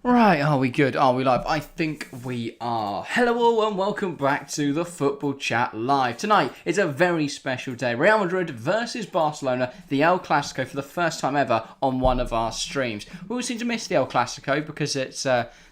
Right, are we good? Are we live? I think we are. Hello all and welcome back to the Football Chat Live. Tonight is a very special day. Real Madrid versus Barcelona, the El Classico for the first time ever on one of our streams. We all seem to miss the El Classico because it's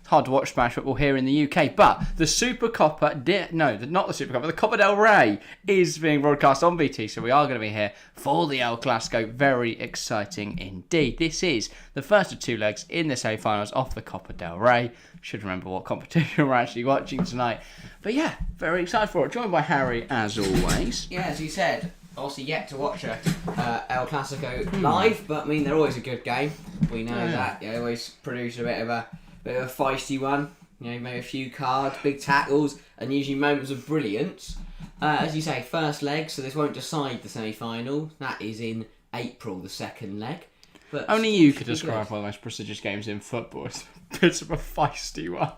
hard to watch Spanish football here in the UK, but the Super Copa, not the Super Copa, the Copa Del Rey is being broadcast on BT, so we are going to be here for the El Clasico. Very exciting indeed. This is the first of two legs in the semi-finals of the Copa Del Rey. Should remember what competition we're actually watching tonight. But yeah, very excited for it. Joined by Harry, as always. Yeah, as you said, obviously yet to watch a El Clasico live, but I mean, they're always a good game. We know that. They always produce a bit of a feisty one. You know, maybe a few cards, big tackles, and usually moments of brilliance. As you say, first leg, so this won't decide the semi-final. That is in April, the second leg. But only you could describe one of the most prestigious games in football. It's a bit of a feisty one.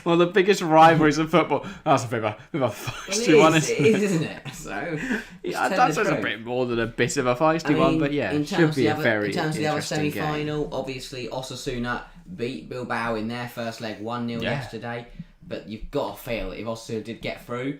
One of the biggest rivalries in football. That's a bit of a feisty one, isn't it? It is, isn't it? So, yeah, that's a bit more than a bit of a feisty one, but yeah, it should be a very interesting game. In terms of the other semi-final, obviously Osasuna beat Bilbao in their first leg 1-0 yesterday, but you've got to feel that if Osasuna did get through,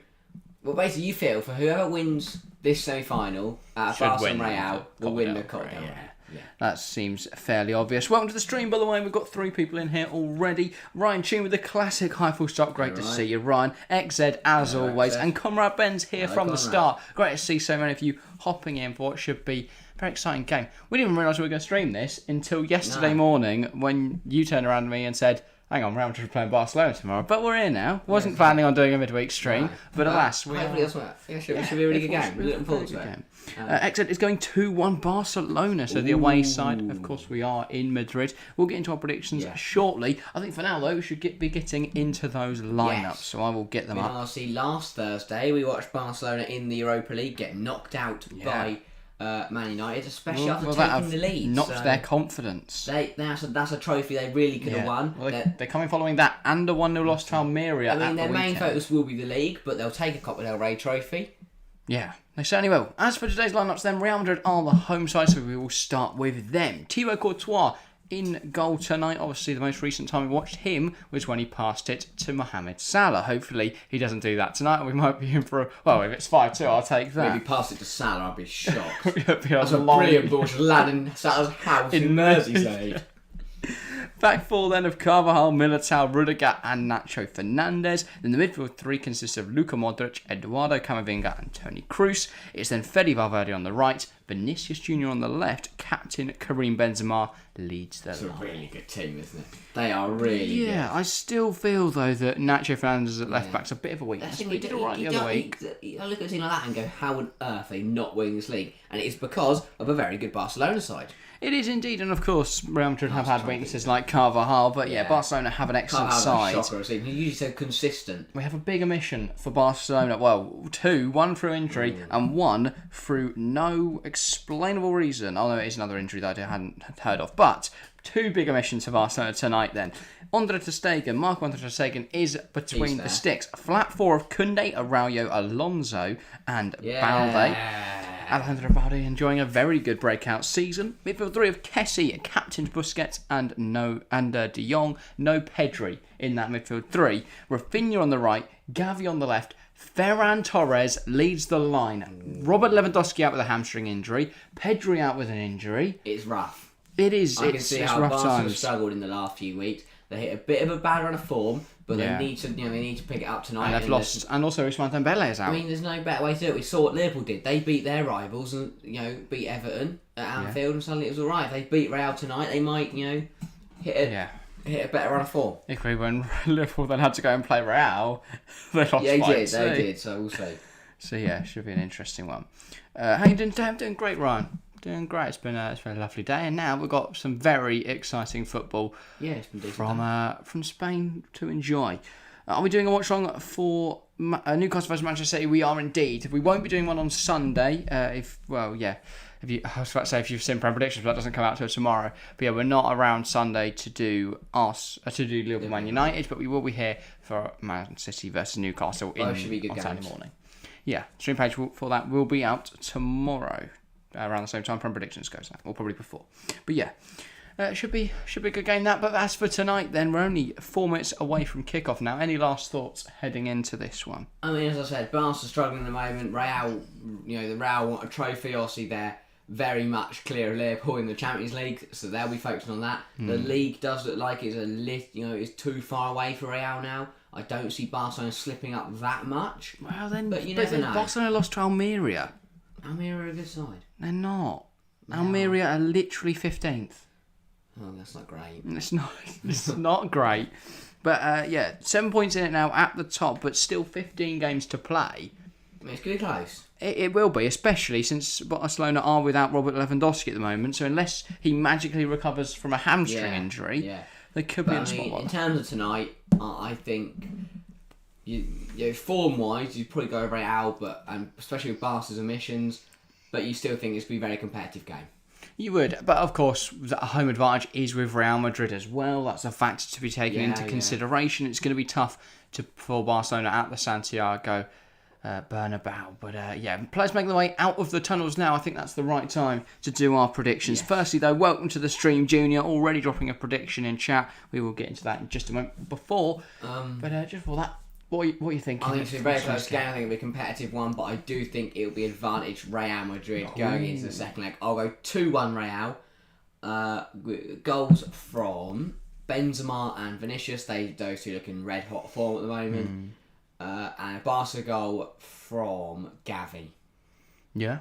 well, basically you feel for whoever wins this semi-final, Barcelona Real will win the Copa Del Rey. Yeah. That seems fairly obvious. Welcome to the stream, by the way. We've got 3 people in here already. Ryan Tune with the classic high full stop. Great to see you, Ryan. XZ, as always. And Comrade Ben's here from the start. Great to see so many of you hopping in for what should be a very exciting game. We didn't even realise we were going to stream this until yesterday morning when you turned around to me and said, hang on, Real Madrid are playing Barcelona tomorrow. But we're here now. Wasn't planning on doing a midweek stream, but alas, we hopefully that's what. Yeah, it should be a really good game. We're looking forward to it. Exit is going 2-1 Barcelona, so the away side, of course, we are in Madrid. We'll get into our predictions shortly. I think for now, though, we should be getting into those lineups, so I will get them up. Obviously, last Thursday, we watched Barcelona in the Europa League get knocked out by Man United, especially after taking the lead. Knocked their confidence. That's a trophy they really could have won. Well, they're coming following that and a 1-0 loss to Almeria. I mean, their main focus will be the league, but they'll take a Copa del Rey trophy. Yeah, they certainly will. As for today's lineups, then, Real Madrid are the home side, so we will start with them. Thibaut Courtois in goal tonight. Obviously, the most recent time we watched him was when he passed it to Mohamed Salah. Hopefully, he doesn't do that tonight. We might be in for if it's 5-2, I'll take that. Maybe pass it to Salah, I'd be shocked. That's a brilliant ball to land in Salah's house in Merseyside. Back four then of Carvajal, Militao, Rudiger and Nacho Fernandez. Then the midfield 3 consists of Luka Modric, Eduardo Camavinga and Toni Kroos. It's then Fede Valverde on the right, Vinicius Jr. on the left, captain Karim Benzema leads the line. It's a really good team, isn't it? They are really good. Yeah, I still feel though that Nacho Fernandez at left back's a bit of a weakness. He did all right the other week. I look at a team like that and go, how on earth are they not winning this league? And it is because of a very good Barcelona side. It is indeed, and of course, Real Madrid have had weaknesses like Carvajal, but Barcelona have an excellent side. He's usually so consistent. We have a big omission for Barcelona. Well, 2, 1 through injury and 1 through no explainable reason. Although it is another injury that I hadn't heard of. But 2 big omissions for Barcelona tonight then. Marc-Andre ter Stegen is between the sticks. Flat 4 of Koundé, Araujo, Alonso and Balde. Alejandro Balde enjoying a very good breakout season. Midfield 3 of Kessie, captain Busquets and De Jong. No Pedri in that midfield 3. Rafinha on the right, Gavi on the left. Ferran Torres leads the line. Robert Lewandowski out with a hamstring injury. Pedri out with an injury. It's rough. It is. I can see how Barcelona have struggled in the last few weeks. They hit a bit of a bad run of form, but they need to pick it up tonight. And they've lost, and also Ousmane Dembele is out. I mean, there's no better way to do it. We saw what Liverpool did. They beat their rivals and beat Everton at Anfield, and suddenly it was all right. If they beat Real tonight, they might hit a better run of form. Equally, when Liverpool then had to go and play Real, they lost. Yeah, they did. So we'll see. So yeah, should be an interesting one. How you doing? I'm doing great, Ryan. Doing great. It's been a lovely day, and now we've got some very exciting football. Yeah, it's been decent from Spain to enjoy. Are we doing a watch along for Newcastle versus Manchester City? We are indeed. We won't be doing one on Sunday. I was about to say if you've seen Prem predictions, but that doesn't come out till tomorrow. But yeah, we're not around Sunday to do Liverpool Man United, but we will be here for Man City versus Newcastle on Saturday morning. Yeah, stream page for that will be out tomorrow. Around the same time Prem Predictions goes out, or probably before. But yeah, Should be a good game that. But as for tonight, then we're only 4 minutes away from kickoff now. Any last thoughts heading into this one? I mean, as I said, Barca struggling at the moment. Real, the Real want a trophy. Obviously, they're very much clear of Liverpool in the Champions League, so they'll be focusing on that. The league does look like it's it's too far away for Real now. I don't see Barcelona slipping up that much. Well, then, but you never know. Barcelona lost to Almeria. Almeria are a good side. They're not. No. Almeria are literally 15th. Oh, that's not great. It's not. It's not great. But 7 points in it now at the top, but still 15 games to play. I mean, it's going to be close. It will be, especially since Barcelona are without Robert Lewandowski at the moment. So unless he magically recovers from a hamstring injury, they could be in spot. In terms of tonight, I think form-wise, you'd probably go over Real, but especially with Barca's omissions, but you still think it's going to be a very competitive game. You would, but of course, the home advantage is with Real Madrid as well. That's a factor to be taken into consideration. It's going to be tough for Barcelona at the Santiago Bernabeu. But players making their way out of the tunnels now. I think that's the right time to do our predictions. Yes. Firstly, though, welcome to the stream, Junior. Already dropping a prediction in chat. We will get into that in just a moment. But just before that, what are you thinking? I think it's a very close game. I think it'll be a competitive one, but I do think it'll be advantage Real Madrid going into the second leg. I'll go 2-1 Real. Goals from Benzema and Vinicius. Those two look in red hot form at the moment. And a Barca goal from Gavi. Yeah,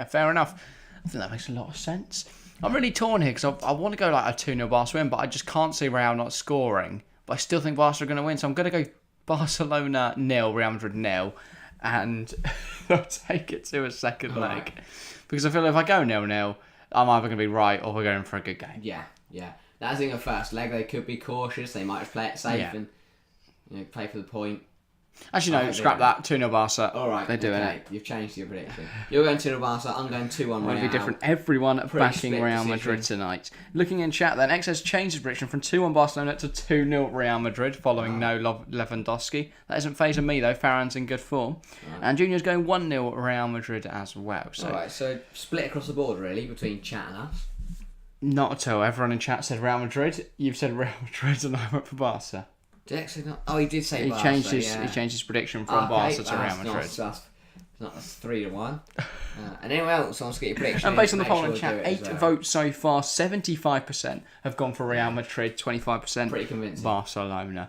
fair enough. I think that makes a lot of sense. I'm really torn here because I want to go like a 2-0 Barca win, but I just can't see Real not scoring. But I still think Barca are going to win, so I'm going to go Barcelona 0, Real Madrid 0, and I'll take it to a second leg. Right. Because I feel if I go 0-0, I'm either going to be right or we're going for a good game. Yeah. That's in the first leg. They could be cautious. They might play it safe and play for the point. Actually, no, scrap that. 2-0 Barca. All right. They're doing it. You've changed your prediction. You're going 2-0 Barca. I'm going 2-1 Real. It'll be different. Everyone backing Real Madrid tonight. Looking in chat then, XS changed his prediction from 2-1 Barcelona to 2-0 Real Madrid following no Lewandowski. That isn't phasing me though. Farhan's in good form. Right. And Junior's going 1-0 Real Madrid as well. So. Alright, so split across the board really between chat and us? Not at all. Everyone in chat said Real Madrid. You've said Real Madrid and I went for Barca. Did actually not? Oh, he did say he Barca. Changed his prediction from Barca to Real Madrid. That's 3-1. And anyone else wants to get your prediction? And based on the poll in chat, 8 votes so far. 75% have gone for Real Madrid. 25% pretty convincing. Barcelona.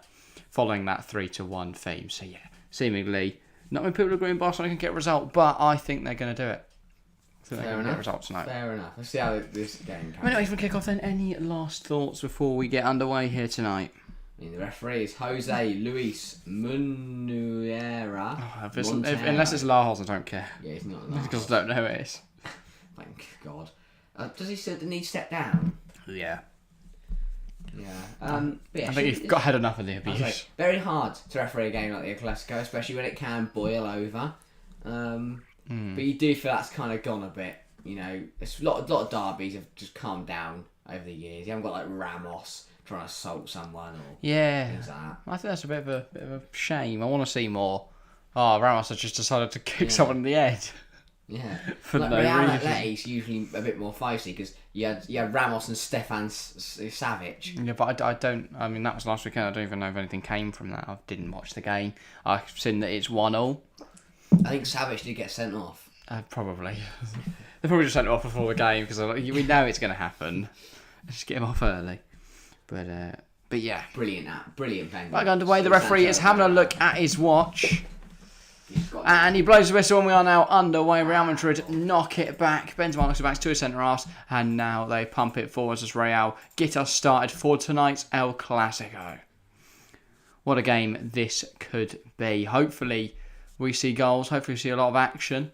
Following that 3-1 theme. So seemingly not many people agree Barcelona can get a result, but I think they're going to do it. Fair enough. Fair enough. Let's see how this game goes. Anyway, from kick-off then, any last thoughts before we get underway here tonight? I mean, the referee is Jose Luis Munuera. Unless it's Lars, I don't care. Yeah, he's not Lars. Because I don't know who it is. Thank God. Does he still need to step down? Yeah. I think you've got had enough of the abuse. Very hard to referee a game like the Classico, especially when it can boil over. But you do feel that's kind of gone a bit. It's a lot of derbies have just calmed down over the years. You haven't got like Ramos trying to assault someone or things like that. I think that's a bit of a shame. I want to see more. Oh, Ramos has just decided to kick someone in the head. Yeah. For like no Real reason. Atletic's usually a bit more feisty because you had Ramos and Stefan Savic. Yeah, but I don't. I mean, that was last weekend. I don't even know if anything came from that. I didn't watch the game. I've seen that it's 1-1. I think Savic did get sent off. Probably. They probably just sent it off before the game because we know it's going to happen. Just get him off early. But yeah. Brilliant venue. Back underway, the referee is having a look at his watch. And he blows the whistle and we are now underway. Real Madrid knock it back. Benzema knocks it back to a centre-half. And now they pump it forwards as Real get us started for tonight's El Clasico. What a game this could be. Hopefully we see goals. Hopefully we see a lot of action.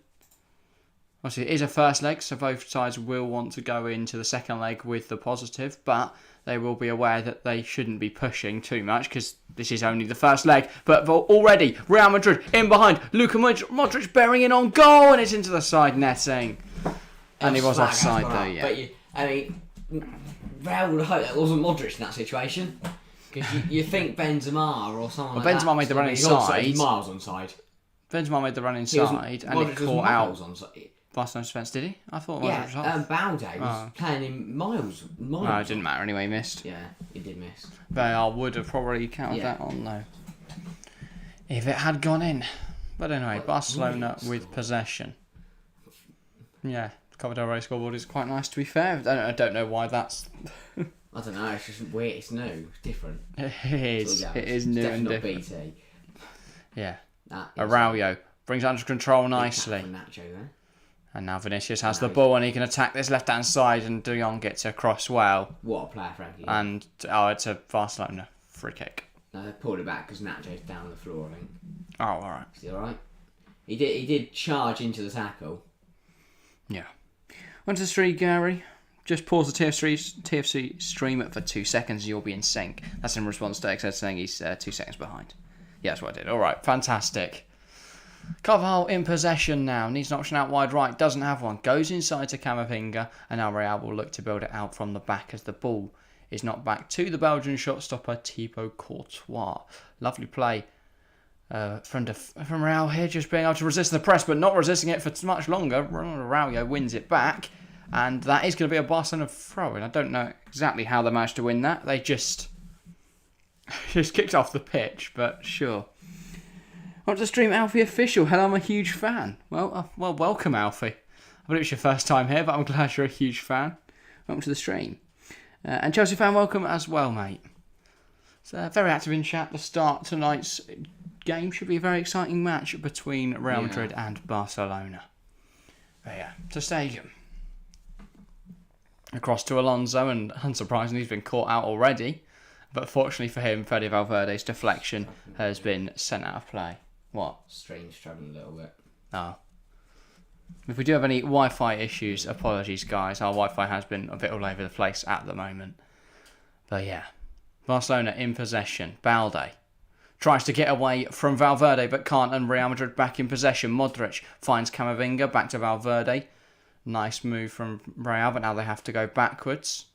Obviously, it is a first leg, so both sides will want to go into the second leg with the positive, but they will be aware that they shouldn't be pushing too much because this is only the first leg. But already, Real Madrid in behind. Luka Modric bearing in on goal, and it's into the side netting. And he was offside though, yeah. But Real would hope that wasn't Modric in that situation. Because you think Benzema or someone like that. Benzema made the run inside. He's miles onside. Benzema made the run inside, and it caught out. Barcelona's defence, did he? I thought Yeah, Modric was off. Balde was playing him miles. No, it didn't matter anyway, he missed. Yeah, he did miss. VAR would have probably counted that on, though. If it had gone in. But anyway, Barcelona with possession. Yeah, Copa Del Rey scoreboard is quite nice, to be fair. I don't know why that's... I don't know, it's just weird, it's new, it's different. It is. It is new and different. It's definitely BT. Yeah. That is Araujo brings it under control nicely. Nacho there. And now Vinicius has the ball and he can attack this left-hand side and De Jong gets across well. What a player, Frankie. And, it's a Barcelona free kick. No, they pulled it back because Nacho's down on the floor, I think. Oh, alright. Is he alright? He did charge into the tackle. Yeah. On to the street, Gary. Just pause the TFC stream for 2 seconds and you'll be in sync. That's in response to XZ saying he's 2 seconds behind. Yeah, that's what I did. Alright, fantastic. Carvajal in possession now. Needs an option out wide right. Doesn't have one. Goes inside to Camavinga. And now Real will look to build it out from the back as the ball is knocked back to the Belgian shot stopper Thibaut Courtois. Lovely play from Real here. Just being able to resist the press but not resisting it for much longer. Araujo wins it back. And that is going to be a Barcelona throw. And I don't know exactly how they managed to win that. They just kicked off the pitch. But sure. On to stream Alfie Official. Hello, I'm a huge fan. Well, welcome, Alfie. I believe it's your first time here, but I'm glad you're a huge fan. Welcome to the stream. And Chelsea fan, welcome as well, mate. So, very active in chat. The start tonight's game should be a very exciting match between Real Madrid and Barcelona. But yeah, to stadium. Across to Alonso, and unsurprisingly, he's been caught out already. But fortunately for him, Fede Valverde's deflection has been sent out of play. What? Stream struggling a little bit. Oh. If we do have any Wi-Fi issues, apologies, guys. Our Wi-Fi has been a bit all over the place at the moment. But yeah. Barcelona in possession. Balde tries to get away from Valverde but can't, and Real Madrid back in possession. Modric finds Camavinga, back to Valverde. Nice move from Real, but now they have to go backwards.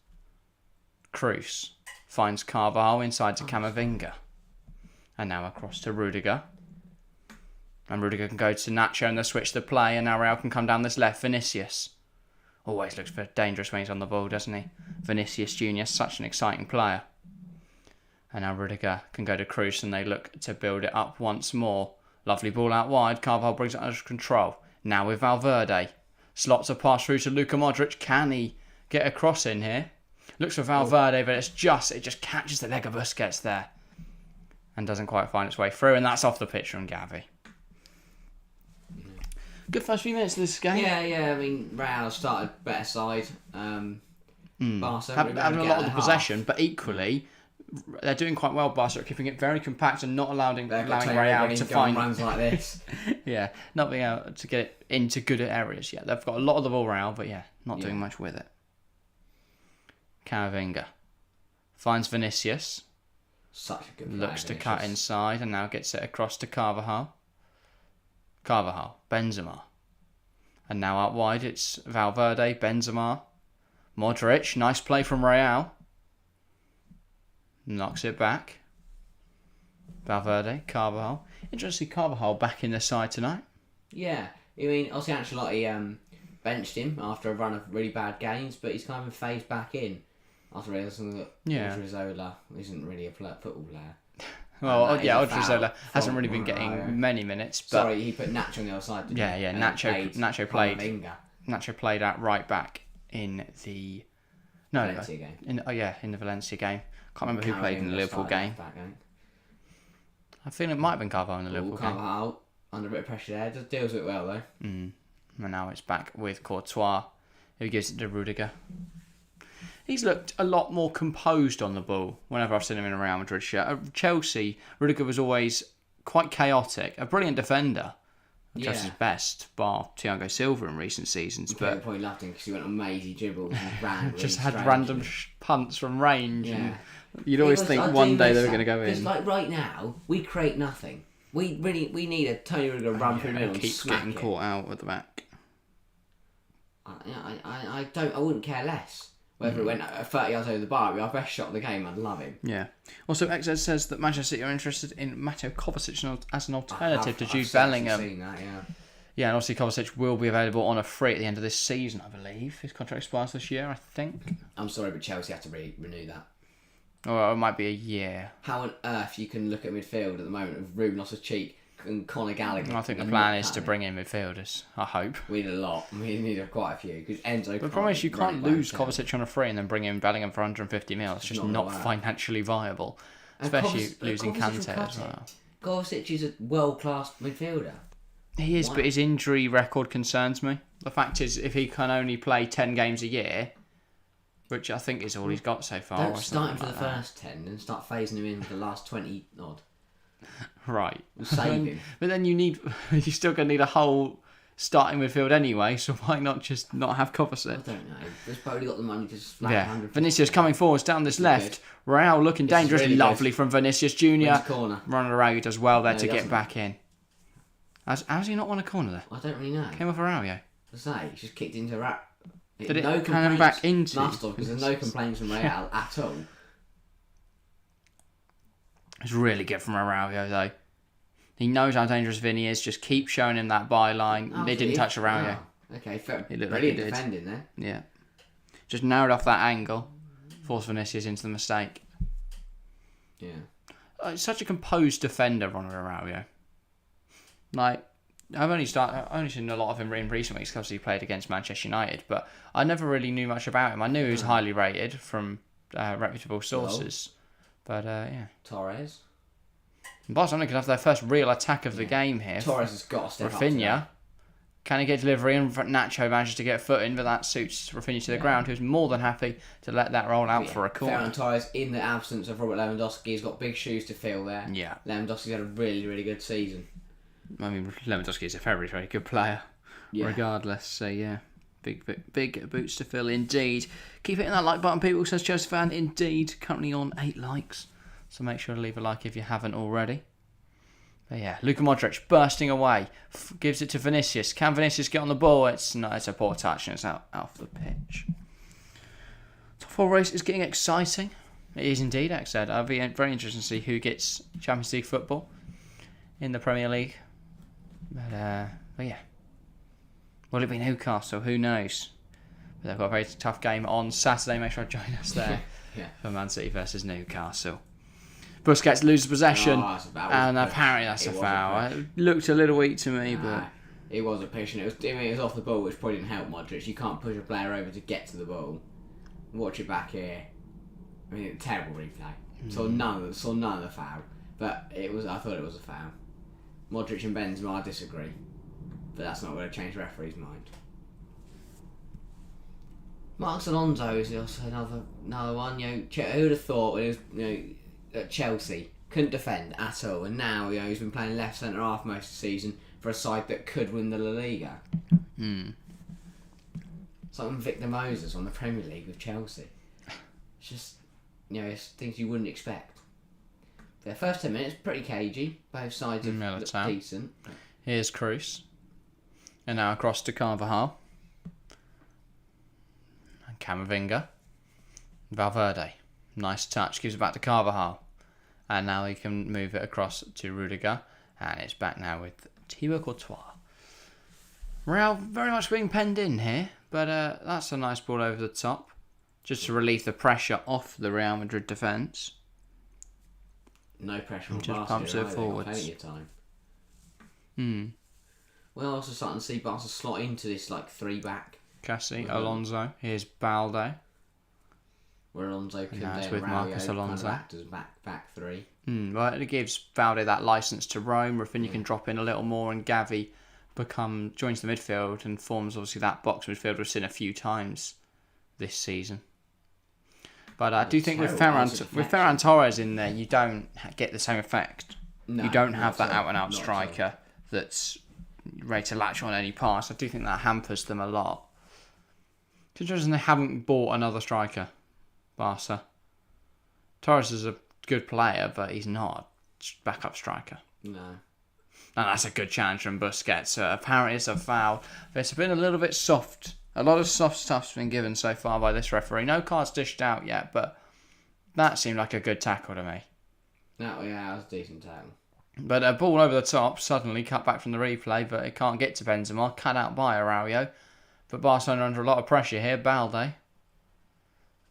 Cruz finds Carvajal inside to Camavinga. And now across to Rudiger. And Rudiger can go to Nacho and they switch the play, and now Real can come down this left. Vinicius. Always looks for dangerous when he's on the ball, doesn't he? Vinicius Jr., such an exciting player. And now Rudiger can go to Cruz and they look to build it up once more. Lovely ball out wide. Carvajal brings it under control. Now with Valverde. Slots a pass through to Luka Modric. Can he get a cross in here? Looks for Valverde, but it just catches the leg of Busquets there. And doesn't quite find its way through. And that's off the pitch from Gavi. Good first few minutes of this game. Yeah. I mean, Real started better side. Barca Having a lot of the possession, but equally, they're doing quite well. Barca are keeping it very compact and not allowing Real to find runs like this. Yeah, not being able to get it into good areas yet. They've got a lot of the ball Real, but not doing much with it. Camavinga finds Vinicius. Such a good player, Looks to cut inside and now gets it across to Carvajal. Benzema. And now out wide it's Valverde, Benzema, Modric. Nice play from Real. Knocks it back. Valverde, Carvajal. Interesting to see Carvajal back in the side tonight. Yeah. I mean, obviously Ancelotti benched him after a run of really bad games, but he's kind of phased back in after realising that Odriozola isn't really a football player. Well, Odriozola hasn't really been getting many minutes. But sorry, he put Nacho on the other side. Nacho played at right back in the Valencia game. In the Valencia game. Can't remember who played in the Liverpool game. I think it might have been Carvajal in the Liverpool game. Carvajal under a bit of pressure there, just deals with it well though. And now it's back with Courtois, who gives it to Rudiger. He's looked a lot more composed on the ball whenever I've seen him in a Real Madrid shirt. At Chelsea, Rudiger was always quite chaotic. A brilliant defender. Chelsea's best, bar Thiago Silva in recent seasons. But probably loved him because he went on mazy dribbles and ran. Just had random punts from range. Yeah. And you'd always think one day they were going to go in. Because like right now, we create nothing. We need a Tony Rudiger run through the middle and keeps getting caught out at the back. I wouldn't care less. Whether it went 30 yards over the bar, it'd be our best shot of the game. I'd love him. Yeah. Also, XZ says that Manchester City are interested in Mateo Kovacic as an alternative to Jude Bellingham. I've seen that, Yeah, and obviously Kovacic will be available on a free at the end of this season, I believe. His contract expires this year, I think. I'm sorry, but Chelsea have to renew that. Or it might be a year. How on earth you can look at midfield at the moment with Ruben Loftus-Cheek and Conor Gallagher? I think the plan is to bring in midfielders, I hope. We need a lot. We need quite a few. Because Enzo. The problem is you can't lose Kovacic on a free and then bring in Bellingham for 150 mil. It's just not financially viable. Especially losing Kante as well. Kovacic is a world-class midfielder. He is, but his injury record concerns me. The fact is, if he can only play 10 games a year, which I think is all he's got so far. Don't start him for the first 10 and start phasing him in for the last 20 odd. Right. We'll save him. But then you're still going to need a whole starting midfield anyway, so why not just not have Kovacic? I don't know. They've probably got the money to slap 100. Vinicius coming forwards down this left. Real looking dangerous. Really lovely from Vinicius Jr. Corner. Ronaldo does well there to get back in. How's he not won a corner there? I don't really know. Came off Araujo. I say, he's just kicked into a rat. Did it come back into? Must have, because there's no complaints from Real at all. It's really good from Araujo though. He knows how dangerous Vinny is. Just keep showing him that byline. They didn't touch Araujo. Oh, okay, fair. Brilliant like defending there. Yeah. Just narrowed off that angle. Forced Vinicius into the mistake. Yeah. Such a composed defender, Ronald Araujo. Like, I've only seen a lot of him in recent weeks because he played against Manchester United, but I never really knew much about him. I knew he was highly rated from reputable sources. But, yeah. Torres. Barcelona could have their first real attack of the game here. Torres has got to step up. Rafinha. Can he get delivery? And Nacho manages to get a foot in, but that suits Rafinha to the ground, who's more than happy to let that roll out for a corner. Ferran Torres, in the absence of Robert Lewandowski, has got big shoes to fill there. Yeah. Lewandowski's had a really, really good season. I mean, Lewandowski is a very, very good player, regardless. So, yeah, big boots to fill indeed. Keep hitting that like button, people, says Chelsea fan. Indeed, currently on 8 likes. So make sure to leave a like if you haven't already. But yeah, Luka Modric bursting away, gives it to Vinicius. Can Vinicius get on the ball? It's a poor touch and it's out off the pitch. Top 4 race is getting exciting. It is indeed, as I said. I'll be very interested to see who gets Champions League football in the Premier League. But yeah. Will it be Newcastle? Who knows? But they've got a very tough game on Saturday. Make sure to join us there for Man City versus Newcastle. Busquets loses possession, and apparently that's a foul. It looked a little weak to me, but it was a push, and it was off the ball, which probably didn't help Modric. You can't push a player over to get to the ball. Watch it back here. I mean, terrible replay. Saw none of the foul, but I thought it was a foul. Modric and Benzema, I disagree, but that's not going to change the referee's mind. Marcos Alonso is also another one. Who would have thought when he was at Chelsea couldn't defend at all, and now he's been playing left centre half most of the season for a side that could win the La Liga. It's like Victor Moses on the Premier League with Chelsea. It's just it's things you wouldn't expect. The first 10 minutes pretty cagey. Both sides are decent. Here's Cruz, and now across to Carvajal. Camavinga. Valverde. Nice touch. Gives it back to Carvajal. And now he can move it across to Rudiger. And it's back now with Thibaut Courtois. Real very much being penned in here. But that's a nice ball over the top. Just to relieve the pressure off the Real Madrid defence. No pressure on just Barca. Pumps it forwards. Plenty of time. We're also starting to see Barca slot into this 3-back. Cassie, Alonso. Here's Balde. Where Alonso could then with Marcos Alonso. Act as back 3. Well, it gives Balde that licence to roam. Rafinha can drop in a little more, and Gavi joins the midfield and forms obviously that box midfield we've seen a few times this season. But I do think with Ferran Torres in there, you don't get the same effect. No, you don't have that out-and-out striker that's ready to latch on any pass. I do think that hampers them a lot. Considering they haven't bought another striker, Barca. Torres is a good player, but he's not a backup striker. No. And that's a good challenge from Busquets. So apparently it's a foul. It's been a little bit soft. A lot of soft stuff's been given so far by this referee. No cards dished out yet, but that seemed like a good tackle to me. That was a decent tackle. But a ball over the top, suddenly cut back from the replay, but it can't get to Benzema. Cut out by Araujo. But Barcelona under a lot of pressure here. Balde.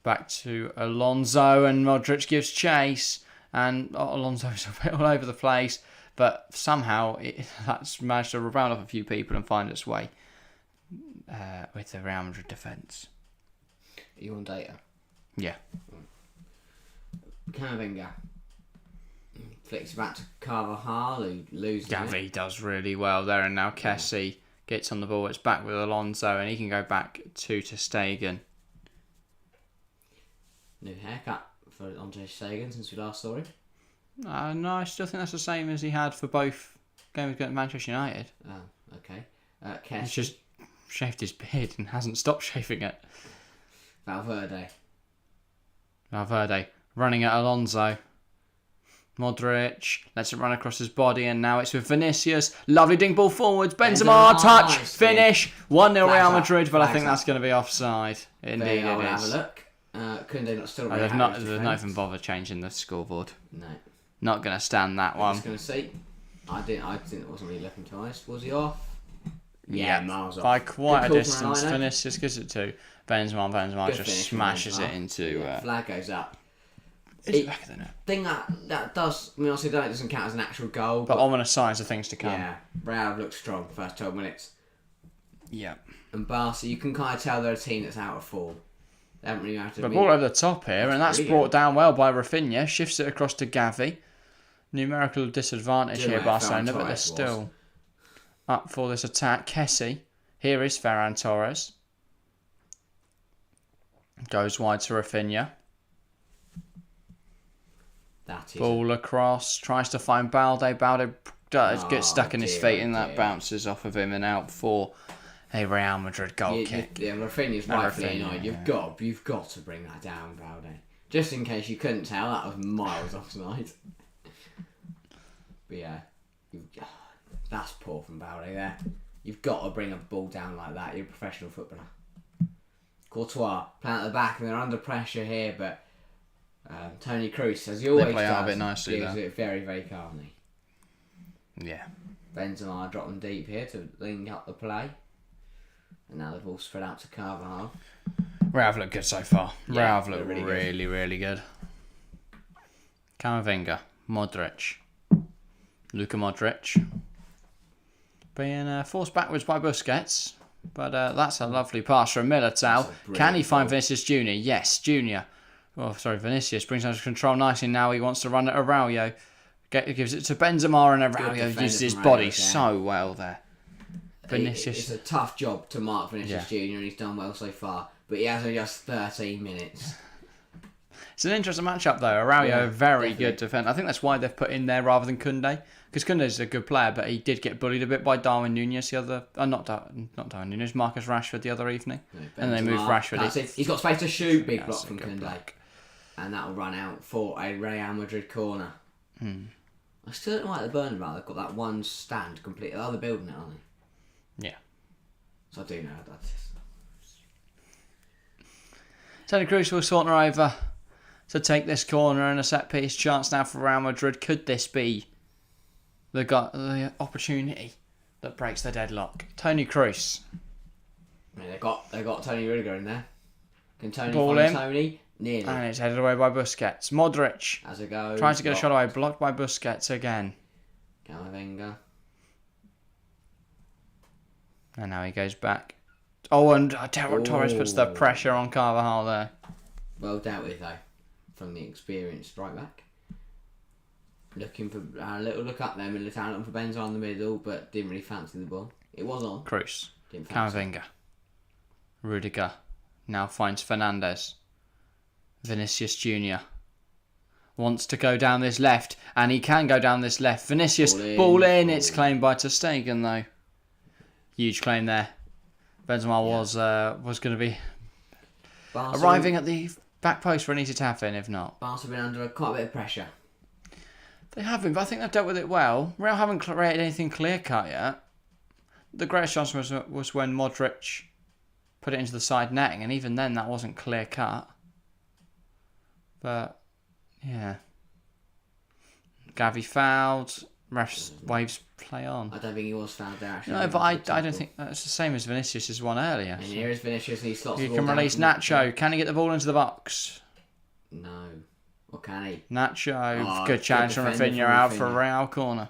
Back to Alonso, and Modric gives chase. And Alonso's a bit all over the place. But somehow that's managed to round off a few people and find its way with the Real Madrid defence. Are you on data? Yeah. Camavinga flicks back to Carvajal, who loses Gavi does really well there, and now Kessie gets on the ball. It's back with Alonso, and he can go back to Stegen. New haircut for Andre Stegen since we last saw him. No, I still think that's the same as he had for both games against Manchester United. Oh, okay. He's just shaved his beard and hasn't stopped shaving it. Valverde running at Alonso. Modric lets it run across his body, and now it's with Vinicius. Lovely dink ball forwards. Benzema, touch, finish. 1-0 Real Madrid, but I think that's going to be offside. Indeed, it is. Have a look. Kunde not still. They've not even bothered changing the scoreboard. No. Not going to stand that one. I'm just going to see. I didn't. Wasn't really looking twice. Was he off? Yeah, miles off. by quite a distance. Vinicius gives it to Benzema. Benzema just smashes it into. Flag goes up. It's back of the net. Thing that does. I mean, obviously, that doesn't count as an actual goal. But ominous signs of things to come. Yeah, Real looked strong the first 12 minutes. Yeah. And Barca, you can kind of tell they're a team that's out of form. They haven't really had to. But ball over the top here, and that's brought down well by Rafinha. Shifts it across to Gavi. Numerical disadvantage here, Barcelona, but they're still up for this attack. Kessie. Here is Ferran Torres. Goes wide to Rafinha. Ball across. Tries to find Balde. Balde gets stuck in his feet, and that bounces off of him and out for a Real Madrid goal kick. Yeah, Rafinha's rightfully annoyed. You've got to bring that down, Balde. Just in case you couldn't tell, that was miles offside. But yeah, that's poor from Balde there. You've got to bring a ball down like that. You're a professional footballer. Courtois playing at the back, and they're under pressure here, but Tony Kroos, as he always does, a bit nicely deals it very, very calmly. Yeah. Benzema dropping deep here to link up the play. And now the ball spread out to Carvajal. Real have looked good so far. Yeah, Real have looked really good. Camavinga, Modric. Luka Modric. Being forced backwards by Busquets. But that's a lovely pass from Militao. Can he find Vinicius Jr.? Yes, Jr. Oh, sorry, Vinicius brings under control nicely now. He wants to run at Araujo. Gives it to Benzema, and Araujo uses his body so well there. Vinicius. It's a tough job to mark Vinicius Jr. and he's done well so far. But he has only just 13 minutes. It's an interesting matchup though. Araujo, very good defence. I think that's why they've put in there rather than Koundé. Because Koundé's a good player, but he did get bullied a bit by Darwin Núñez the other... not Darwin Núñez, Marcus Rashford the other evening. No, and they moved Rashford. He's got space to shoot, big block from Koundé. And that'll run out for a Real Madrid corner. I still don't know why the Bernabeu, they've got that one stand completely. Oh, they're building it, aren't they? Yeah. So I do know that. Toni Kroos will saunter over to take this corner, and a set piece chance now for Real Madrid. Could this be the opportunity that breaks the deadlock? Toni Kroos. Yeah, they got Tony Rudiger in there. Can Tony Ball find in. Tony? Nearly. And it's headed away by Busquets. Modric. As it goes. Tries to get a shot away. Blocked by Busquets again. Camavinga. And now he goes back. Oh, and Torres puts the pressure on Carvajal there. Well dealt with though, from the experienced right back. Looking for a little look up there, Militao looking for Benzema in the middle, but didn't really fancy the ball. It was on. Kroos. Camavinga. Rudiger. Now finds Fernandes. Vinicius Jr. wants to go down this left, and he can go down this left. Vinicius, ball in. It's claimed by Ter Stegen though. Huge claim there. Benzema was going to be arriving at the back post for an easy tap in, if not. Barca have been under quite a bit of pressure. They have been, but I think they've dealt with it well. Real haven't created anything clear-cut yet. The greatest chance was when Modric put it into the side netting, and even then that wasn't clear-cut. But, yeah. Gavi fouled. refs waves play on. I don't think he was fouled there, actually. No, but I don't think that's the same as Vinicius' one earlier. And here is Vinicius, and he slots He the ball can down release to Nacho. Can he get the ball into the box? No. Or can he? Nacho, good challenge from Rafinha out for a Real corner.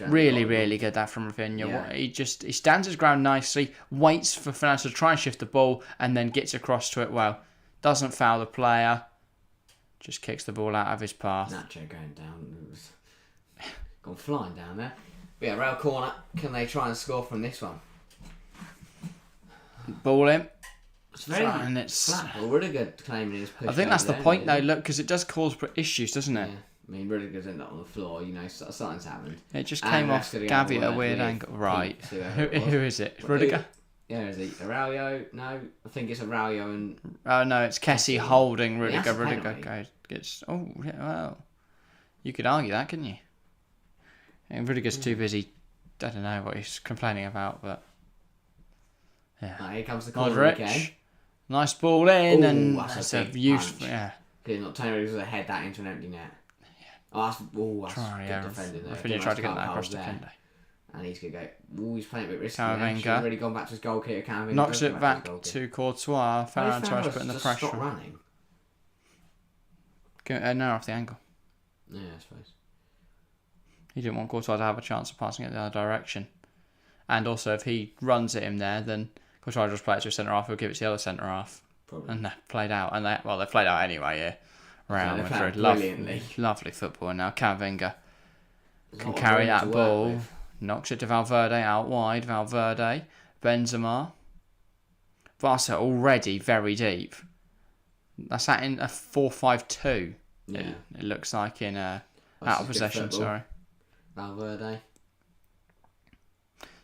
Really good that from Rafinha. Yeah. He stands his ground nicely, waits for Fernandes to try and shift the ball, and then gets across to it well. Doesn't foul the player, just kicks the ball out of his path. Nacho going down. Gone flying down there. But yeah, Real corner. Can they try and score from this one? Ball in. It's very flat ball. Really good claiming his push. I think that's the point though, look, because it does cause issues, doesn't it? Yeah. I mean, really good end up on the floor, something's happened. It just came off Gavi at a weird angle. Right. Who is it? Rudiger? Yeah, is it Araujo? No, I think it's Araujo and... Oh, no, it's Kessie holding Rudiger. Rudiger gets... Oh, yeah, well... You could argue that, couldn't you? And Rudiger's too busy. I don't know what he's complaining about, but... Yeah. Here comes the corner Modric. again. Nice ball in, Ooh, and that's a useful... Yeah. Because not Tony was to head that into an empty net. That's good defending there. Rafinha tried to get that across to Kende. And he's going to go... he's playing a bit risky. Camavinga. He's really gone back to his goalkeeper. Camavinga Knocks it back to Courtois. Ferran Torres putting the pressure. Stop running. No, off the angle. Yeah, I suppose. He didn't want Courtois to have a chance of passing it the other direction. And also, if he runs at him there, then Courtois just play it to a centre-half, he'll give it to the other centre-half. Probably. And they played out. And they played out anyway, yeah. Real Madrid. Lovely football. And now Camavinga can carry that ball. Knocks it to Valverde out wide. Valverde. Benzema. Barca already very deep. That's that in a 4-5-2. Yeah. It looks like in out of possession, sorry. Valverde.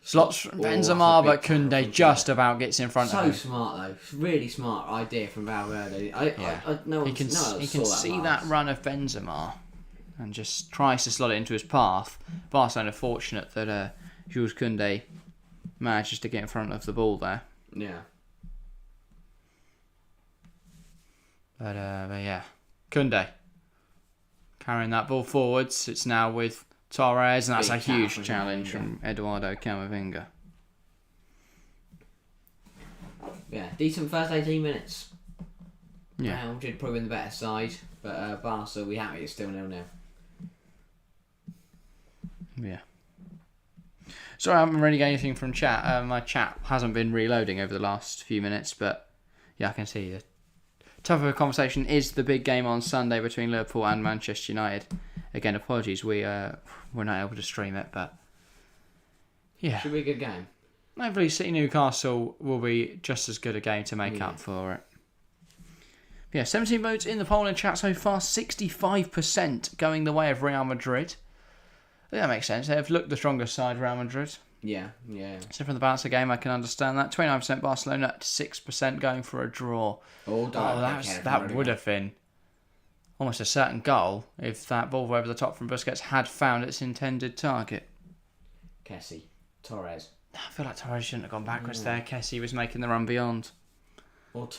Slots from Benzema, but Koundé just about gets in front of him. So smart though, really smart idea from Valverde. He can see that run of Benzema and just tries to slot it into his path. Barcelona fortunate that Jules Koundé manages to get in front of the ball there. Yeah. But yeah, Koundé carrying that ball forwards. It's now with Torres, and that's a huge challenge from Eduardo Camavinga. Yeah, decent first 18 minutes. Yeah. Real Madrid probably been the better side, but Barca, we happy it's still 0-0. Yeah. Sorry, I haven't really got anything from chat. My chat hasn't been reloading over the last few minutes, but yeah, I can see the tough of a conversation is the big game on Sunday between Liverpool and Manchester United. Again, apologies, we're not able to stream it, but yeah. Should be a good game. Hopefully City Newcastle will be just as good a game to make up for it. Yeah, 17 votes in the poll in chat so far, 65% going the way of Real Madrid. I think that makes sense. They've looked the strongest side, Real Madrid. Yeah. So from the balance of the game, I can understand that. 29% Barcelona, 6% going for a draw. That would have been almost a certain goal if that ball over the top from Busquets had found its intended target. Kessie, Torres. I feel like Torres shouldn't have gone backwards there. Kessie was making the run beyond.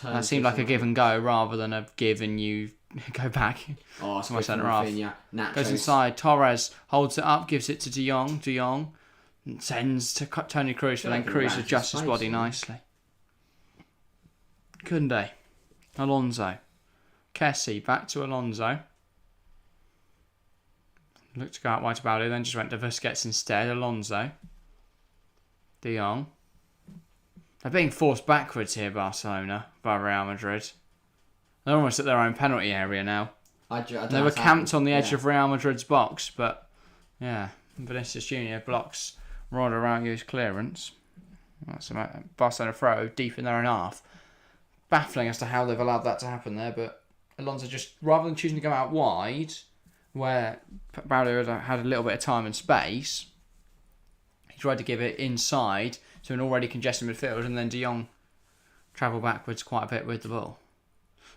That seemed like a give and go rather than a give and you go back. Oh, it's my centre half. Nachos. Goes inside. Torres holds it up, gives it to De Jong. De Jong sends to Toni Kroos, but then Kroos adjusts his body nicely. Koundé. Alonso. Kessie back to Alonso. Looked to go out wide about it, then just went to Busquets instead. Alonso. De Jong. They're being forced backwards here, Barcelona, by Real Madrid. They're almost at their own penalty area now. They were camped on the edge of Real Madrid's box, but yeah, Vinicius Junior blocks Rod Araujo's clearance. That's a Barcelona throw deep in their own half. Baffling as to how they've allowed that to happen there, but Alonso just, rather than choosing to go out wide, where Bernabeu had a little bit of time and space, he tried to give it inside to an already congested midfield, and then De Jong travelled backwards quite a bit with the ball.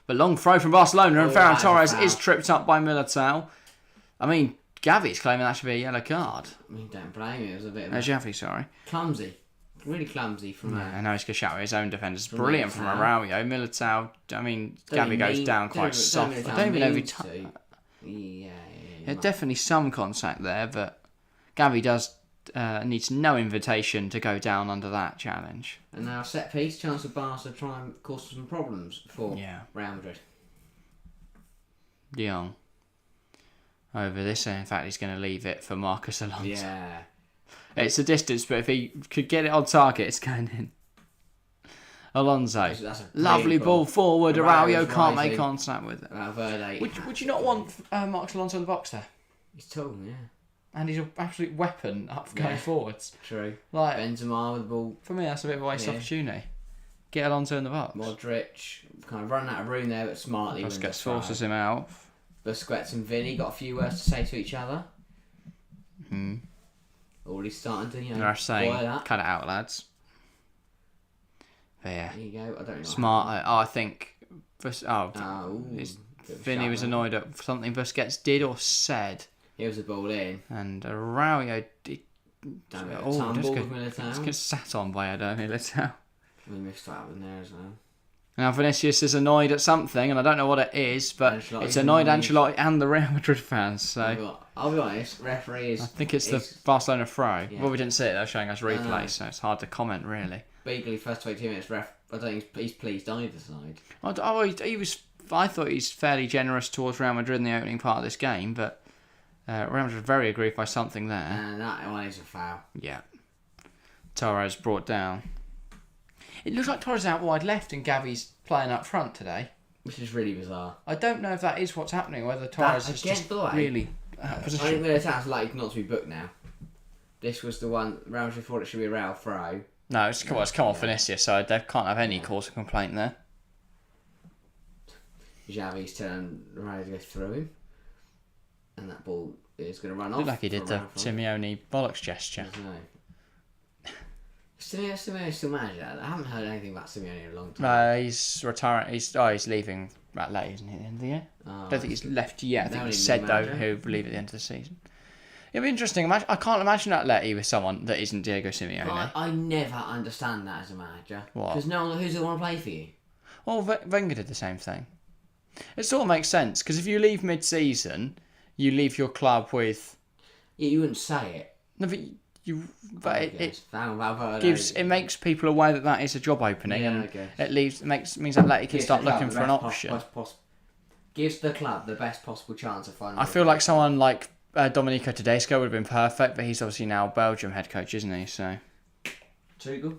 But long throw from Barcelona, and Ferran Torres is tripped up by Militao. I mean, Gavi's claiming that should be a yellow card. I mean, don't blame him. It was a bit Xavi, sorry. Clumsy. Really clumsy from I know he's going to shout at his own defenders. Brilliant from Araujo. Militao, I mean, Gavi goes down quite soft. I don't even know if he... Yeah, definitely some contact there, but Gavi does needs no invitation to go down under that challenge. And now set piece, chance of Barca to try and cause some problems for Real Madrid. De Jong. Over this, and in fact, he's going to leave it for Marcus Alonso. Yeah. It's a distance, but if he could get it on target, it's going in. Alonso. That's a lovely ball forward. Araujo can't rising. make contact with it. Valverde. Would you not want Marcus Alonso in the box there? He's tall, yeah. And he's an absolute weapon going forwards. True. Like Benzema with the ball. For me, that's a bit of a waste opportunity. Get Alonso in the box. Modric kind of running out of room there, but smartly. Busquets forces him out. Busquets and Vinny got a few words to say to each other. Already starting to, They're saying, cut it out, lads. But yeah. There you go. I don't know. Smart. I think. Vinny was annoyed at something Busquets did or said. He was the ball in. And Araujo did. Militao. Just sat on by Militao. We missed out in there as well. Now Vinicius is annoyed at something, and I don't know what it is, but it's annoyed Ancelotti and the Real Madrid fans. So I'll be honest, referee is. I think it's the Barcelona throw. Yeah. Well, we didn't see it; they're showing us replay, so it's hard to comment really. Beagley first 22 minutes. I don't think he's pleased either side. He was. I thought he's fairly generous towards Real Madrid in the opening part of this game, but Real Madrid very aggrieved by something there. And that one is a foul. Yeah. Torres brought down. It looks like Torres out wide left and Gavi's playing up front today. Which is really bizarre. I don't know if that is what's happening, whether Torres is just really out of position. I think Militao's like not to be booked now. This was the one, Real Madrid thought it should be a Real throw. No, it's come off Vinicius, so they can't have any cause of complaint there. Xavi's turn around to go through him. And that ball is going to run off. Looked like he did the Simeone bollocks gesture. Simeone still managed that. I haven't heard anything about Simeone in a long time. He's retiring. He's leaving that late, isn't he, at the end of the year? I don't think he's left yet. I think he said, though, he'll leave at the end of the season. It'll be interesting. I can't imagine Atleti with someone that isn't Diego Simeone. I never understand that as a manager. What? Because no one who's going to want to play for you. Well, Wenger did the same thing. It sort of makes sense, because if you leave mid-season, you leave your club with... Yeah, you wouldn't say it. No, but it makes people aware that is a job opening, and it means Atleti can start looking for an option. Gives the club the best possible chance of finding. I feel like someone like Domenico Tedesco would have been perfect, but he's obviously now Belgium head coach, isn't he? So Tuchel.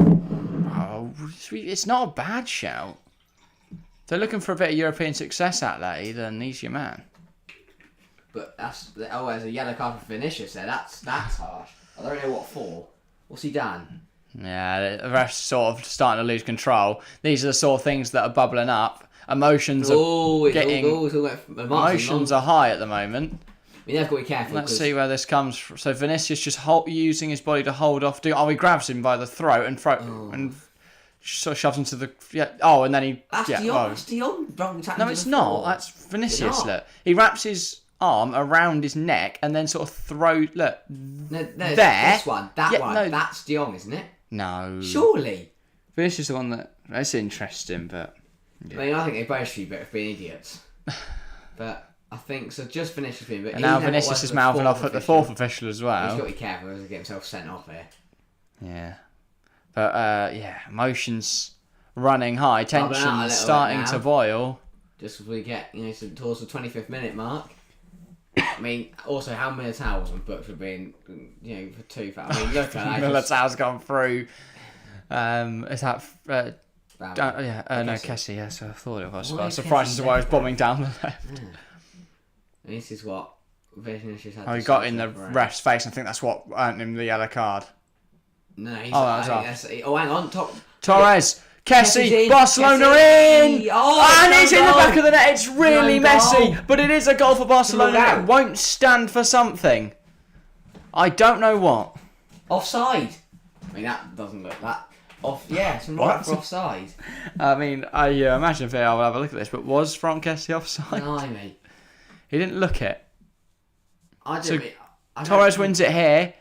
Oh, it's not a bad shout. If they're looking for a bit of European success, Atleti, then he's your man. But there's a yellow card for Vinicius there. That's harsh. I don't know what for. What's he done? Yeah, the ref's sort of starting to lose control. These are the sort of things that are bubbling up. Emotions are high at the moment. We have got to be careful. Let's see where this comes from. So Vinicius just using his body to hold off. He grabs him by the throat and sort of shoves him to the... Yeah. Oh, and then he... That's De Jong. No, it's not. That's Vinicius. Look. He wraps his arm around his neck and then sort of throws... Look. No, this one. That's De Jong, isn't it? No. Surely. Vinicius is the one that... That's interesting, but... Yeah. I mean, I think they both should be better for being idiots. But I think... So just Vinicius being... But and now Vinicius is mouthing off at the fourth official as well. He's got to be careful to get himself sent off here. Yeah. But, emotions running high. Tension starting to boil. Just as we get, towards the 25th minute mark. I mean, also, how Militao wasn't booked for being, for 2 fouls. I mean, look at that. Militao's gone through. Is that... Kessie, yes, I thought it was. But I was surprised as to why he was bombing down the left. Yeah. And this is what Vinicius had he got in the ref's face. I think that's what earned him the yellow card. No, he's hang on. Torres! Kessie, Barcelona in! And it's in the back of the net. It's really messy, but it is a goal for Barcelona. It won't stand for something. I don't know what. Offside. I mean, that doesn't look that off. Yeah, it's right for offside. I mean, I imagine VAR will have a look at this, but was Franck Kessie offside? No, mate. He didn't look it. I Torres wins it here.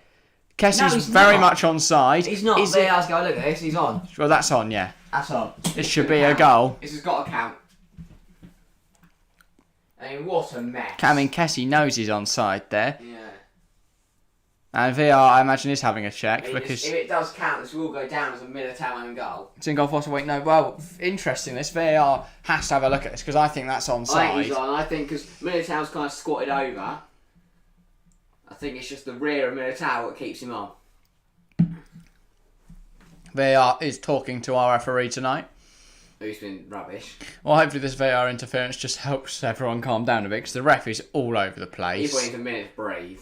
Kessie's very much onside. He's not. VAR's going, look at this, he's on. Well, that's on, yeah. That's on. It should be a goal. This has got to count. I mean, what a mess. Kessie knows he's onside there. Yeah. And VAR, I imagine, is having a check because if it does count, this will go down as a Militao own goal. It's in goal for wait, no. Well, interesting. This VAR has to have a look at this because I think that's onside. I think he's on. I think because Militao's kind of squatted over. I think it's just the rear of Militao that keeps him on. VAR is talking to our referee tonight. Who's been rubbish. Well, hopefully this VAR interference just helps everyone calm down a bit because the ref is all over the place. He's waiting a minute to breathe.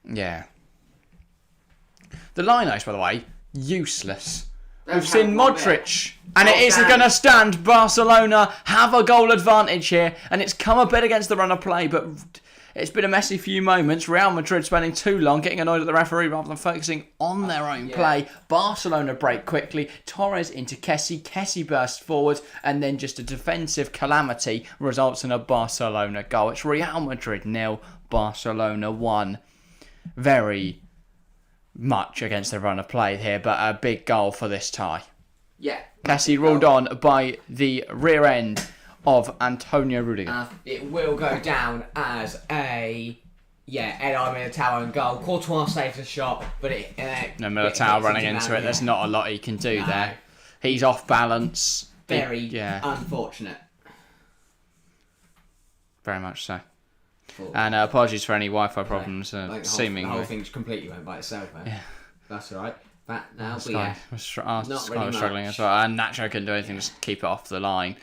Yeah. The line ice, by the way, useless. We've seen Modric, and it isn't going to stand. Barcelona have a goal advantage here, and it's come a bit against the run of play, but it's been a messy few moments. Real Madrid spending too long getting annoyed at the referee rather than focusing on their own play. Barcelona break quickly. Torres into Kessie. Kessie bursts forward, and then just a defensive calamity results in a Barcelona goal. It's Real Madrid 0, Barcelona 1. Very much against the run of play here, but a big goal for this tie. Yeah. Kessie ruled on by the rear end of Antonio Rudiger. It will go down as a Eli Militao own goal. Courtois saves the shot, but no, Militao running into it. There's not a lot he can do there. He's off balance. Very unfortunate. Very much so. And apologies for any Wi-Fi problems. Seemingly, the whole thing just completely went by itself. Yeah, that's all right. Back now, Sky was struggling as well. And Nacho couldn't do anything, just keep it off the line.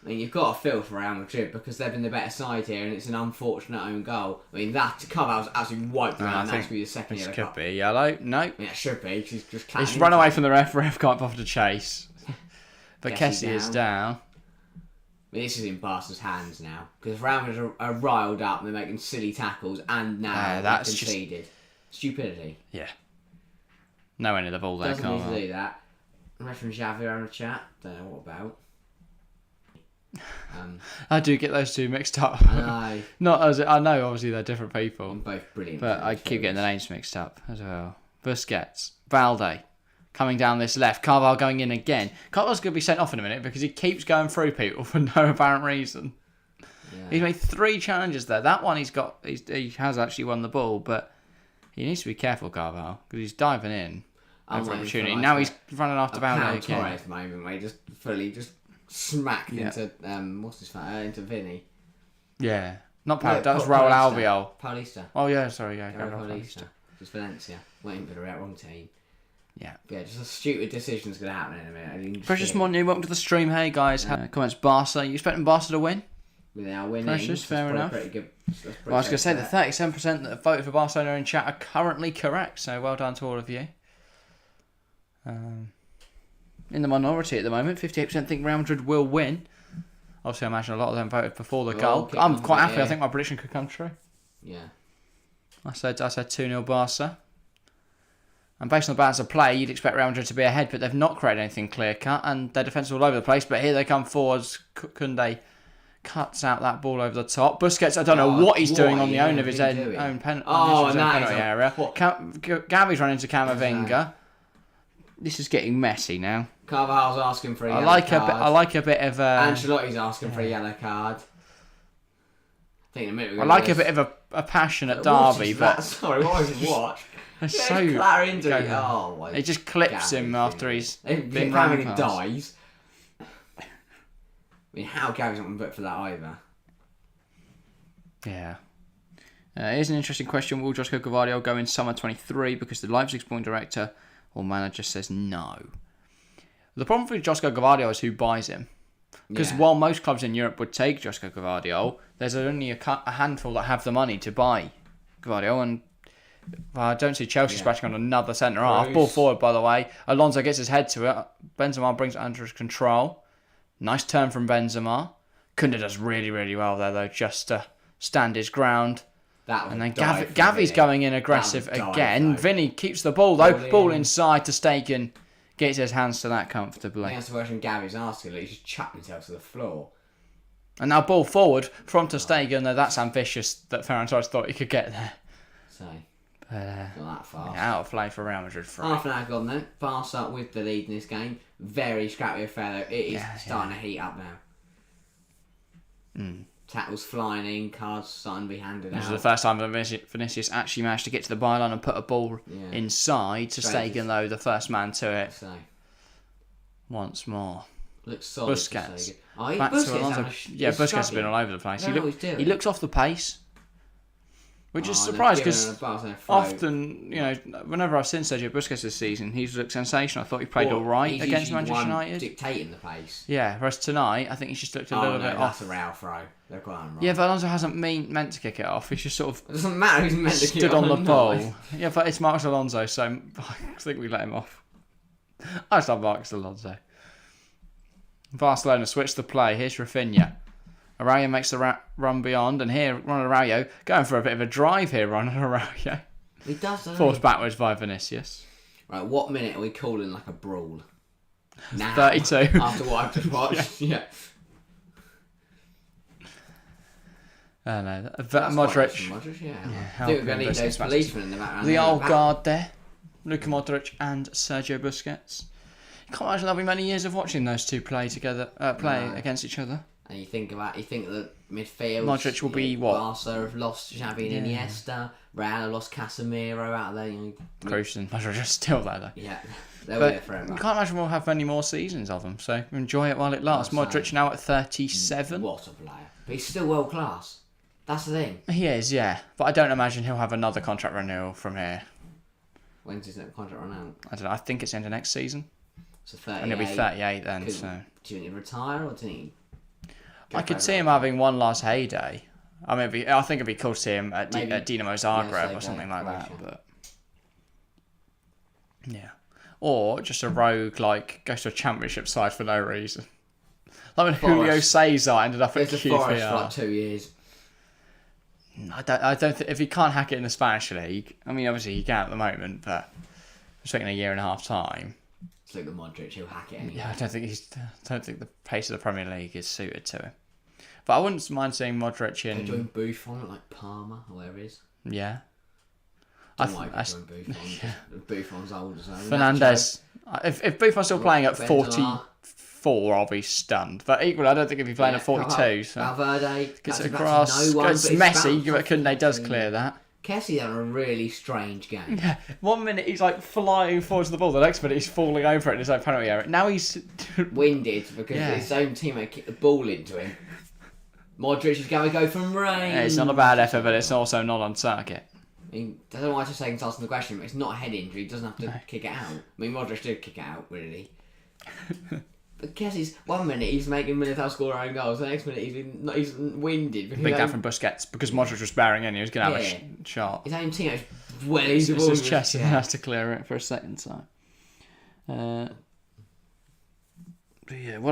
I mean, you've got to feel for Real Madrid because they've been the better side here, and it's an unfortunate own goal. I mean, that Carvalho's absolutely wiped around. That should be the second yellow card. Could be yellow. No. Yeah, it should be. He's run away from the ref. Ref can't bother to chase. But Kessie is down. I mean, this is in Barca's hands now because Real Madrid are riled up and they're making silly tackles, and now that's conceded. Stupidity. Yeah. No end of the ball there. Doesn't need to do that. Ref and Xavi are on a chat. Don't know what about. I do get those two mixed up. I know. I know, obviously they're different people. Both brilliant. But I keep getting the names mixed up as well. Busquets, Valde, coming down this left. Carvalho going in again. Carvalho's going to be sent off in a minute because he keeps going through people for no apparent reason. Yeah. He's made 3 challenges there. That one he has actually won the ball, but he needs to be careful, Carvalho, because he's diving in. Opportunity. Now he's running after Valde again. Torres at the moment, mate, just smacked into into Vinny. Yeah, not Paul. That was Raul Albiol. Paulista. Oh yeah, sorry, Paulista. Just Valencia. Waiting for the wrong team. Yeah, just a stupid decision's going to happen in a minute. Precious Monty, welcome to the stream. Hey guys, comments Barca. You expecting Barca to win? They are winning. Precious, fair enough. Pretty good. Well, I was going to say the 37% that have voted for Barcelona in chat are currently correct. So well done to all of you. In the minority at the moment, 58% think Real Madrid will win. Obviously, I imagine a lot of them voted before the goal. I'm quite happy. I think my prediction could come true. Yeah. I said 2-0 Barca. And based on the balance of play, you'd expect Real Madrid to be ahead, but they've not created anything clear-cut, and their defence is all over the place. But here they come forwards. Kunde cuts out that ball over the top. Busquets, I don't know what he's doing on the own of his own penalty area. Gavi's running into Camavinga. This is getting messy now. Carvalho's asking for a yellow card. I like a bit of Ancelotti's asking for a yellow card. I think in a minute I like a bit of a passionate derby, but sorry, what was it? What? It's so it just clips him after he's been run past. Dies. I mean, how Gavi's not going to vote for that either? Yeah. Here's an interesting question. Will Josko Gvardiol go in summer 23 because the Leipzig sporting director or manager says no? The problem for Josko Gvardiol is who buys him. Because while most clubs in Europe would take Josko Gvardiol, there's only a handful that have the money to buy Gvardiol, and I don't see Chelsea scratching on another centre-half. Ball forward, by the way. Alonso gets his head to it. Benzema brings it under his control. Nice turn from Benzema. Kunde does really, really well there, though, just to stand his ground. And then Gavi's going in aggressive again. Vinny keeps the ball, though. Ball inside to Stegen. Gets his hands to that comfortably. I think that's the version Gavi's asking. He's just chucked himself to the floor. And now ball forward from Ter Stegen, though that's ambitious that Ferran Torres thought he could get there. Not that fast. Out of play for Real Madrid. Half an hour gone then. Barca with the lead in this game. Very scrappy affair though. It is starting to heat up now. tackles flying in, cards starting to be handed out. This is the first time that Vinicius actually managed to get to the byline and put a ball inside to Sagan, though, the first man to it. So, once more. looks solid. Busquets. Back to Alonso. Busquets has been all over the place. He looks off the pace, which is surprising because often, whenever I've seen Sergio Busquets this season, he's looked sensational. I thought he played all right against Manchester United. Dictating the pace. Yeah, whereas tonight, I think he's just looked a little bit off. That's a Real throw. They're quite wrong. Yeah, but Alonso hasn't meant to kick it off. He's just sort of it doesn't matter who's meant to kick stood it on the ball. Nice. Yeah, but it's Marcos Alonso, so I think we let him off. I just love Marcos Alonso. Barcelona switch the play. Here's Rafinha. Araujo makes the run beyond, and here Ronald Araujo going for a bit of a drive here. Ronald Araujo. He does, doesn't Forced he? backwards by Vinicius. Right, what minute are we calling like a brawl? Now. 32. After what I've just watched, yeah. I know. Modric, Modric. yeah. I think we're going to need those policemen in the background. The old guard there. Luka Modric and Sergio Busquets. You can't imagine there'll be many years of watching those two play together, against each other. And you think that midfield. Modric will be what? Barca have lost Xavi and Iniesta. Real have lost Casemiro out there. Kroos and Modric are still there though. Yeah, they'll but be there forever. You can't imagine we'll have many more seasons of them. So enjoy it while it lasts. Modric now at 37. What a player! But he's still world class. That's the thing. He is, yeah. But I don't imagine he'll have another contract renewal from here. When's his next contract run out? I don't know. I think it's into next season. So 38. And he'll be 38 then. So do you need to retire or do you need? I could see him having one last heyday. I mean, I think it'd be cool to see him at Dinamo Zagreb or something like that. But yeah, or just a rogue goes to a championship side for no reason. Like when Julio Cesar ended up at QPR Forest for like 2 years. I don't think if he can't hack it in the Spanish league. I mean, obviously he can at the moment, but it's taking a year and a half time. It's like the Modric, he'll hack it anyway. Yeah, I don't think the pace of the Premier League is suited to him. But I wouldn't mind seeing Modric in. They're doing Buffon at like Parma or wherever it is. Yeah. I don't like doing Buffon. Yeah. Buffon's old as well. Fernandes. If Buffon's still playing at 44, I'll be stunned. But equally, I don't think he'd be playing at 42. So. Valverde Gets across. Gets Messi. Koundé does clear that. Kessie had a really strange game. Yeah, 1 minute he's flying forwards to the ball, the next minute he's falling over it in his own penalty area. Now he's winded because his own teammate kicked the ball into him. Modric is going to go from range. Yeah, it's not a bad effort, but it's also not on target. I mean, I don't know why I'm just saying to answer the question, but it's not a head injury. He doesn't have to kick it out. I mean, Modric did kick it out, really. But Kessie's 1 minute he's making Militao score her own goals. The next minute he's winded. Big down from Busquets because Modric was bearing in. He was going to have a shot. His own teammate's well, it's his chest and he has to clear it for a second time. Well,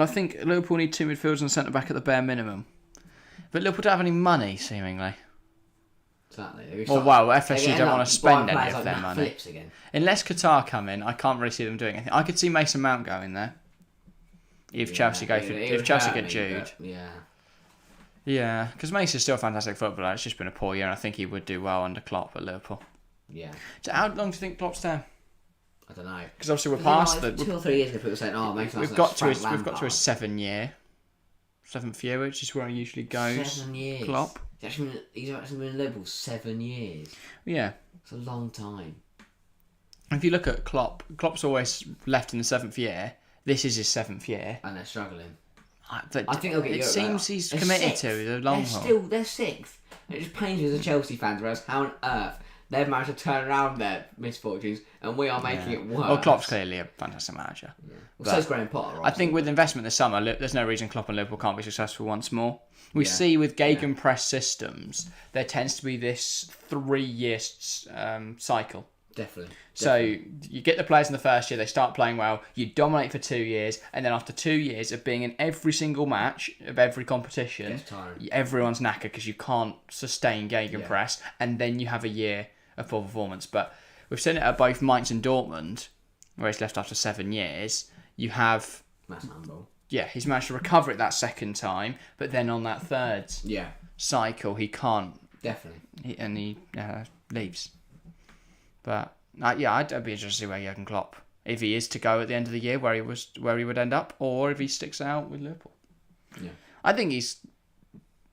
I think Liverpool need 2 midfielders and a centre back at the bare minimum. But Liverpool don't have any money, seemingly. Exactly. FSG don't want to spend any of their money. Again. Unless Qatar come in, I can't really see them doing anything. I could see Mason Mount going there. If Chelsea get Jude. Yeah, because Mason's still a fantastic footballer. It's just been a poor year, and I think he would do well under Klopp at Liverpool. Yeah. So how long do you think Klopp's there? I don't know. Because obviously we're past the 2 or 3 years ago. People saying, "Oh, Mason's we've got to a 7 year, 7th year, which is where he usually goes. 7 years. Klopp. He's actually been in Liverpool 7 years. Yeah. It's a long time. If you look at Klopp's always left in the 7th year. This is his 7th year. And they're struggling. I think they'll get it seems he's committed to the long haul. They're 6th. It just pains me as a Chelsea fan, whereas how on earth they've managed to turn around their misfortunes and we are making it worse. Well, Klopp's clearly a fantastic manager. Yeah. Well, so's Graham Potter. I think with investment this summer, there's no reason Klopp and Liverpool can't be successful once more. We see with gegenpress systems, there tends to be this 3-year cycle. Definitely. So you get the players in the first year, they start playing well, you dominate for 2 years, and then after 2 years of being in every single match of every competition, everyone's knackered because you can't sustain gegenpress, and then you have a year of poor performance. But we've seen it at both Mainz and Dortmund, where he's left after 7 years. You have... That's humble. Yeah, he's managed to recover it that second time, but then on that third cycle, he can't. Definitely. He leaves. But I'd be interested to see where Jurgen Klopp, if he is to go at the end of the year, where he would end up, or if he sticks out with Liverpool. Yeah, I think he's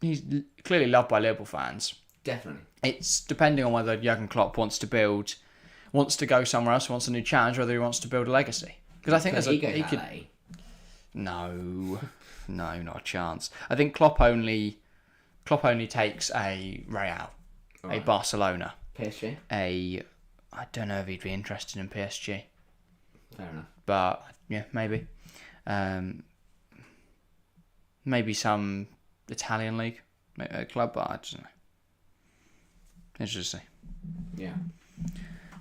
he's clearly loved by Liverpool fans. Definitely. It's depending on whether Jurgen Klopp wants to go somewhere else, wants a new challenge, whether he wants to build a legacy. Because I think he could. No, not a chance. I think Klopp only takes a Real, a Barcelona, PSG. I don't know if he'd be interested in PSG. Fair enough. But yeah, maybe. Maybe some Italian league club, but I don't know. Interesting. Yeah.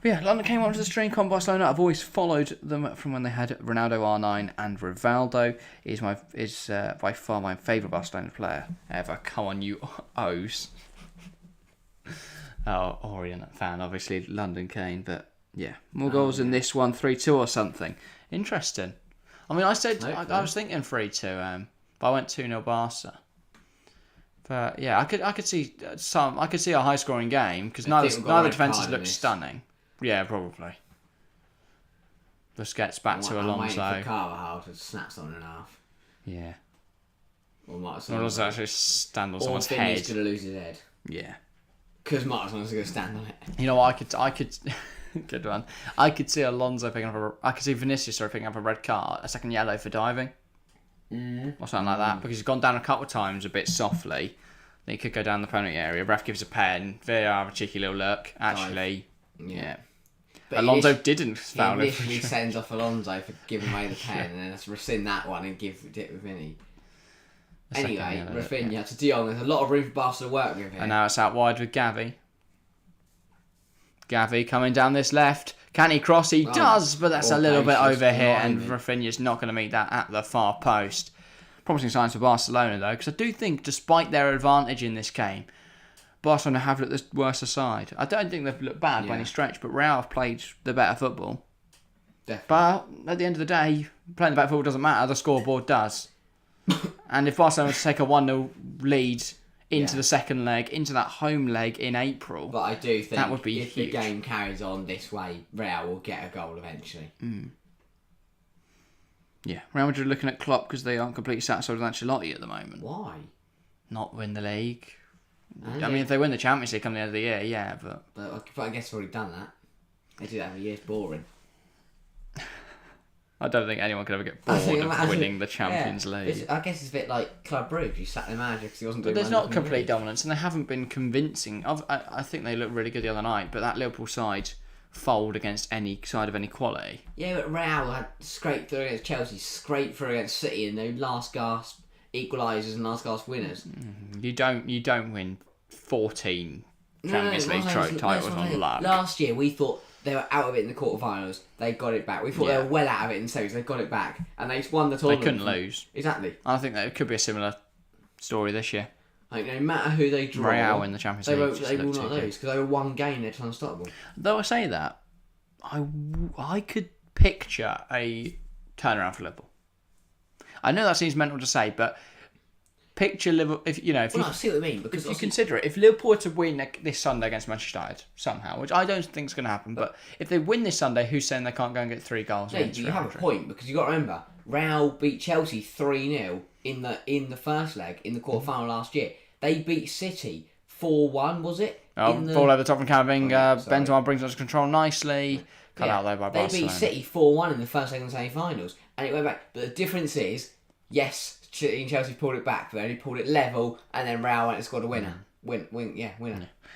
But yeah, London came onto the stream. Con Barcelona. I've always followed them from when they had Ronaldo, R9, and Rivaldo. Is by far my favourite Barcelona player ever. Come on, you O's. Orient fan, obviously London Kane, but yeah, more goals in this one, 3-2 or something. Interesting. I mean, I said I was thinking 3-2, but I went 2-0 Barca. But yeah, I could see a high scoring game because neither defences look stunning. Yeah, probably. Busquets back to Alonso. I'm waiting for Carvajal to snap someone in half. Yeah. Or Martinez actually stand on someone's head. He's going to lose his head. Yeah. Because Martinez is going to stand on it. You know what? I could. Good one. I could see Alonso picking up I could see Vinicius picking up a red card, a second yellow for diving. Or something like that, because he's gone down a couple of times a bit softly. Then he could go down the penalty area. Ref gives a pen. VAR have a cheeky little look. Actually, yeah. But Alonso didn't foul him. He initially sends off Alonso for giving away the pen, and then let's rescind that one and give it to Vinny. Anyway, Rafinha to De Jong. There's a lot of room for Barca to work with here. And now it's out wide with Gavi. Gavi coming down this left. Can he cross? He does, but that's a little bit over here, and Rafinha's not going to meet that at the far post. Promising signs for Barcelona, though, because I do think, despite their advantage in this game, Barcelona have looked the worse side. I don't think they've looked bad by any stretch, but Real have played the better football. Definitely. But at the end of the day, playing the better football doesn't matter. The scoreboard does. And if Barcelona take a 1-0 lead into the second leg, into that home leg in April, but I do think that would be if huge. The game carries on this way, Real will get a goal eventually. Yeah, Real Madrid looking at Klopp because they aren't completely satisfied with Ancelotti at the moment. Why? Not win the league. I mean, if they win the Champions League come the end of the year, yeah, but I guess they've already done that. They do that every year. It's boring. I don't think anyone could ever get bored of winning the Champions League. I guess it's a bit like Club Brugge. You sacked the manager because he wasn't doing. But there's not complete dominance, and they haven't been convincing. I think they looked really good the other night, but that Liverpool side fold against any side of any quality. Yeah, but Real had scraped through against Chelsea, scraped through against City, and they last gasp equalisers and last gasp winners. You don't win 14 Champions League titles on luck. Last year we thought they were out of it in the quarterfinals. They got it back. We thought they were well out of it in the semis. They got it back, and they won the tournament. They couldn't lose. Exactly. I think that it could be a similar story this year. Like, no matter who they draw, Real in the Champions League. They will not lose because they were one game. They're unstoppable. Though I say that, I could picture a turnaround for Liverpool. I know that seems mental to say, but picture Liverpool. I see what I mean. Because if you consider it, if Liverpool were to win this Sunday against Manchester United somehow, which I don't think is going to happen, but if they win this Sunday, who's saying they can't go and get 3 goals? Yeah, you have a point because you got to remember, Real beat Chelsea 3-0 in the first leg in the quarterfinal last year. They beat City 4-1, was it? Ball over the top from Camavinga. Benzema brings us control nicely. Cut out there by Barcelona. They beat City 4-1 in the first leg of the semi-finals, and it went back. But the difference is, yes, City and Chelsea pulled it back, but they only pulled it level, and then Real went and scored a winner. Winner. Yeah.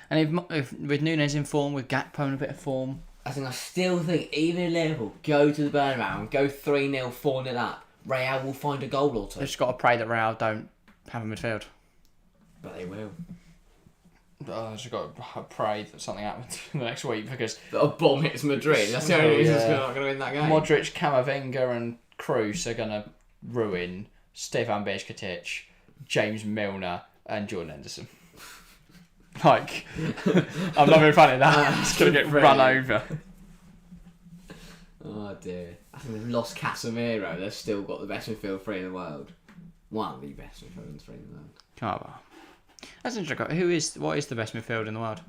And if with Núñez in form, with Gakpo in a bit of form, I still think even if Liverpool go to the Bernabeu and go 3-0, 4-0 up, Real will find a goal or two. They've just got to pray that Real don't have a midfield. But they will. I've just got to pray that something happens the next week because a bomb hits Madrid. That's the only reason they're not going to win that game. Modric, Camavinga, and Kroos are going to ruin Stefan Bajcetic, James Milner, and Jordan Henderson. Like, I'm not being funny. That's going to get run over. Oh dear! I think they've lost Casemiro. They've still got the best midfield three in the world. One of the best midfield three in the world. Carver. That's interesting. What is the best midfield in the world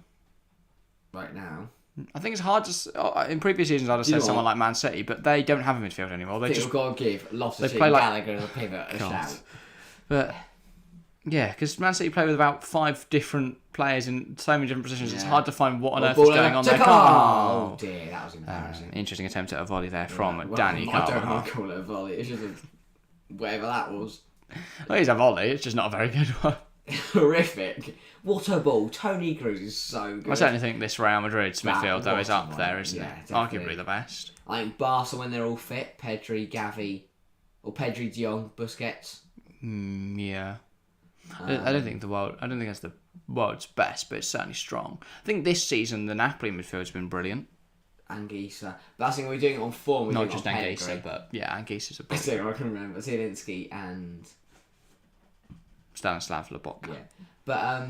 right now? I think it's hard to. In previous seasons, I'd have said someone like Man City, but they don't have a midfield anymore. They just got to give Loftus-Cheek, play like Gallagher as a pivot a shout. But Yeah, because Man City play with about 5 different players in so many different positions. It's Yeah. hard to find what on earth ball is going over. on there. Oh dear, that was embarrassing. Interesting attempt at a volley there from Well, Danny I Carvajal. don't want to call it a volley. It's just whatever that was. Well, it's a volley. It's just not a very good one. Horrific. What a ball. Tony Cruz is so good. I certainly think this Real Madrid's midfield, though, is up one. there, isn't Yeah, it? definitely. Arguably the best. I think Barca, when they're all fit, Pedri, Gavi, or Pedri, De Jong, Busquets. Yeah. I don't think it's the world's best, but it's certainly strong. I think this season the Napoli midfield's been brilliant. Anguissa. But I think we're doing it on form. Not just Anguissa, but yeah, Anguissa's a I brilliant. can remember. Zielinski and... Stanislav Lobotka. Yeah. But,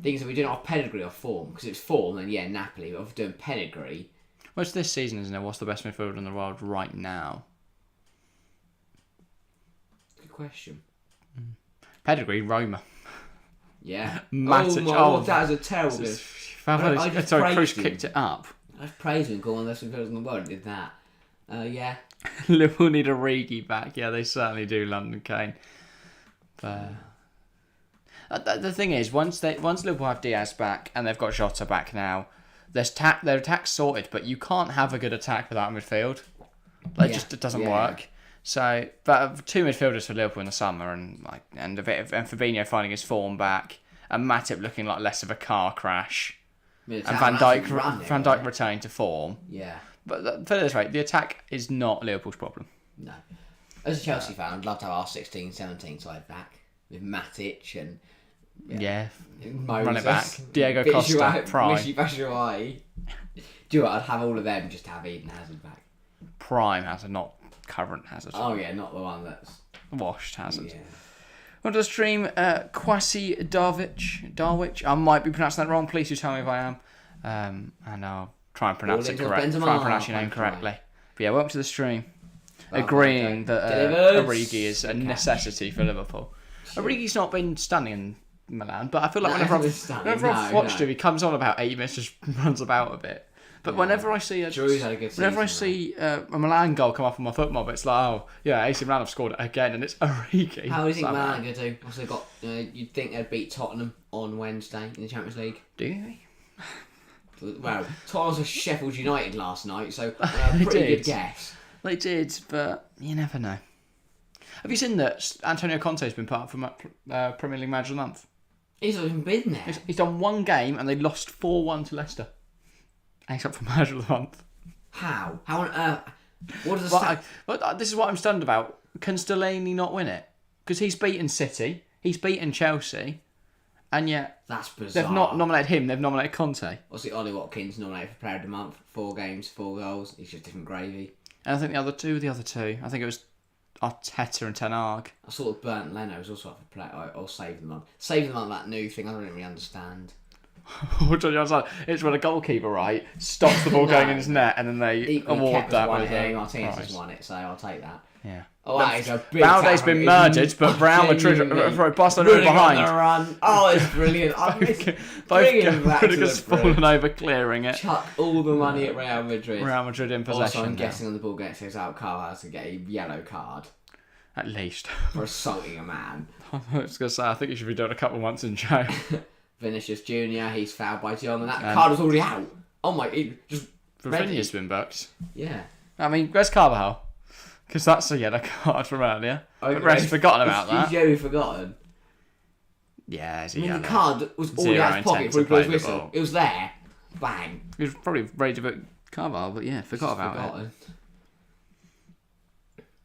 things that we're doing off pedigree or form. Because it's form, then yeah, Napoli. But if we're doing pedigree... Well, it's this season, isn't it? What's the best midfielder in the world right now? Good question. Pedigree, Roma. Yeah. Matic. That is a terrible good. Sorry, Cruz kicked it up. I just praised him calling the best midfielders in the world. Did that. Yeah. Liverpool need a Origi back. Yeah, they certainly do, London Kane. But the thing is, once Liverpool have Diaz back and they've got Jota back now, their attack's sorted, but you can't have a good attack without a midfield. It doesn't work. So, but 2 midfielders for Liverpool in the summer, and Fabinho finding his form back, and Matip looking like less of a car crash, and Van Dijk returning to form. Yeah. But put it this way, the attack is not Liverpool's problem. No. As a Chelsea fan, I'd love to have our 16-17 side back with Matic and Moses, run it back. Diego Costa, prime. Michy Batshuayi. Do you know what? I'd have all of them just to have Eden Hazard back. Prime Hazard, not current Hazard. Oh yeah, not the one that's washed Hazard. Yeah. On to the stream, Kwasi Darwich. I might be pronouncing that wrong. Please do tell me if I am. And I'll try and pronounce it correctly. Try and pronounce your name correctly. But yeah, welcome to the stream. Agreeing that Origi is a necessity for Liverpool. Origi's not been stunning in Milan, but I feel like whenever I've watched him, he comes on about 8 minutes, just runs about a bit. But whenever I see a Milan goal come up on my foot mob, it's like, oh yeah, AC Milan have scored it again, and it's Origi. How do you think Milan going to do? Also got, you'd think they'd beat Tottenham on Wednesday in the Champions League. Do you? Well, Tottenham was Sheffield United last night, so a pretty good guess. They did, but you never know. Have you seen that Antonio Conte's been part of Premier League Manager of the Month? He's not even been there. He's done one game and they lost 4-1 to Leicester. And he's up for Manager of the Month. How? How on earth? What does the this is what I'm stunned about. Can Delaney not win it? Because he's beaten City, he's beaten Chelsea, and yet that's bizarre. They've not nominated him, they've nominated Conte. Obviously, Ollie Watkins nominated for Player of the Month. 4 games, 4 goals. He's just different gravy. And I think the other two, I think it was Arteta and Ten Hag. I saw that Bernd Leno was also up for Player or Save the Month. Save the Month, that new thing, I don't really understand. It's when a goalkeeper, right, stops the ball going in his net and then they award that with Martinez has won it, so I'll take that. Yeah. Oh, that is a big Valdé's been murdered, but Real Madrid Barcelona behind. On the run. Oh, it's brilliant. Both has fallen over clearing it. Chuck all the money at Real Madrid. Real Madrid in possession. Also, I'm guessing on the ball gets out, Carl has to get a yellow card. At least. For assaulting a man. I was going to say, I think he should be doing a couple of months in jail. Vinicius Jr., he's fouled by De Jong, and that card was already out. Oh my, Rafinha's been booked. Yeah. I mean, where's Carvajal? Because that's a yellow card from earlier. Red's forgotten about that. He's really forgotten. Yeah, it's a yellow. The card was already out of his pocket before he blew his whistle. It was there. Bang. He was probably ready to book Carvajal, but yeah, forgot about it.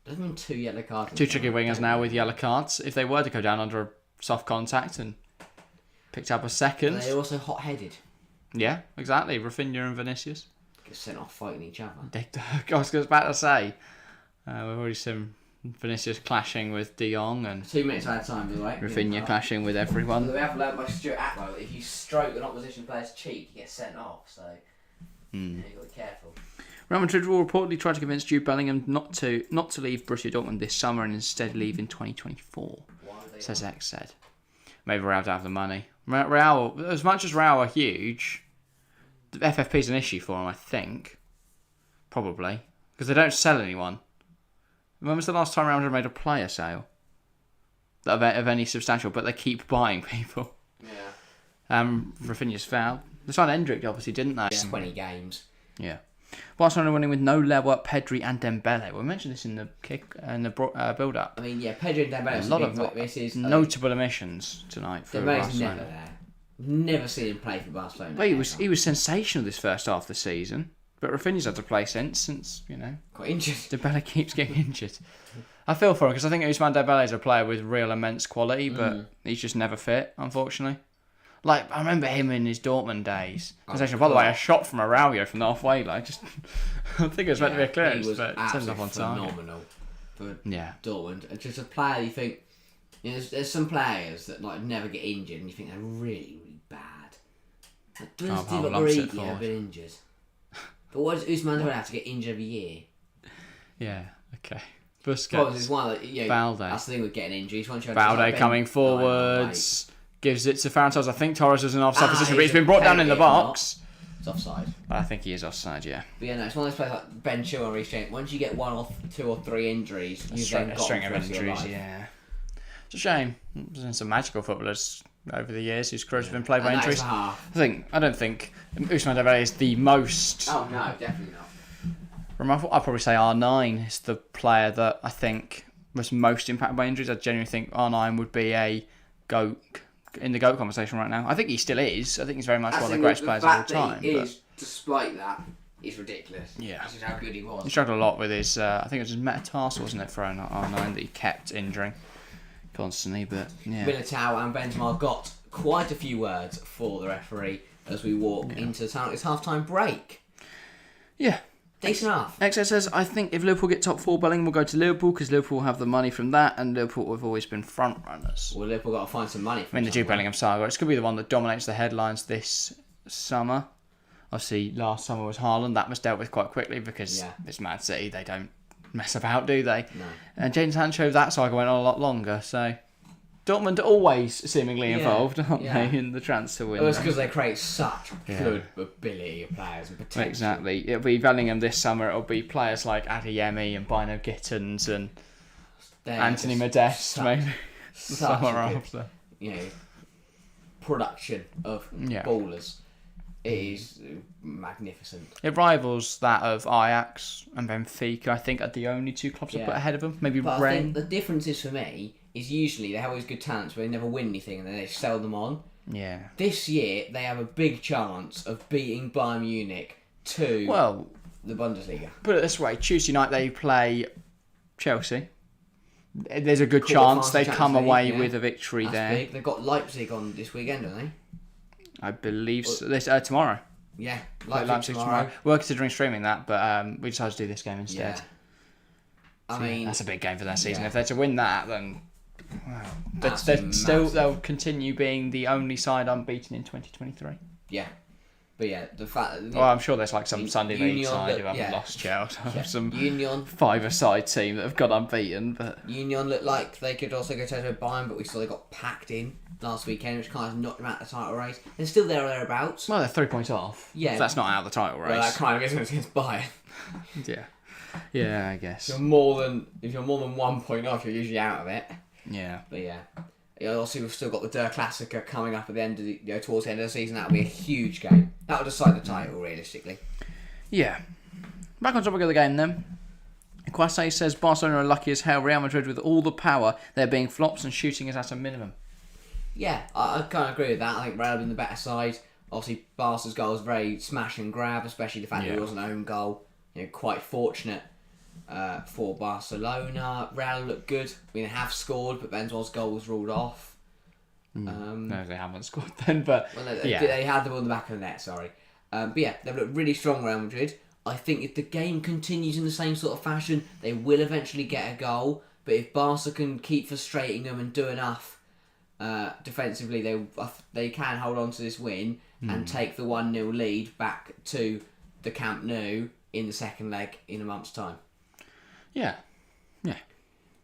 Doesn't mean 2 yellow cards. 2 tricky wingers now with yellow cards. If they were to go down under a soft contact and picked up a second. But they're also hot-headed. Yeah, exactly. Rafinha and Vinicius. Get sent off fighting each other. I was about to say, we've already seen Vinicius clashing with De Jong and 2 minutes at a time, by the way. Rafinha clashing with everyone. We have learned by Stuart Atwell that if you stroke an opposition player's cheek, you get sent off. So you've got to be careful. Real Madrid will reportedly try to convince Jude Bellingham not to leave Borussia Dortmund this summer and instead leave in 2024. Says X said. Maybe Real don't have the money. Real, as much as Real are huge, the FFP is an issue for them, I think. Probably. Because they don't sell anyone. When was the last time Real Madrid made a player sale? of any substantial, but they keep buying people. Yeah. Rafinha's foul. They signed Endrick, obviously, didn't they? 20 games. Yeah. Barcelona winning with no level, Pedri and Dembele. We mentioned this in the build-up. I mean, yeah, Pedri and Dembele. A lot of notable omissions tonight for Dembele's Barcelona. never there. Never seen him play for Barcelona. Well, he was sensational this first half of the season, but Rafinha's had to play since got injured. Dembele keeps getting injured. I feel for him because I think Ousmane Dembele is a player with real immense quality, but he's just never fit, unfortunately. Like, I remember him in his Dortmund days. By the way, a shot from Araujo from the halfway line. I think it was meant to be a clearance, but it turned off on time. Phenomenal for Dortmund. And just a player you think, there's some players that like never get injured, and you think they're really, really bad. Like, Origi have been injured. But what does Ousmane Dembele have to get injured every year? Yeah, okay. Busquets, Balde. That's the thing with getting injuries. Balde coming forwards. Gives it to Ferran Torres. I think Torres was in offside position, but he's been brought down in the box. It's offside. I think he is offside, yeah. But yeah, no, it's one of those players like Ben Chilwell and Reece James. Once you get 1 or 2 or 3 injuries, you've then got a string of injuries, yeah. It's a shame. There's been some magical footballers over the years whose careers have been played by injuries. I don't think Ousmane Dembele is the most... Oh, no, definitely not. Remarkable. I'd probably say R9 is the player that I think was most impacted by injuries. I genuinely think R9 would be a GOAT in the GOAT conversation right now. I think he still is. I think he's very much one of the greatest players of all time. Despite that, is ridiculous. Yeah. This is how good he was. He struggled a lot with his, I think it was his metatarsal, wasn't it, for R9 that he kept injuring constantly, but yeah. Militao and Benzema got quite a few words for the referee as we walk into the town. It's half-time break. Yeah. Decent enough. XO says, I think if Liverpool get top 4, Bellingham will go to Liverpool because Liverpool have the money from that and Liverpool have always been front runners. Well, Liverpool got to find some money from the Jude Bellingham saga. It's going to be the one that dominates the headlines this summer. Obviously, last summer was Haaland. That was dealt with quite quickly because it's Man City. They don't mess about, do they? No. And Jadon Sancho, that saga went on a lot longer, so... Dortmund are always seemingly involved, aren't they, in the transfer window? Well, it's because they create such good ability of players and potential. Exactly. It'll be Bellingham this summer. It'll be players like Adeyemi and Bino Gittins and Anthony Modeste, maybe. The summer after. Production of ballers. It is magnificent. It rivals that of Ajax and Benfica. I think are the only 2 clubs I've put ahead of them. Maybe but Rennes. I think the difference is for me is usually they have always good talents but they never win anything and then they sell them on. Yeah. This year they have a big chance of beating Bayern Munich to the Bundesliga. Put it this way, Tuesday night they play Chelsea. There's a good chance they come away with a victory there. Big. They've got Leipzig on this weekend, don't they? I believe so. This tomorrow. Yeah, Leipzig tomorrow. We're considering streaming that, but we decided to do this game instead. Yeah. I mean, that's a big game for their season. If they're to win that, then they'll continue being the only side unbeaten in 2023. Yeah. But yeah, the fact that... I'm sure there's like some Sunday League side who haven't lost Chelsea. Some Union 5-a-side team that have got unbeaten. But Union looked like they could also go to Bayern, but we saw they got packed in last weekend, which kind of knocked them out of the title race. They're still there or thereabouts. Well, they're 3 points off. Yeah. So that's not out of the title race. Well, that kind of is against Bayern. Yeah, I guess. If you're more than 1 point off, you're usually out of it. Yeah. But yeah. Obviously, we've still got the Classico coming up at the end of the, towards the end of the season. That'll be a huge game. That'll decide the title, realistically. Yeah. Back on topic of the game then. Kwase says Barcelona are lucky as hell. Real Madrid with all the power. They're being flops and shooting is at a minimum. Yeah, I kind of agree with that. I think Real have been the better side. Obviously, Barca's goal was very smash and grab, especially the fact that it was an own goal. Quite fortunate for Barcelona. Real looked good. They have scored, but Benzema's goal was ruled off. No, they haven't scored then, but they had the ball in the back of the net. Sorry, but yeah, they've looked really strong. Real Madrid. I think if the game continues in the same sort of fashion, they will eventually get a goal. But if Barca can keep frustrating them and do enough defensively, they can hold on to this win and take the 1-0 lead back to the Camp Nou in the second leg in a month's time. Yeah.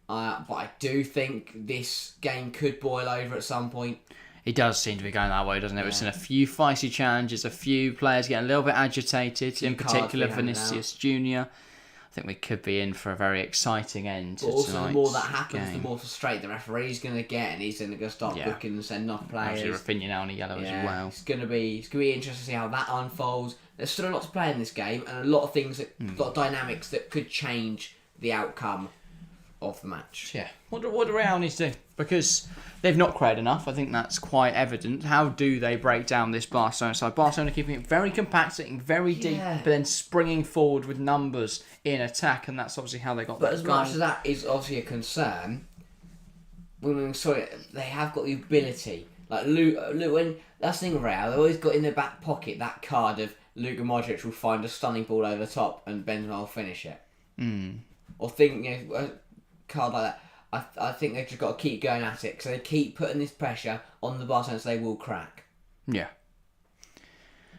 But I do think this game could boil over at some point. It does seem to be going that way, doesn't it? We've seen a few feisty challenges, a few players getting a little bit agitated, in particular Vinicius Jr. I think we could be in for a very exciting end to But also, the tonight's more that happens, game. the more frustrated the referee's going to get, and he's going to start booking and sending off players. Obviously, Rafinha now on a yellow as well. It's going to be interesting to see how that unfolds. There's still a lot to play in this game, and a lot of things that got dynamics that could change the outcome of the match. Yeah. What do Real need to do? Because they've not created enough. I think that's quite evident. How do they break down this Barcelona side? Barcelona keeping it very compact, sitting very deep, but then springing forward with numbers in attack, and that's obviously how they got that But as much as that is obviously a concern, they have got the ability. Like when that's the thing with Real, they always got in their back pocket that card of Luka Modric will find a stunning ball over the top and Benzema will finish it. Or think, a card like that. I think they've just got to keep going at it because they keep putting this pressure on the Barcelona, so they will crack. Yeah,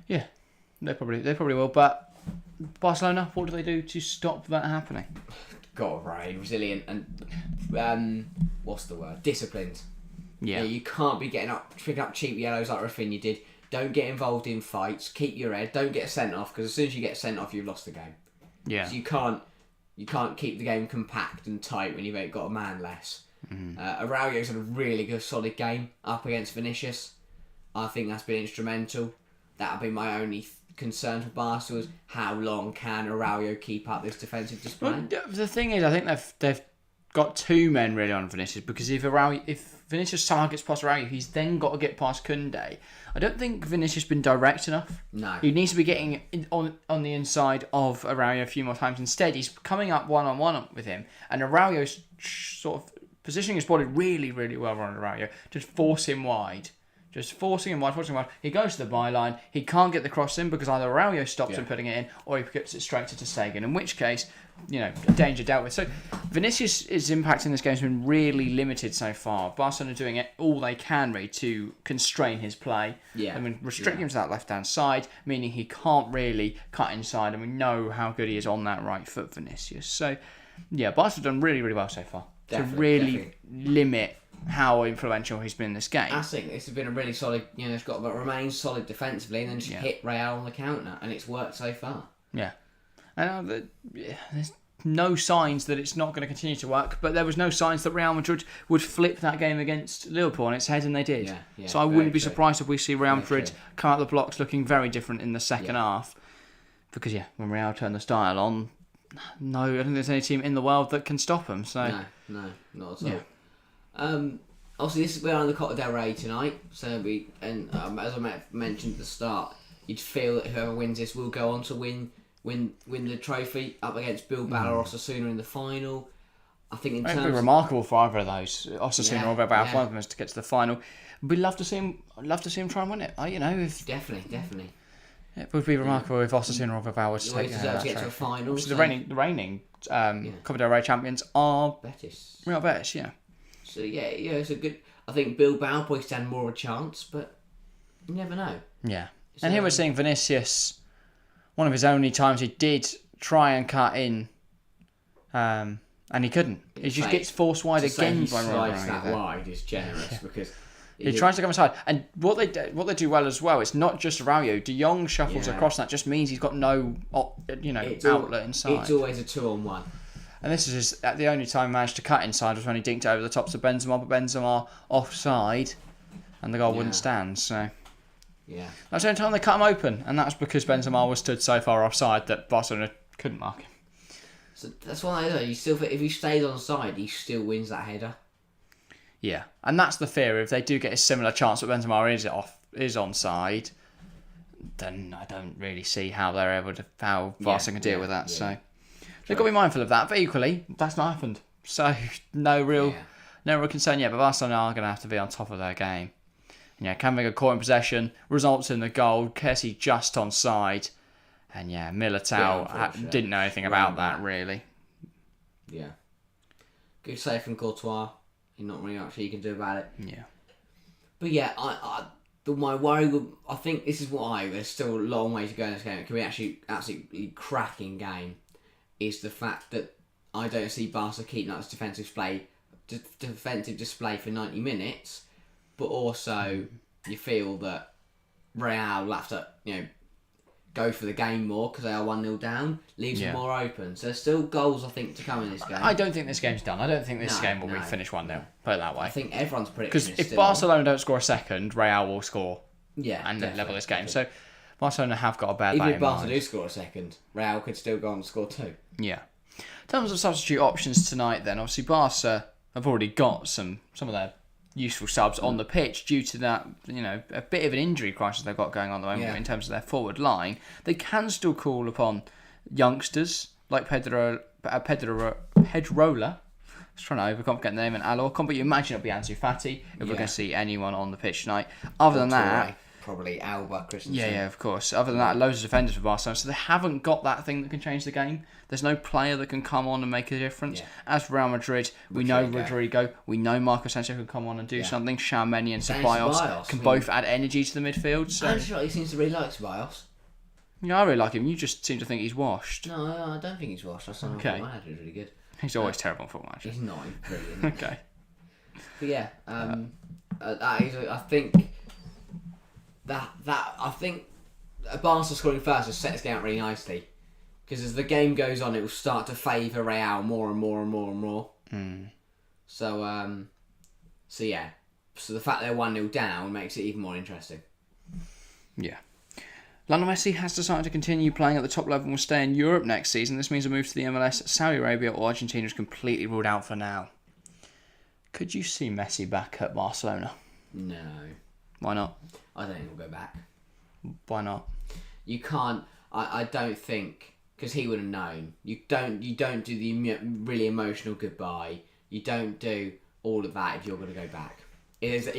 they probably will. But Barcelona, what do they do to stop that happening? God, right, resilient and what's the word? Disciplined. Yeah, you can't be picking up cheap yellows like Rafinha did. Don't get involved in fights. Keep your head. Don't get sent off because as soon as you get sent off, you've lost the game. Yeah, So you can't keep the game compact and tight when you've got a man less. Araujo's had a really good, solid game up against Vinicius. I think that's been instrumental. That'll be my only concern for Barca is how long can Araujo keep up this defensive display? Well, the thing is, I think they've got two men really on Vinicius because if Vinicius somehow gets past Araujo, he's then got to get past Koundé. I don't think Vinicius has been direct enough. No. He needs to be getting on the inside of Araujo a few more times. Instead, he's coming up one-on-one with him, and Araujo's sort of positioning his body really, really well around Araujo. Just force him wide. Forcing him wide. He goes to the byline. He can't get the cross in because either Araujo stops him putting it in or he puts it straight to Ter Stegen, in which case, danger dealt with. So Vinicius' impact in this game has been really limited so far. Barcelona are doing it all they can really to constrain his play. Yeah. I mean, restricting him to that left-hand side, meaning he can't really cut inside, and we know how good he is on that right foot, Vinicius. So, yeah, Barcelona have done really, really well so far to really limit how influential he's been in this game. I think this has been a really solid, it's got to remain solid defensively and then just hit Real on the counter, and it's worked so far. Yeah. And there's no signs that it's not going to continue to work, but there was no signs that Real Madrid would flip that game against Liverpool on its head, and they did. So I wouldn't be surprised if we see Real Madrid come out the blocks looking very different in the second half. Because, when Real turn the style on, no, I don't think there's any team in the world that can stop them. So No, not at all. Obviously, we're on the Copa Del Rey tonight, so as I mentioned at the start, you'd feel that whoever wins this will go on to win the trophy up against Bilbao or Osasuna in the final. I think in terms it'd be remarkable for either of those, Osasuna or Bilbao, if one of them is to get to the final. We'd love to see him try and win it. Definitely. It would be remarkable if Osasuna or Bilbao were to take to get to a final. The reigning Copa del Rey champions are Betis. Real Betis, So it's a good. I think Bilbao probably stand more of a chance, but you never know. Yeah, and here we're seeing Vinicius. One of his only times he did try and cut in, and he couldn't. He just gets forced wide again by Ronaldo. That wide is generous because he tries to come inside. And what they do well as well, it's not just Araujo. De Jong shuffles across, and that just means he's got no outlet inside. It's always a 2-on-1. And this is the only time he managed to cut inside was when he dinked it over the top to Benzema, but Benzema offside, and the goal wouldn't stand. So that's the only time they cut him open, and that's because Benzema was stood so far offside that Barcelona couldn't mark him. So that's why if he stays on side, he still wins that header. Yeah, and that's the fear. If they do get a similar chance that Benzema is onside, then I don't really see how Barca can deal with that. So they've got to be mindful of that. But equally, that's not happened. So no real concern yet. But Barcelona are going to have to be on top of their game. Camavinga caught in possession, results in the goal. Kessie just onside, and Militao didn't know anything about that really. Yeah, good save from Courtois. Not really much you can do about it. Yeah. But my worry I think this is why there's still a long way to go in this game. It can be actually absolutely cracking game. Is the fact that I don't see Barca keeping up this defensive display for 90 minutes, but also you feel that Real will have to go for the game more because they are 1-0 down, leaves Yeah. them more open. So there's still goals, I think, to come in this game. I don't think this game's done. I don't think this game will be No. finished 1-0. Put it that way. I think everyone's prediction Because is if still Barcelona don't score a second, Real will score on. Yeah, and definitely, level this game. definitely. So Barcelona have got to bear Even that if in Barca mind. do score a second, Real could still go on and score 2. Yeah. In terms of substitute options tonight, then obviously Barca have already got some of their useful subs on the pitch due to that, a bit of an injury crisis they've got going on at the moment in terms of their forward line. They can still call upon youngsters like Pedrola. I was trying to overcomplicate the name and Alorcon, but you imagine it'll be Ansu Fati if we're going to see anyone on the pitch tonight. Other than that, probably Alba, Christensen. yeah, of course. Other than that, loads of defenders for Barcelona, so they haven't got that thing that can change the game. There's no player that can come on and make a difference. Yeah. As for Real Madrid, we know Rodrigo, we know Marco Asensio can come on and do something. Xiaomeni and Ceballos can both add energy to the midfield. So Ancelotti seems to really like Ceballos. I really like him. You just seem to think he's washed. No, I don't think he's washed. I saw him Okay. on Football Manager, he's really good. He's always terrible in football manager. He's not, he's brilliant. Okay. But yeah, that is, I think Barca scoring first has set this game up really nicely. Because as the game goes on, it will start to favour Real more and more and more and more. So yeah. So the fact they're 1-0 down makes it even more interesting. Yeah. Lionel Messi has decided to continue playing at the top level and will stay in Europe next season. This means a move to the MLS, Saudi Arabia or Argentina is completely ruled out for now. Could you see Messi back at Barcelona? No. Why not? I don't think he'll go back. Why not? You can't. I don't think, because he would have known. You don't do the really emotional goodbye. You don't do all of that if you're going to go back. If there's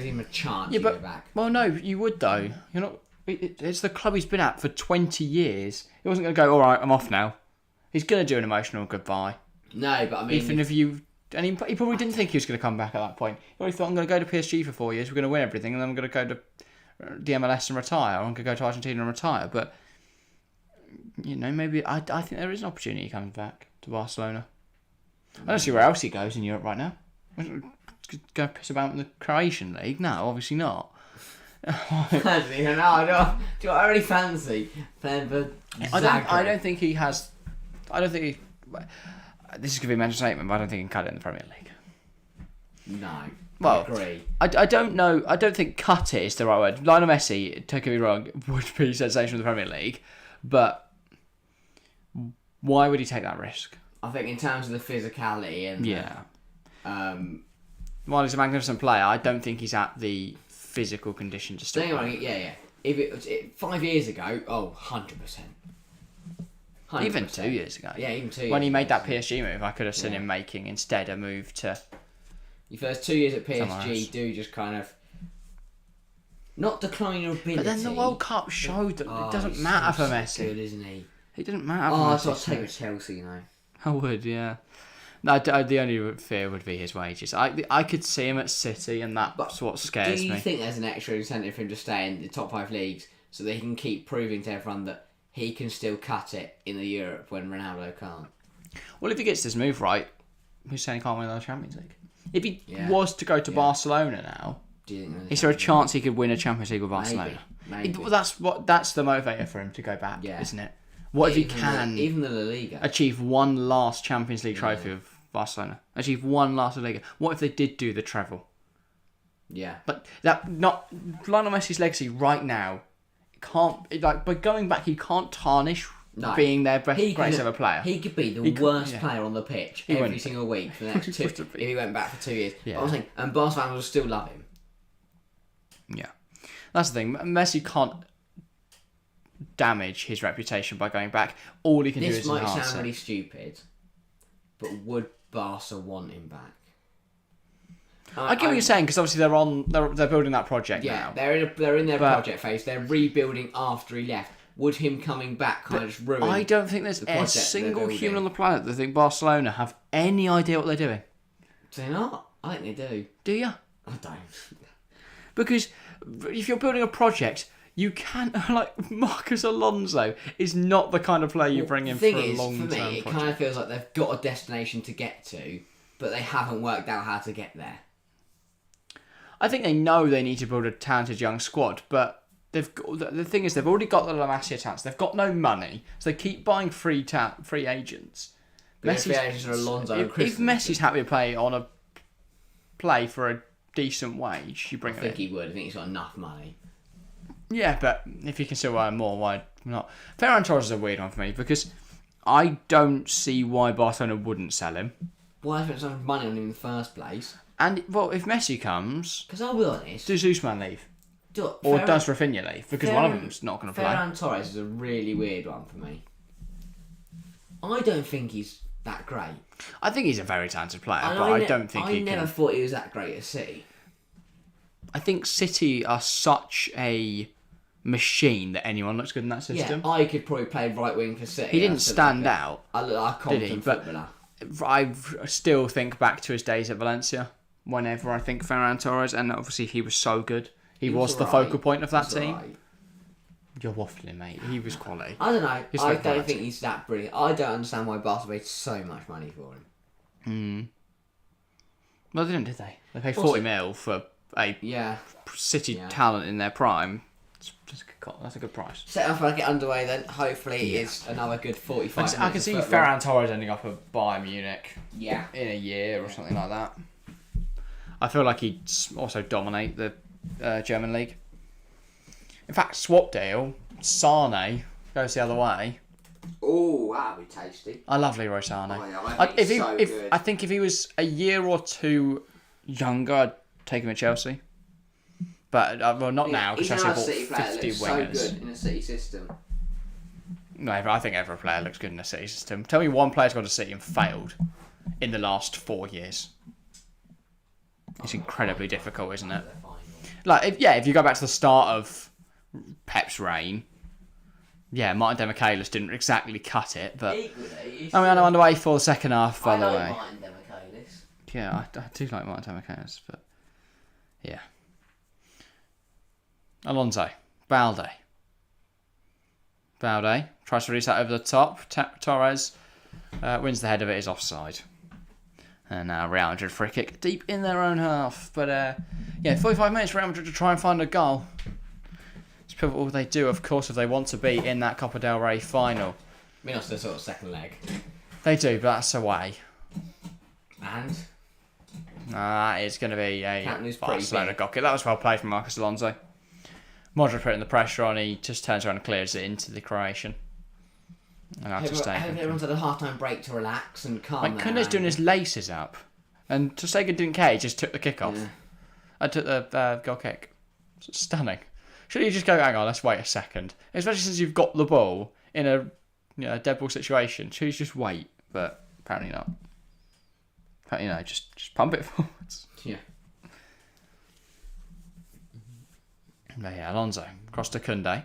even a chance you go back. Well, no, you would though. You're not. It's the club he's been at for 20 years. He wasn't going to go, all right, I'm off now. He's going to do an emotional goodbye. No, but I mean... Even if you... And he probably didn't think he was going to come back at that point. He probably thought, I'm going to go to PSG for 4 years, we're going to win everything, and then I'm going to go to the MLS and retire, or I'm going to go to Argentina and retire. But, maybe... I think there is an opportunity he comes back to Barcelona. I don't see where else he goes in Europe right now. Go piss about in the Croatian league? No, obviously not. I really fancy playing for Zagreb. I don't think he has. I don't think he. This is going to be a mental statement, but I don't think he can cut it in the Premier League. No. Well, I agree. I don't know. I don't think cut it is the right word. Lionel Messi, don't get me wrong, would be sensational in the Premier League, but why would he take that risk? I think in terms of the physicality and while he's a magnificent player, I don't think he's at the physical condition to still play. Yeah. If it was 5 years ago, 100%. Even 2 years ago. Yeah, even 2 years when he made ago. that PSG move, I could have seen him making instead a move to... Your first 2 years at PSG do just kind of... Not decline your ability. But then the World Cup showed that it doesn't matter for Messi. Good, isn't he? It didn't matter for Messi. So I'll take with Chelsea, I would, yeah. No, the only fear would be his wages. I could see him at City, and that's what scares me. Do you think there's an extra incentive for him to stay in the top 5 leagues so that he can keep proving to everyone that he can still cut it in the Europe when Ronaldo can't? Well, if he gets this move right, who's saying he can't win the Champions League? If he was to go to Barcelona now, do you think is there a chance he could win a Champions League with Barcelona? Maybe. Well, that's the motivator for him to go back, isn't it? What if he can even the La Liga achieve one last Champions League trophy with Barcelona? Achieve one last La Liga. What if they did do the treble? Yeah. But Lionel Messi's legacy right now can't, by going back, he can't tarnish being their greatest ever player. He could be the worst player on the pitch every single week for the next 2 if he went back for 2 years. Yeah. But I'm saying, and Barcelona will still love him. Yeah. That's the thing. Messi can't damage his reputation by going back. All he can do is enhance it. This might sound really stupid, but would Barca want him back? I get what you're saying, because obviously they're building that project now. They're in their project phase. They're rebuilding after he left. Would him coming back kind of just ruin? I don't think there's a single human on the planet that think Barcelona have any idea what they're doing. Do they not? I think they do. Do you? I don't. Because if you're building a project, you can't, Marcus Alonso is not the kind of player you bring in for a long-term project. For me, it kind of feels like they've got a destination to get to, but they haven't worked out how to get there. I think they know they need to build a talented young squad, but they've got, the thing is they've already got the La Masia talents. They've got no money, so they keep buying free agents. Free agents are Alonso and If Christensen. Messi's happy to play for a decent wage, you bring I him think in. he would. I think he's got enough money. Yeah, but if you can still earn more, why not? Ferran Torres is a weird one for me because I don't see why Barcelona wouldn't sell him. Why spend so much money on him in the first place? And well, if Messi comes, Because I'll be honest. does Usman leave? Or does Rafinha leave? Because one of them's not going to play. Ferran Torres is a really weird one for me. I don't think he's that great. I think he's a very talented player, And but I don't think he I never can. thought he was that great at City. I think City are such a machine that anyone looks good in that system. Yeah, I could probably play right wing for City. He didn't stand out. I look like a competent But footballer. I still think back to his days at Valencia whenever I think Ferran Torres, and obviously he was so good. He was the alright. focal point of that team. Alright. You're waffling, mate. He was quality. I don't know. He's I like don't that. think he's that brilliant. I don't understand why Barcelona paid so much money for him. Well, they didn't, did they? They paid 40 mil for a Yeah. City talent in their prime. That's a good price. Set up and get underway then. Hopefully it's another good 45 minutes. I can see of football. Ferran Torres ending up at Bayern Munich Yeah. in a year or something like that. I feel like he'd also dominate the German league. In fact, swap deal, Sane goes the other way. Oh, that'd be tasty. I love Leroy Sane. Oh, yeah, I think he's so good. I think if he was a year or two younger, I'd take him at Chelsea. But well, not now because he's Chelsea now a bought City player that 50 looks wingers. so good in a City system. No, I think every player looks good in a City system. Tell me one player's got a City and failed in the last 4 years. It's incredibly difficult, isn't it? Like, if you go back to the start of Pep's reign, yeah, Martin Demichelis didn't exactly cut it, but Equally, I mean, I'm underway for the second half, by the way. Martin Demichelis. Yeah, I do like Martin Demichelis, but yeah. Alonso, Balde tries to release that over the top. Torres wins the head of it, is offside. And now Real Madrid free kick deep in their own half. But 45 minutes for Real Madrid to try and find a goal. It's pivotal they do, of course, if they want to be in that Copa Del Rey final. I mean, that's the sort of second leg. They do, but that's away. And? That is going to be a Captain is pretty Barcelona big. goal kick. That was well played from Marcos Alonso. Modric putting the pressure on, he just turns around and clears it into the Croatian. And that's just Everyone's had a half-time break to relax and calm Like, Kunde's doing his laces up. And Tostegen didn't care, he just took the kick off. Yeah. I took the goal kick. It's stunning. Should you just go, hang on, let's wait a second? Especially since you've got the ball in a dead ball situation. Should you just wait? But apparently not. Apparently, just pump it forwards. Yeah. But yeah, Alonso. Cross to Kunde.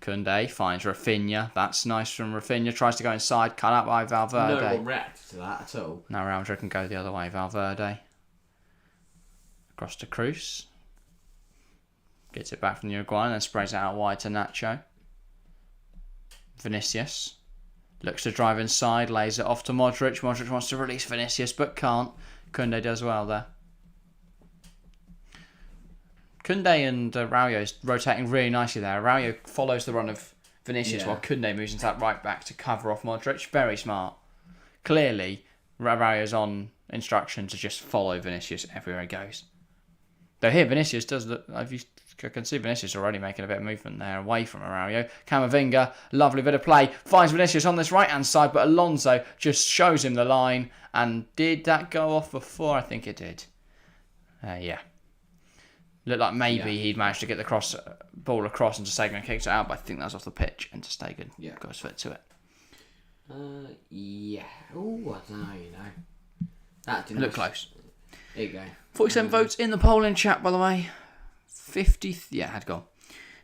Kunde finds Rafinha. That's nice from Rafinha. Tries to go inside. Cut out by Valverde. No one reacted to that at all. Now Real Madrid can go the other way. Valverde. Across to Cruz. Gets it back from Uruguay and then sprays it out wide to Nacho. Vinicius. Looks to drive inside. Lays it off to Modric. Modric wants to release Vinicius but can't. Kunde does well there. Kunde and Raulio rotating really nicely there. Raulio follows the run of Vinicius while Kunde moves into that right back to cover off Modric. Very smart. Clearly, Raulio's on instruction to just follow Vinicius everywhere he goes. Though here, Vinicius does look... I can see Vinicius already making a bit of movement there away from Raulio. Camavinga, lovely bit of play. Finds Vinicius on this right-hand side, but Alonso just shows him the line. And did that go off before? I think it did. Yeah. Looked like maybe he'd managed to get the ball across and Tostegen kicks it out, but I think that was off the pitch and Tostegen got his foot to it. Yeah. Oh, I don't know, That didn't Look close. There you go. 47 votes in the polling chat, by the way. 50... Yeah, had gone.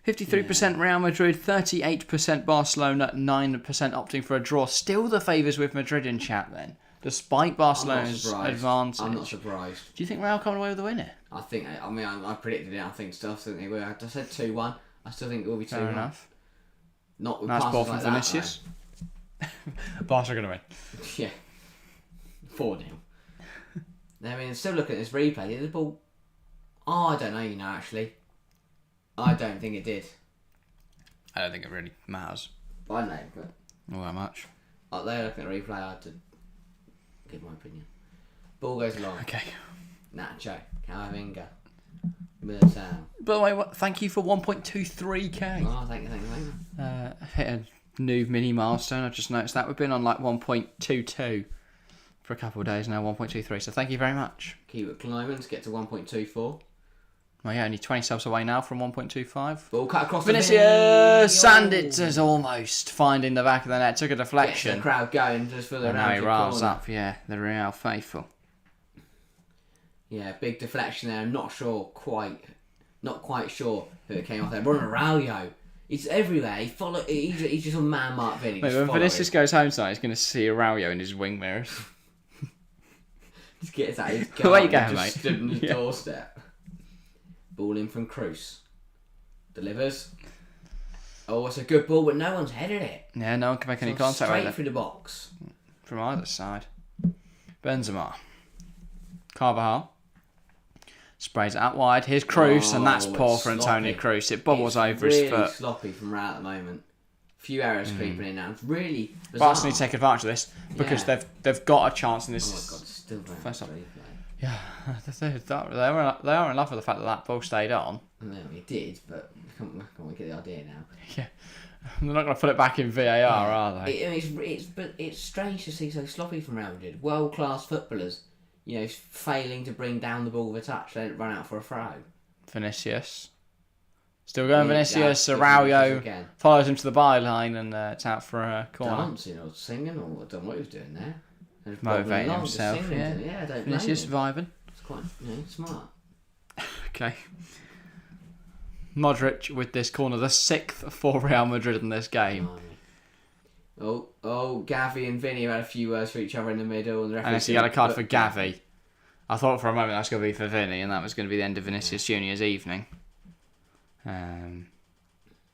53% Real Madrid, 38% Barcelona, 9% opting for a draw. Still the favours with Madrid in chat then, despite Barcelona's advantage. I'm not surprised. Do you think Real coming away with the win here? I think. I predicted it. I think they will. I said 2-1. I still think it will be 2-1. Fair enough. Not with Nice passes ball from like Vinicius. Barca are going to win. That, yeah. 4-0. I mean, still looking at this replay. The ball. Oh, I don't know. Actually, I don't think it did. I don't think it really matters. I know, but All that much. they're looking at the replay. I had to give my opinion. Ball goes long. Okay. Nacho, Camavinga, Militao. By the way, thank you for 1.23k. Oh, thank you. Hit a new mini milestone. I've just noticed that we've been on like 1.22 for a couple of days now. 1.23. So thank you very much. Keep it climbing to get to 1.24. Well, yeah, only 20 subs away now from 1.25. Ball cut across Vinicius, the and it is almost finding the back of the net. Took a Gets deflection. the crowd going just for the And now he round riles corner. up, the Real faithful. Yeah, big deflection there. I'm not quite sure who it came off there. Bruno Araujo. He's everywhere. He's just on man mark Vinny. Wait, when Vinicius goes home tonight, he's going to see Araujo in his wing mirrors. Just gets out his Where you car going, and just mate? stood on his doorstep. Ball in from Kroos. Delivers. Oh, it's a good ball, but no one's headed it. Yeah, no one can make any It's contact straight with it through the box. from either side. Benzema. Carvajal. Sprays it out wide. Here's Kroos, and that's Oh, poor it's for Antonio sloppy. Kroos. It bubbles It's over really his foot. sloppy from Real at the moment. Few errors creeping in now. It's really bizarre. Barcelona need to take advantage of this because Yeah. they've got a chance in Oh my this. god, still very First much up. replay. Yeah, they are in love with the fact that that ball stayed on. No, it did, but can't we get the idea now? Yeah, they're not going to put it back in VAR, are they? It's strange to see so sloppy from Real Madrid. World class footballers, failing to bring down the ball with a touch. They run out for a throw. Vinicius. Still going Yeah, Vinicius. yeah, Araujo Vinicius again. follows him to the byline and it's out for a corner. Dancing or singing or I don't know what he was doing there. And just Motivating bobbling along, just himself, singing yeah. to- I don't blame Vinicius him. vibing. It's quite smart. Okay. Modric with this corner, the 6th for Real Madrid in this game. Oh, Gavi and Vinny have had a few words for each other in the middle. And the And he got a card for Gavi. I thought for a moment that was going to be for Vinny, and that was going to be the end of Vinicius Junior's evening.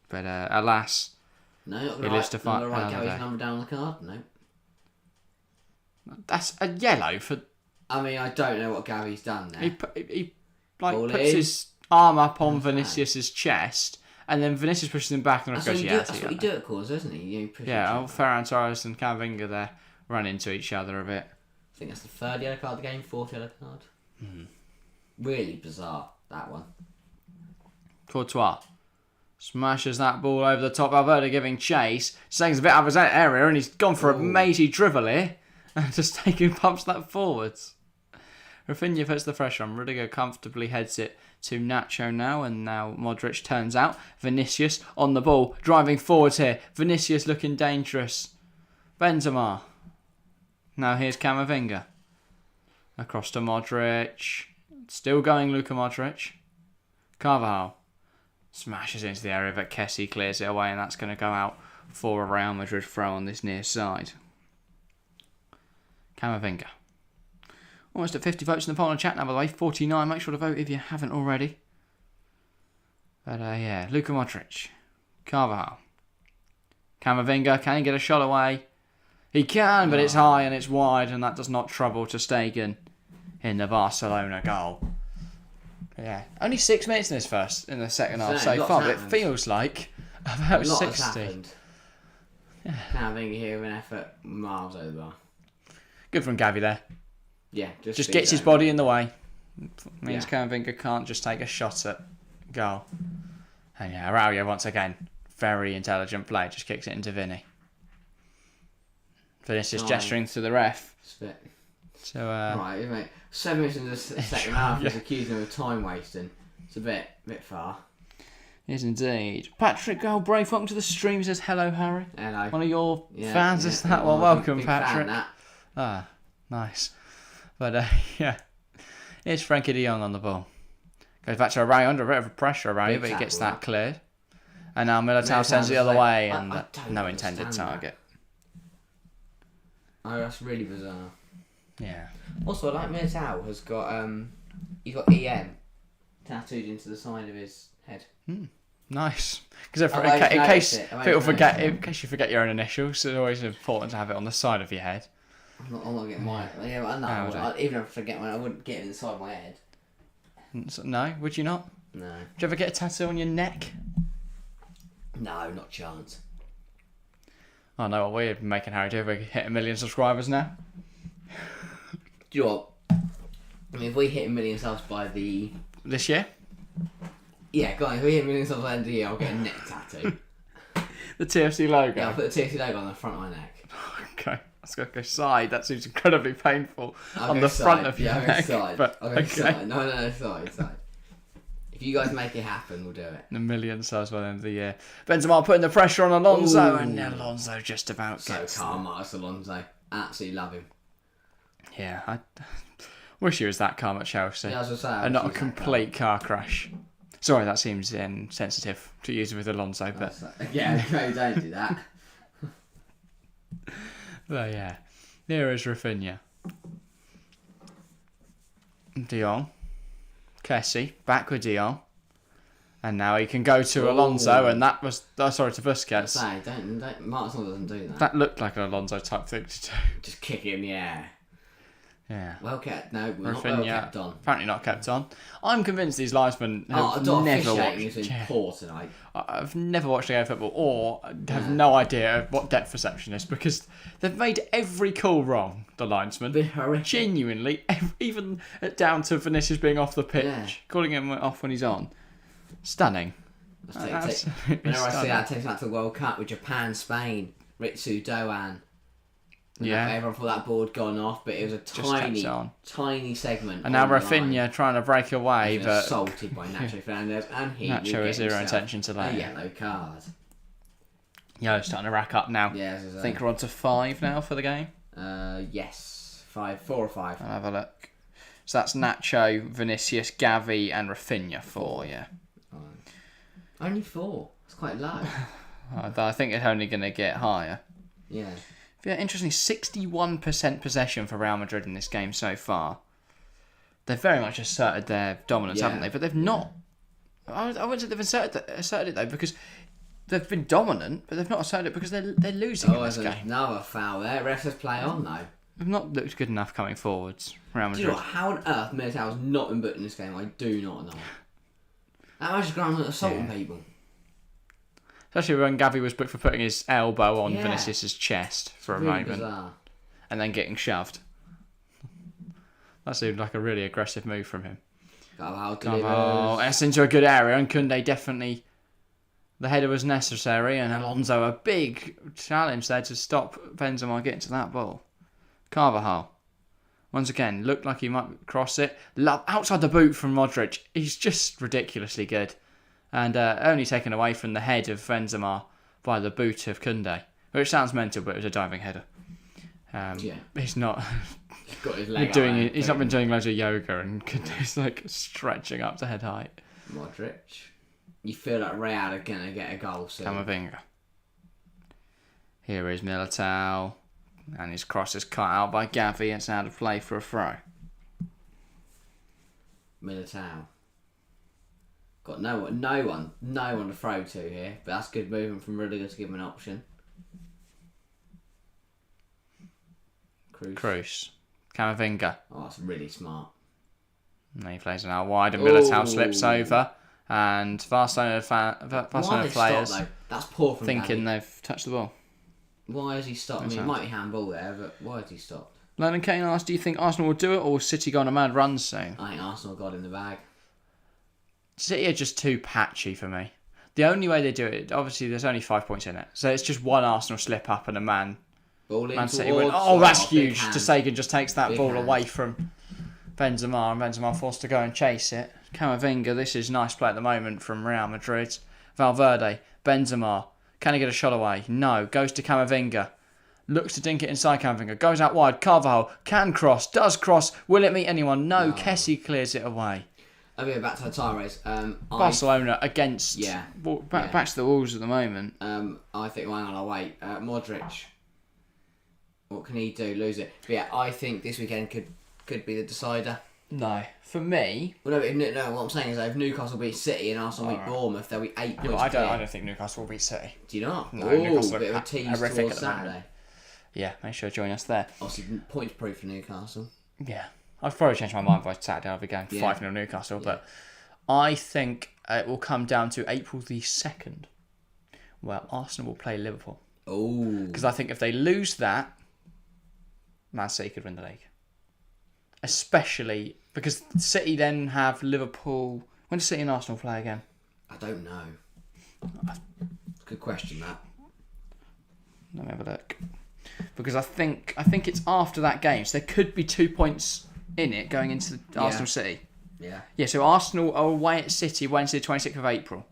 But alas, No, not he the lives to fight Not the right another Gavi's day. number down on the card. No. That's a yellow for. I mean, I don't know what Gavi's done there. He Ball puts in. his arm up on Vinicius's chest, and then Vinicius pushes him back, and the That's ref what goes, you yeah, do. That's what you do at cause, isn't he? You push each Yeah, other. Ferran Torres and Camavinga there run into each other a bit. I think that's the third yellow card of the game, fourth yellow card. Really bizarre, that one. Courtois smashes that ball over the top. Alberto giving chase. Saying's a bit out of his area, and he's gone for a mazy dribble here. And just taking pumps that forwards. Rafinha puts the pressure on. Rudiger comfortably heads it to Nacho now, and now Modric turns out. Vinicius on the ball, driving forwards here. Vinicius looking dangerous. Benzema. Now here's Camavinga. Across to Modric. Still going Luka Modric. Carvajal smashes into the area, but Kessie clears it away, and that's going to go out for a Real Madrid throw on this near side. Camavinga. Almost at 50 votes in the poll and chat now, by the way. 49. Make sure to vote if you haven't already. But yeah, Luka Modric. Carvajal. Camavinga, can he get a shot away? He can, but it's high and it's wide, and that does not trouble ter Stegen in the Barcelona goal. Yeah, only 6 minutes in the second half so far, but it feels like about A lot has 60. happened. Camavinga here with an effort miles over the bar. Good from Gavi there. Yeah, Just gets his body in the way. Means Yeah. Camavinga can't just take a shot at goal. And yeah, Araujo once again, very intelligent play, just kicks it into Vinny. Vinicius gesturing to the ref. So right, mate. 7 minutes into the second half, he's accusing him of time wasting. It's a bit far. Yes, indeed. Patrick Galbraith, welcome to the stream. He says, hello, Harry. Hello. One of your fans is that? Well, welcome, Patrick. Ah, nice. But, yeah. Here's Frankie de Jong on the ball. Goes back to Araujo, under a bit of pressure, Araujo, but he gets that cleared. And now Militao sends it the other way, and no intended target. Oh, that's really bizarre. Yeah. Also, I like Militao has got he's got EM tattooed into the side of his head. Nice. Because I've in noticed case it. I've people noticed forget, it. in case you forget your own initials, it's always important to have it on the side of your head. I'm not getting mine. Yeah, but Oh, even if I forget mine, I wouldn't get it inside my head. No, would you not? No. Do you ever get a tattoo on your neck? No, not a chance. I know what we're making Harry do. We hit 1 million subscribers now. Do you know what? I mean, if we hit 1 million subs by this year? Yeah, go on. If we hit 1 million subs by the end of the year, I'll get a neck tattoo. The TFC logo? Yeah, I'll put the TFC logo on the front of my neck. Okay. I was going to go side. That seems incredibly painful. I'll on go the side. front of your I'll go neck. side. But, I'll go okay. side. No, side. If you guys make it happen, we'll do it. 1 million subs by the end of the year. Benzema putting the pressure on Alonso, Ooh. and Alonso just about So gets calm, Marcus Alonso. Absolutely love him. Yeah, I wish he was that calm at Chelsea. Yeah, I was gonna say, I and wish not he a was that complete car crash. Sorry, that seems insensitive to use with Alonso, but yeah, no, don't do that. but yeah. Here is Rafinha. De Jong. Kessie, back with De Jong. And now he can go to Alonso, and that was... Oh, sorry, to Busquets. Say, don't, Marcus Alonso doesn't do that. That looked like an Alonso type thing to do. Just kick it in the air. Yeah. Well kept. No, we're not Rafinha, well kept on. apparently not kept on. I'm convinced these linesmen have never watched... is in poor tonight. I've never watched AO football or have no idea what depth perception is because they've made every call wrong, the linesman. They're horrific. Genuinely, even down to Vinicius being off the pitch, Yeah. calling him off when he's on. Stunning. Whenever Absolutely I see stunning. that, it takes me back to the World Cup with Japan, Spain, Ritsu, Doan. Yeah. Everyone thought that board gone off, but it was a kept on. tiny segment. And now on the line. Rafinha trying to break away, He's been but assaulted by Nacho Fernandez, and he will Nacho get has zero himself intention to let a it. yellow card. Yo, starting to rack up now. Yeah, this is I think we're on to 5 now for the game. yes, 4 or 5. I'll have a look. So that's Nacho, Vinicius, Gavi, and Rafinha 4, yeah. Only 4. It's quite low. I think it's only going to get higher. Yeah. Yeah, interestingly, 61% possession for Real Madrid in this game so far. They've very much asserted their dominance, haven't they? But they've not. I wouldn't say they've asserted it though, because they've been dominant, but they've not asserted it because they're losing in this there's game. another foul there. Ref says play on though. They've not looked good enough coming forwards, Real Do Madrid. you know what? How on earth Militao's not been booked in this game? I do not know. That man's just going on assaulting people. Especially when Gavi was booked for putting his elbow on Yeah. Vinicius' chest for a Really moment bizarre. and then getting shoved. That seemed like a really aggressive move from him. Carvalho That's into a good area, and Koundé definitely... The header was necessary, and Alonso a big challenge there to stop Benzema getting to that ball. Carvajal, once again, looked like he might cross it. Outside the boot from Modric. He's just ridiculously good. And only taken away from the head of Benzema by the boot of Koundé. Which sounds mental, but it was a diving header. He's not... He's got his leg He's not been doing loads of yoga, and Koundé's like stretching up to head height. Modric. You feel like Real are going to get a goal soon. Camavinga. Here is Militao. And his cross is cut out by Gavi. It's out of play for a throw. Militao. Got no one to throw to here. But that's good movement from Rudiger to give him an option. Cruz. Camavinga. Oh, that's really smart. And he plays it out wide, and Militao Ooh. slips over. And Barcelona Why players stop, though? That's poor from thinking Gavi. they've touched the ball. Why has he stopped? I mean, it might be handball there, but why has he stopped? Lennon Kane asked, do you think Arsenal will do it, or will City go on a mad run soon? I think Arsenal got in the bag. City are just too patchy for me. The only way they do it, obviously there's only 5 points in it. So it's just one Arsenal slip up and a Man City win. Oh, that's huge. Ter Stegen just takes that ball away from Benzema, and Benzema forced to go and chase it. Camavinga, this is nice play at the moment from Real Madrid. Valverde, Benzema. Can he get a shot away? No. Goes to Camavinga. Looks to dink it inside Camavinga. Goes out wide. Carvajal can cross. Does cross. Will it meet anyone? No. Kessie clears it away. Okay, back to the tire race. Barcelona against... Back to the walls at the moment. I think, hang on, I'll wait. Modric. What can he do? Lose it. But yeah, I think this weekend could be the decider. No. For me... Well, no, what I'm saying is that if Newcastle beat City and Arsenal beat Bournemouth, they'll be 8 points I don't think Newcastle will beat City. Do you not? No, Ooh, Newcastle bit of are a tease horrific towards at the moment. Saturday. Yeah, make sure to join us there. Obviously, points proof for Newcastle. Yeah. I'd probably change my mind by Saturday. I'll be going 5-0 Newcastle, but I think it will come down to April the 2nd, where Arsenal will play Liverpool. Oh. Because I think if they lose that, Man City could win the league. Especially because City then have Liverpool. When does City and Arsenal play again? I don't know. Good question, that. Let me have a look. Because I think it's after that game, so there could be 2 points in it going into Arsenal City. Yeah. Yeah, so Arsenal are away at City Wednesday, 26th of April.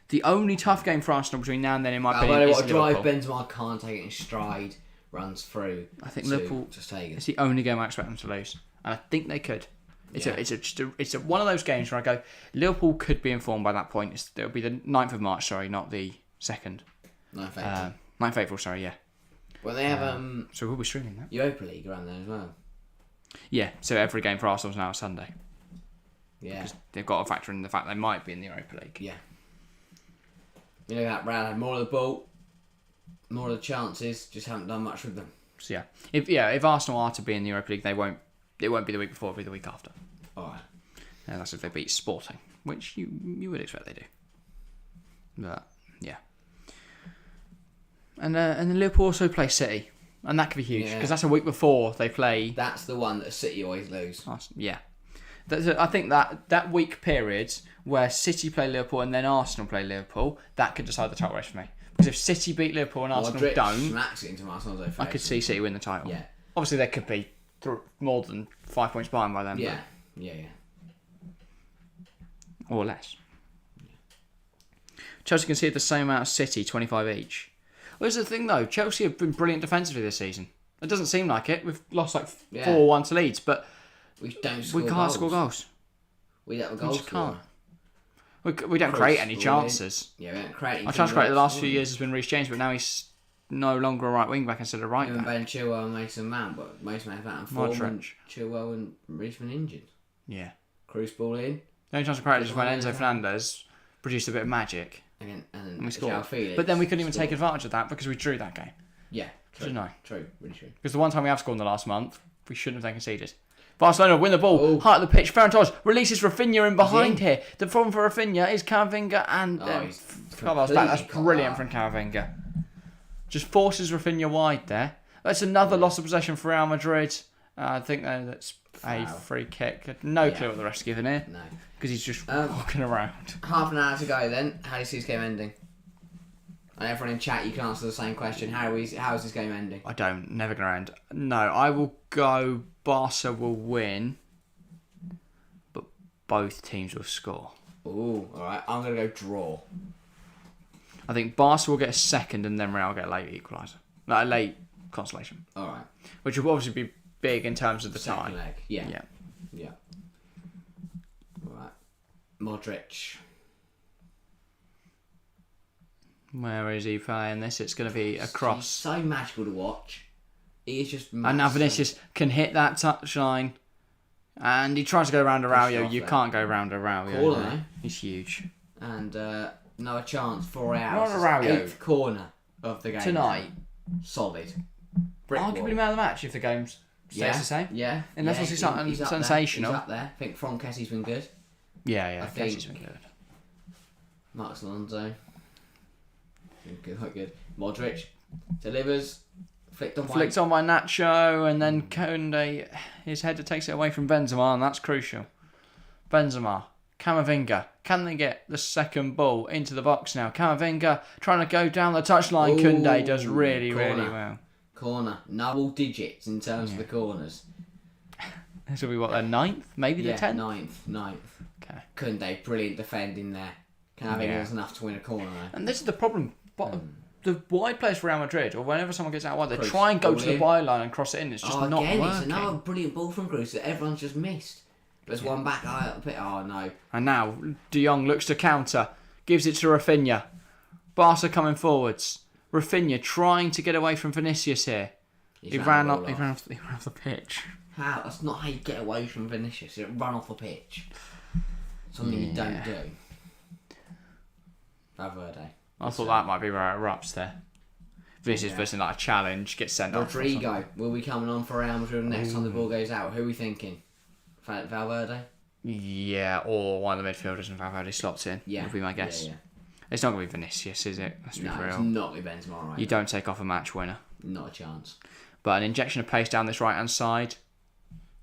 The only tough game for Arsenal between now and then, in my opinion, is Liverpool. Drive Benzema can't take it in stride, runs through. I think Liverpool just take it. It's the only game I expect them to lose, and I think they could. It's one of those games where I go, Liverpool could be informed by that point. It'll be the 9th of March, sorry, not the 2nd. 9th of April. 9th of April, sorry, yeah. Well, they have so we'll be streaming that. Europa League around there as well. Yeah, so every game for Arsenal is now Sunday. Yeah. Because they've got to factor in the fact they might be in the Europa League. Yeah. You know that Real had more of the ball, more of the chances, just haven't done much with them. So if Arsenal are to be in the Europa League, it won't be the week before, it'll be the week after. Alright. And that's if they beat Sporting, which you would expect they do. But yeah. And then Liverpool also play City, and that could be huge because that's a week before they play. That's the one that City always lose. Yeah. I think that week period where City play Liverpool and then Arsenal play Liverpool, that could decide the title race for me. Because if City beat Liverpool and Arsenal don't, smacks it into Arsenal's I could see City win the title. Yeah. Obviously, they could be more than 5 points behind by then. Yeah. Or less. Chelsea conceded the same amount as City, 25 each. Well, here's the thing though, Chelsea have been brilliant defensively this season. It doesn't seem like it. We've lost 4-1 to Leeds, but we can't score goals. We don't have a goal scorer. We don't create any chances. Yeah, we don't create anything. Our chance create the last few years has been Reece James, but now he's no longer a right wing back instead of right back. Ben Chilwell and Mason Mount, but Mason Mount and Forman, Chilwell and Reece been injured. Yeah. Cruz ball in. The only chance we created is when Enzo Fernandez produced a bit of magic. And we scored. Felix but then we couldn't even take advantage of that because we drew that game. Yeah, true. True, really true. Because the one time we have scored in the last month, we shouldn't have then conceded. Barcelona win the ball, heart of the pitch. Ferran Torres releases Rafinha in behind here. The problem for Rafinha is Camavinga and that's brilliant from Camavinga. Just forces Rafinha wide there. That's another loss of possession for Real Madrid. I think that's a free kick. No clue what the ref's giving here. No. Because he's just walking around. Half an hour to go then. How do you see this game ending? And everyone in chat, you can answer the same question. How is this game ending? I don't. Never going to end. No, I will go Barca will win, but both teams will score. Ooh, alright. I'm going to go draw. I think Barca will get a second and then Real will get a late equaliser. No, a late consolation. Alright. Which will obviously be big in terms of the second time. Leg. Yeah. Alright. Modric. Where is he playing this? It's going to be a cross. He's so magical to watch. He is just And now Vinicius can hit that touchline. And he tries to go around Araujo. You can't go around Araujo. He's huge. And no chance for Real. Not Araujo. 8th corner of the game. Tonight. Solid. Arguably man of the match if the game stays the same. Yeah. Unless he's something sensational. He's up there. I think Frankessi's been good. Yeah. Frankessi's been good. Marcos Alonso. Good. Modric delivers. Flicked on by Nacho, and then Koundé, his header takes it away from Benzema, and that's crucial. Benzema, Camavinga, can they get the second ball into the box now? Camavinga trying to go down the touchline. Koundé does really well. Corner, double digits in terms of the corners. This will be their 9th, maybe the 10th? 9th. Okay. Koundé, brilliant defending there. Camavinga was enough to win a corner though. And this is the problem. The wide players for Real Madrid, or whenever someone gets out wide, they try and go to the byline and cross it in. It's just not working. It's another brilliant ball from Cruz that everyone's just missed. There's one back eye up it. Oh no. And now De Jong looks to counter, gives it to Rafinha. Barca coming forwards. Rafinha trying to get away from Vinicius here. He ran off the pitch. How? That's not how you get away from Vinicius. You don't run off the pitch. Something you don't do. Valverde. I thought that might be where it erupts there. Vinicius versus like a challenge, gets sent off. Rodrigo will be coming on for Real Madrid next time the ball goes out. Who are we thinking? Valverde? Yeah, or one of the midfielders and Valverde slots in. Yeah. Would be my guess. Yeah. It's not going to be Vinicius, is it? Let's be No, real. it's not with Benzema right You now. don't take off a match winner. Not a chance. But an injection of pace down this right-hand side.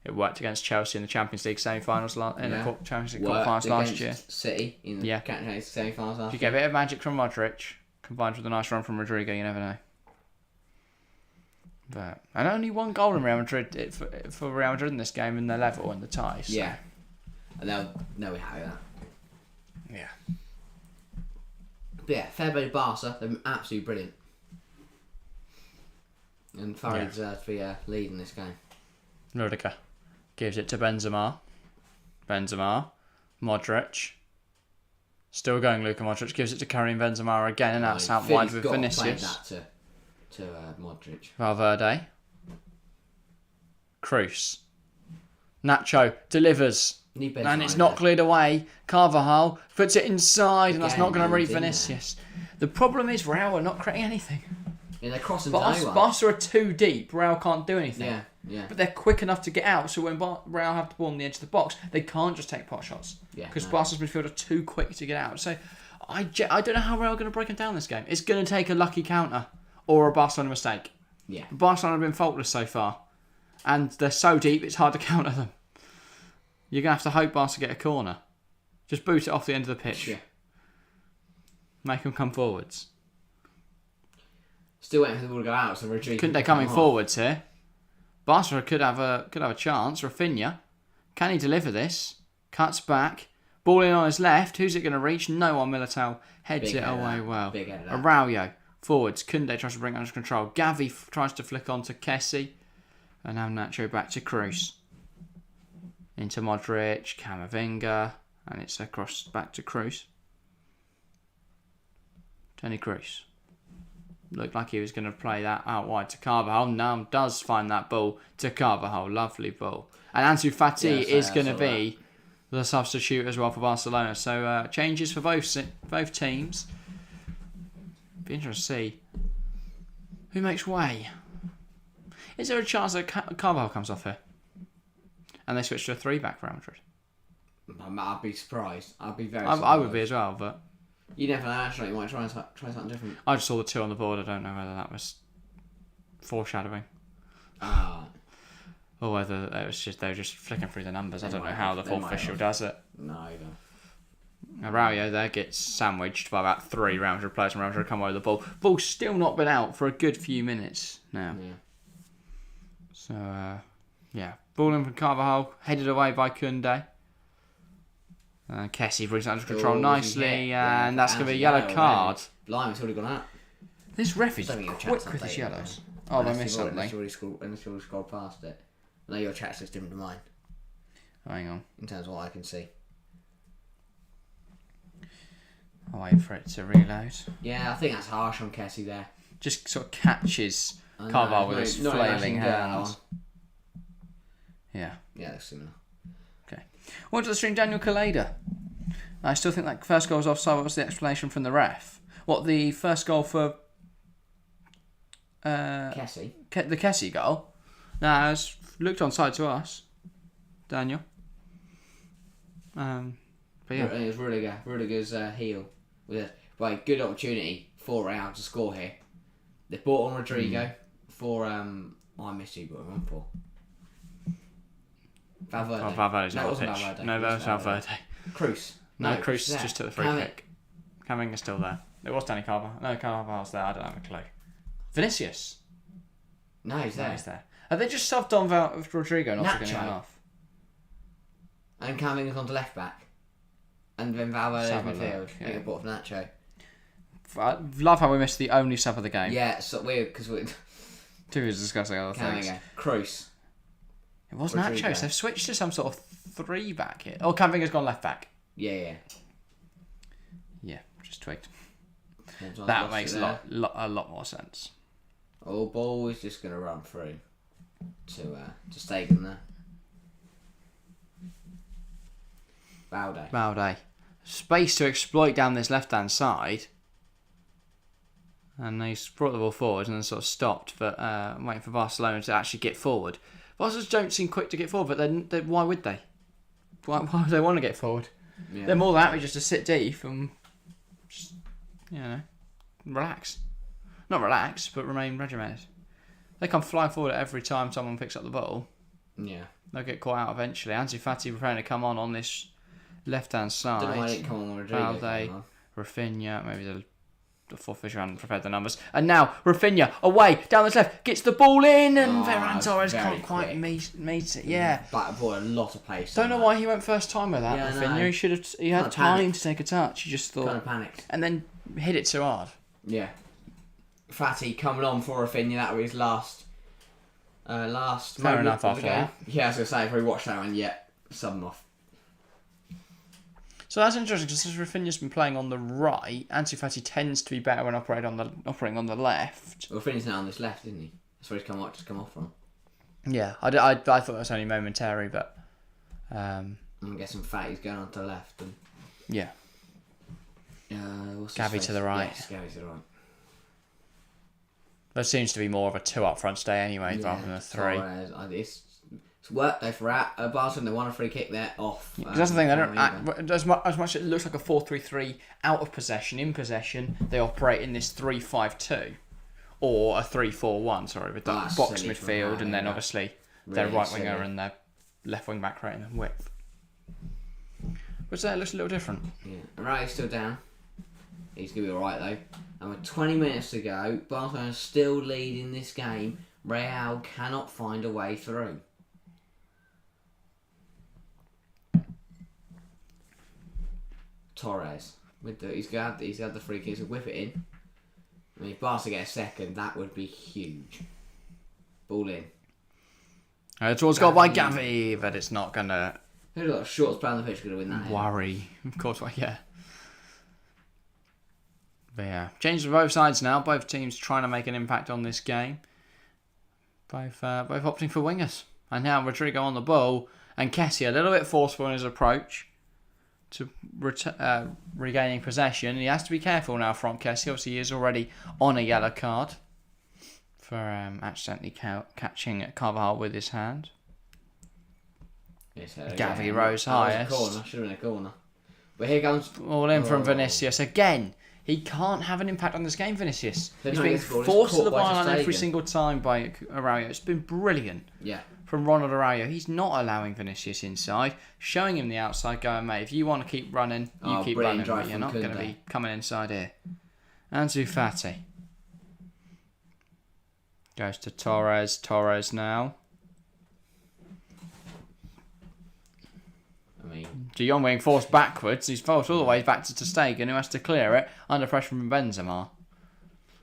It worked against Chelsea in the Champions League semi-finals, the Champions League quarter-finals last year. City in the Champions League semi-finals last If you get a bit of magic from Modric, combined with a nice run from Rodrigo, you never know. And only one goal in Real Madrid for Real Madrid in this game, and they're level in the tie. So. Yeah. And they'll be happy with that. Yeah. But yeah, fair play to Barca. They've been absolutely brilliant. And thoroughly deserves to be leading this game. Rudiger gives it to Benzema. Modric. Still going, Luka Modric gives it to Karim Benzema again, and that's out wide with Vinicius. To Modric. Valverde. Cruz. Nacho delivers. And it's not cleared away. Carvajal puts it inside, and that's not going to reach Vinicius. The problem is Real are not creating anything. Yeah, they're crossing to no one. Barca are too deep. Real can't do anything. Yeah. But they're quick enough to get out, so when Real have the ball on the edge of the box, they can't just take pot shots. Because Barca's midfield are too quick to get out. So I don't know how Real are going to break them down this game. It's going to take a lucky counter or a Barcelona mistake. Yeah. Barcelona have been faultless so far. And they're so deep, it's hard to counter them. You're going to have to hope Barca get a corner. Just boot it off the end of the pitch. Yeah. Make them come forwards. Still waiting for the ball to go out, so Rodrigo. Couldn't they coming forwards here? Barca could have a chance. Rafinha, can he deliver this? Cuts back, ball in on his left. Who's it going to reach? No one. Militao heads it away well. Araujo forwards. Koundé tries to bring it under control. Gavi tries to flick on to Kessie, and now Nacho back to Cruz. Into Modric, Camavinga, and it's across back to Cruz. Toni Kroos. Looked like he was going to play that out wide to Carvajal. Now does find that ball to Carvajal. Lovely ball. And Ansu Fati is going to be the substitute as well for Barcelona. So changes for both teams. Be interesting to see who makes way. Is there a chance that Carvajal comes off here? And they switch to a 3-back for Real Madrid? I'd be surprised. I'd be very surprised. I would be as well, but... You never know, actually. You might try something different. I just saw the 2 on the board. I don't know whether that was foreshadowing. Or whether it was they were just flicking through the numbers. I don't know how the fourth official does it. Neither. Araujo there gets sandwiched by about 3 Real Madrid players, and Real Madrid come over the ball. Ball's still not been out for a good few minutes now. Yeah. So, ball in from Carvajal, headed away by Koundé. Kessie brings it under control nicely, and that's going to be a yellow card. Blimey, it's already gone out. This ref is quick with his yellows. Oh, they missed something. Unless you already scrolled past it. No, your chat looks different to mine. Hang on. In terms of what I can see. I'll wait for it to reload. Yeah, I think that's harsh on Kessie there. Just sort of catches Carvajal with his flailing hands. Yeah. Yeah, that's similar. Okay. On to the stream, Daniel Kaleda. I still think that first goal was offside. What was the explanation from the ref? What, the first goal for... Kessie? The Kessie goal? No, it's looked onside to us. Daniel. But yeah. I think it was Rudiger's heel. With a good opportunity for Real to score here. They bought on Rodrigo for... I missed you, but I'm on for. Valverde. Oh, Valverde's no, not it wasn't pitch. Valverde. No, that was Valverde. Cruz. No, Cruz just took the free kick. Camavinga's still there. It was Danny Carvajal. No, Carvajal's there. I don't have a clue. Vinicius. No, he's there. No, he's there. Have they just subbed on Rodrigo not taking anyone off? And Camavinga's gone to left back. And then Valverde's midfield. Yeah. I think I bought for Nacho. I love how we missed the only sub of the game. Yeah, it's so weird because we're... Two was discussing other things. Cruz. It was Nacho, so they've switched to some sort of 3-back here. Oh, Camavinga's gone left back. Yeah. Yeah, just tweaked. That makes a lot more sense. Oh, ball is just going to run through to stay in there. Valde. Space to exploit down this left-hand side. And he's brought the ball forward and then sort of stopped, but waiting for Barcelona to actually get forward. Barcelona don't seem quick to get forward, but then why would they? why would they want to get forward? Yeah. They're more than happy just to sit deep and just, relax. Not relax, but remain regimented. They come flying forward every time someone picks up the ball. Yeah. They'll get caught out eventually. Ansu Fati preparing to come on this left-hand side. Don't know why I didn't come on when Rodrigo Valde, came on. Rafinha, maybe the fourth official hadn't prepared the numbers. And now Rafinha away down the left, gets the ball in, and Ferran Torres can't quite meet it. Yeah, But brought a lot of pace. don't know why he went first time with that. Yeah, Rafinha, he had time to take a touch. He just thought, Kind of panicked. and then hit it too hard. Yeah. Fatty coming on for Rafinha. That was his last. Fair enough of the after game. that. Yeah, I was gonna say if we watched that one, sub him off. So that's interesting because Rafinha's been playing on the right. Ansu Fati tends to be better when operating on the left. Well, Rafinha's now on this left, isn't he? That's where he's come off from. Yeah, I thought that was only momentary, but I'm guessing Fatty's going on to the left. And yeah. What's his Gavi face? to the right. Yes, Gavi to the right. There seems to be more of a 2 up front today anyway, rather than a 3. Torres, it's work though for Barcelona. They won a free kick there off. Because that's the thing, they don't act, as much as it looks like a 4-3-3 out of possession, in possession, they operate in this 3-5-2 or a 3-4-1, sorry, with that box midfield and then obviously their right winger and their left wing back creating the width. Which there looks a little different. Yeah, Ray's still down. He's going to be alright though. And with 20 minutes to go, Barcelona still leading this game. Real cannot find a way through. Torres, he's got the free kick, so whip it in. I mean, if Barca get a second, that would be huge. Ball in. Towards goal by Gavi, but it's not going to Who's got the shortest player on the pitch going to win that? worry. Of course, yeah. But yeah, change for both sides now. Both teams trying to make an impact on this game. Both opting for wingers. And now Rodrigo on the ball, and Kessie a little bit forceful in his approach to regaining possession. He has to be careful now from Kessie. Obviously, he is already on a yellow card for accidentally catching Carvajal with his hand. Gavi rose highest. Should have been a corner. But here comes... All in from Vinicius. Again, he can't have an impact on this game, Vinicius. He's being forced to the byline every single time by Araujo. It's been brilliant. Yeah. From Ronald Araujo. He's not allowing Vinicius inside, showing him the outside, going, mate, if you want to keep running, you keep running, but you're not going to be coming inside here. Ansu Fati. Goes to Torres. Torres now. De Jong being forced backwards. He's forced all the way back to ter Stegen, who has to clear it under pressure from Benzema.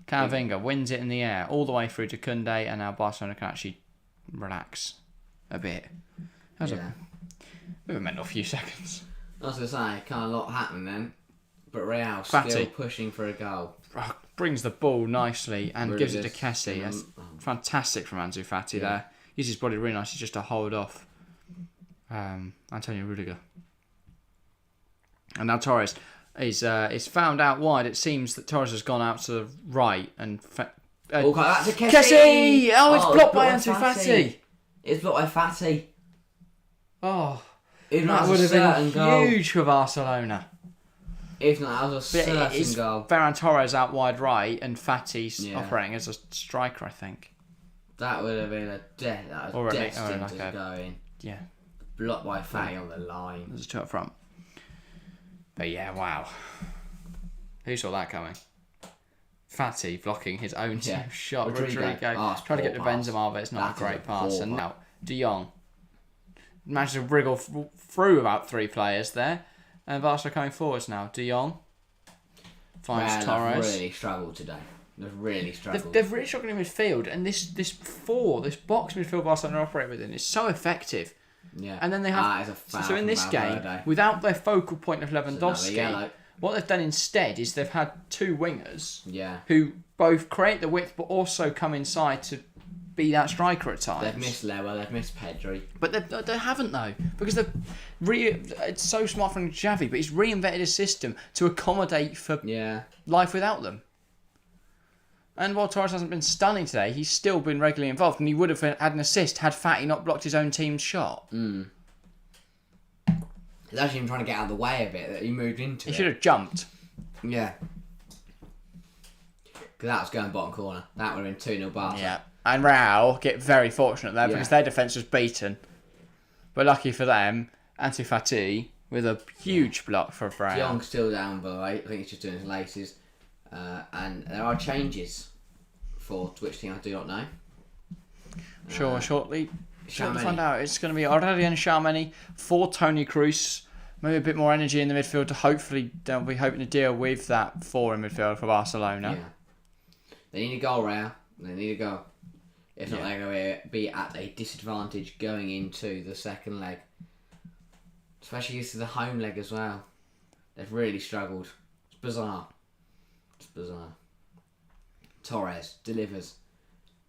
Camavinga wins it in the air all the way through to Koundé, and now Barcelona can actually relax a bit. That was a bit of a mental few seconds. I was going to say, kind of a lot happening then, but Real still pushing for a goal. Brings the ball nicely and gives it to Kessie. That's fantastic from Ansu Fati there. Uses his body really nicely just to hold off Antonio Rudiger. And now Torres is found out wide. It seems that Torres has gone out to the right and that's a Kessie! Kessie! Oh, it's blocked by Ansu Fati. It's blocked by Fati. Oh, If that would have been huge for Barcelona. If not, that was a certain goal. Ferran Torres out wide right and Fati's operating as a striker, I think. That would have been a death. That was destined to go in. Yeah. Blocked by Fati on the line. There's a 2 up front. But yeah, wow. Who saw that coming? Fatty blocking his own shot. Rodrigo trying to get to Benzema, but it's not a great pass. And now De Jong managed to wriggle through about 3 players there. And Barca coming forwards now. De Jong finds Torres. They've really struggled today. They've really struggled. They've really struggled in midfield. And this box midfield Barcelona operate within is so effective. Yeah. And then they have... so in this game, without their focal point of Lewandowski... What they've done instead is they've had 2 wingers who both create the width but also come inside to be that striker at times. They've missed Lewa, they've missed Pedri. But they haven't though, because it's so smart from Xavi, but he's reinvented his system to accommodate for life without them. And while Torres hasn't been stunning today, he's still been regularly involved, and he would have had an assist had Fati not blocked his own team's shot. He's actually even trying to get out of the way a bit, that he moved into He it. should have jumped. Yeah. Because that was going bottom corner. That would have been 2-0 Barca. Yeah. And Real get very fortunate there because their defence was beaten. But lucky for them, Ansu Fati with a huge block for Real. Young's still down, by the way. I think he's just doing his laces. And there are changes for which team I do not know. Sure, shortly. Shortly Tchouaméni. find out. It's going to be Aurelien Tchouaméni for Toni Kroos. Maybe a bit more energy in the midfield to hopefully they'll be hoping to deal with that 4 in midfield for Barcelona. Yeah. They need a goal, Real. They need a goal. If not, they're going to be at a disadvantage going into the second leg. Especially used to the home leg as well. They've really struggled. It's bizarre. Torres delivers.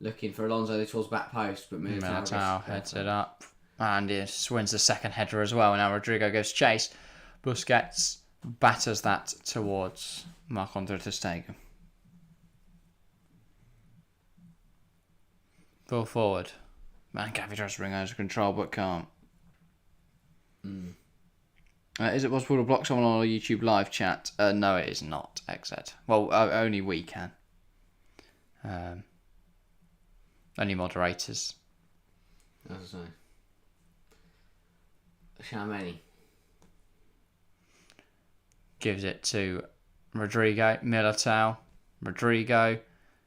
Looking for Alonso towards back post, but Militao heads it up. And he wins the second header as well. Now Rodrigo goes chase. Busquets batters that towards Marc-Andre ter Stegen. Ball forward. Man, Gavi tries to bring over control but can't. Is it possible to block someone on a YouTube live chat? No, it is not, XZ. Well, only we can. Only moderators. That's right. Tchouaméni. Gives it to Rodrigo. Militao. Rodrigo.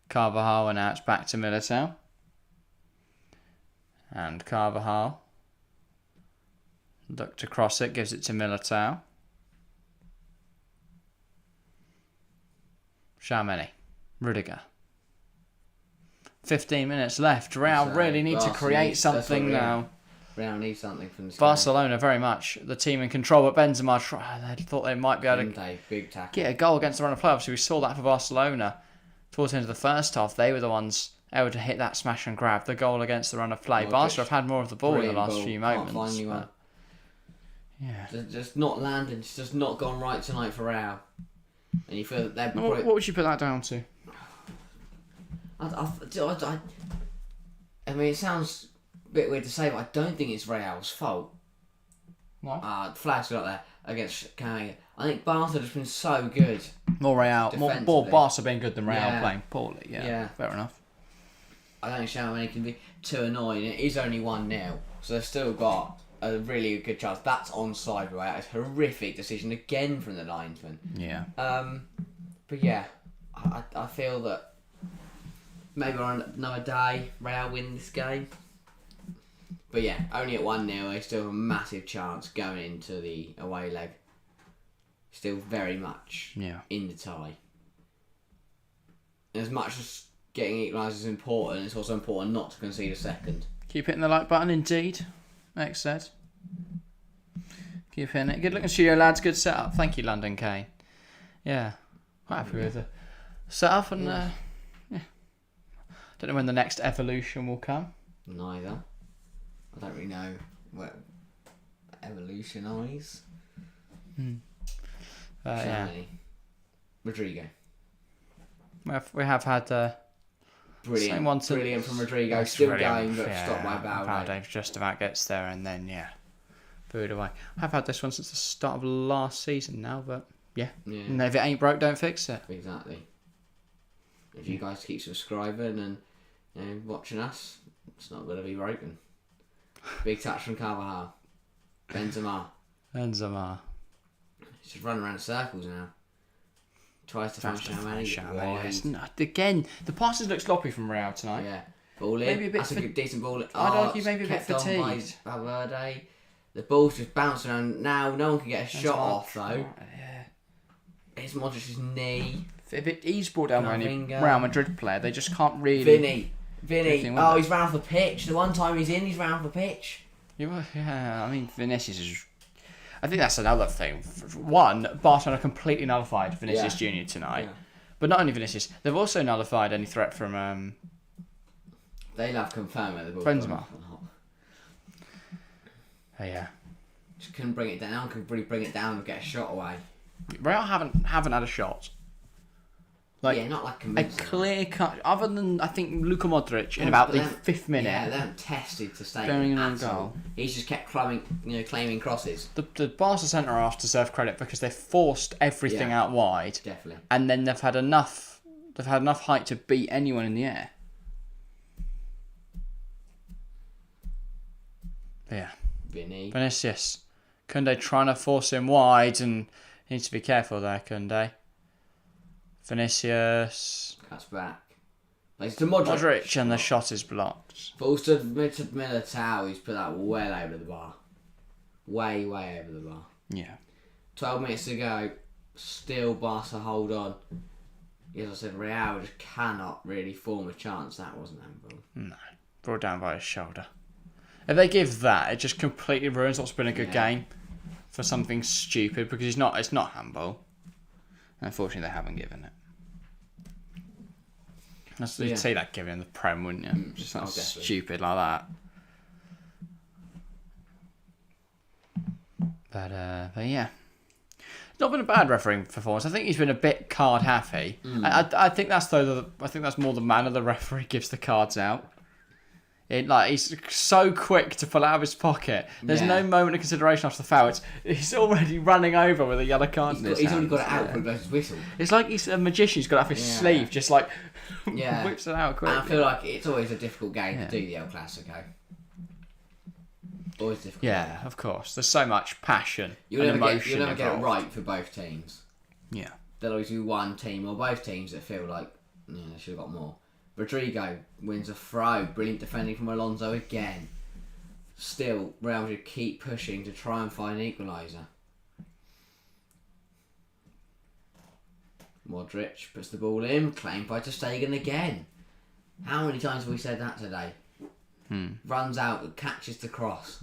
Carvajal, and now it's back to Militao. And Carvajal. Look to cross it. Gives it to Militao. Tchouaméni. Rudiger. 15 minutes left. Real really need to create something now. Real needs something from this Barcelona very much the team in control, but Benzema they thought they might be able to big tackle. get a goal against the run of play. Obviously, we saw that for Barcelona towards the end of the first half. They were the ones able to hit that smash and grab, the goal against the run of play. Barca have had more of the ball in the last few moments. Yeah, just not landing. It's just not gone right tonight for Real. And you feel that they're. What would you put that down to? I mean, it sounds a bit weird to say, but I don't think it's Real's fault. No. The flag's got there against Canada. I think Barca have just been so good. More Real, more Barca being good than Real playing poorly. Yeah, fair enough. I don't think Tchouaméni can be too annoying. It is only 1-0, so they've still got a really good chance. That's onside, right? It's a horrific decision again from the linesman. Yeah. But yeah, I feel that maybe on another day, Real win this game. But yeah, only at 1-0, they still have a massive chance going into the away leg. Still very much in the tie. And as much as getting equalised is important, it's also important not to concede a second. Keep hitting the like button, indeed. X said. Keep hitting it. Good looking studio, lads. Good setup. Thank you, London Kane. Yeah, quite happy with the setup, and don't know when the next evolution will come. Neither. I don't really know what evolutionise. Yeah. Rodrigo. We have had brilliant from Rodrigo. Still going, but stopped by Balde. Balde just about gets there, and then booed away. I've had this one since the start of last season now, but and if it ain't broke, don't fix it. Exactly. If you guys keep subscribing and watching us, it's not going to be broken. Big touch from Carvajal. Benzema. He's just running around in circles now. Tries to find Tchouaméni. Again, the passes look sloppy from Real tonight. Yeah. Ball in. Maybe a bit That's a good, decent ball. I'd argue maybe a bit fatigued. Valverde. The ball's just bouncing around. Now no one can get a shot off though. Yeah. It's Modric's knee. If he's brought down by any Real Madrid player, they just can't really... Vinny. Oh, he's ran off the pitch. The one time he's in, he's ran off the pitch. Yeah, I mean, Vinicius is... I think that's another thing. One, Barcelona completely nullified Vinicius Junior tonight. Yeah. But not only Vinicius, they've also nullified any threat from... They love confirming the Benzema. Yeah. Just couldn't bring it down. Could really bring it down and get a shot away. Real haven't had a shot. Like, not like a clear cut. Other than I think Luka Modric in about the 5th minute. Yeah, they haven't tested to stay going on at goal. all. He's just kept claiming crosses. The Barca centre half deserve credit because they forced everything out wide. Definitely. And then they've had enough. They've had enough height to beat anyone in the air. Yeah. Vinicius. Koundé trying to force him wide, and he needs to be careful there, Koundé. Vinicius. Cuts back. Plays to Modric. And the shot is blocked. Falls to Militao. He's put that well over the bar. Way over the bar. Yeah. 12 minutes to go. Still Barca hold on. As I said, Real just cannot really form a chance. That wasn't handball. No. Brought down by his shoulder. If they give that, it just completely ruins what's been a good game for something stupid because it's not handball. Unfortunately, they haven't given it. You'd see that given in the Prem, wouldn't you? Just something stupid like that. But yeah. It's not been a bad refereeing performance. I think he's been a bit card happy. I think that's more the manner the referee gives the cards out. He's so quick to pull out of his pocket. There's no moment of consideration after the foul. He's already running over with a yellow card in his He's hand. already got it out before he blows his whistle. It's like he's a magician. He's got it off his sleeve, just like whips it out quickly. And I feel like it's always a difficult game to do the El Clasico. Always difficult. Yeah, of course. There's so much passion and You'll emotion never get it involved. right for both teams. Yeah. There'll always be one team or both teams that feel like they should have got more. Rodrigo wins a throw. Brilliant defending from Alonso again. Still, Real Madrid keep pushing to try and find an equaliser. Modric puts the ball in, claimed by ter Stegen again. How many times have we said that today? Runs out, catches the cross.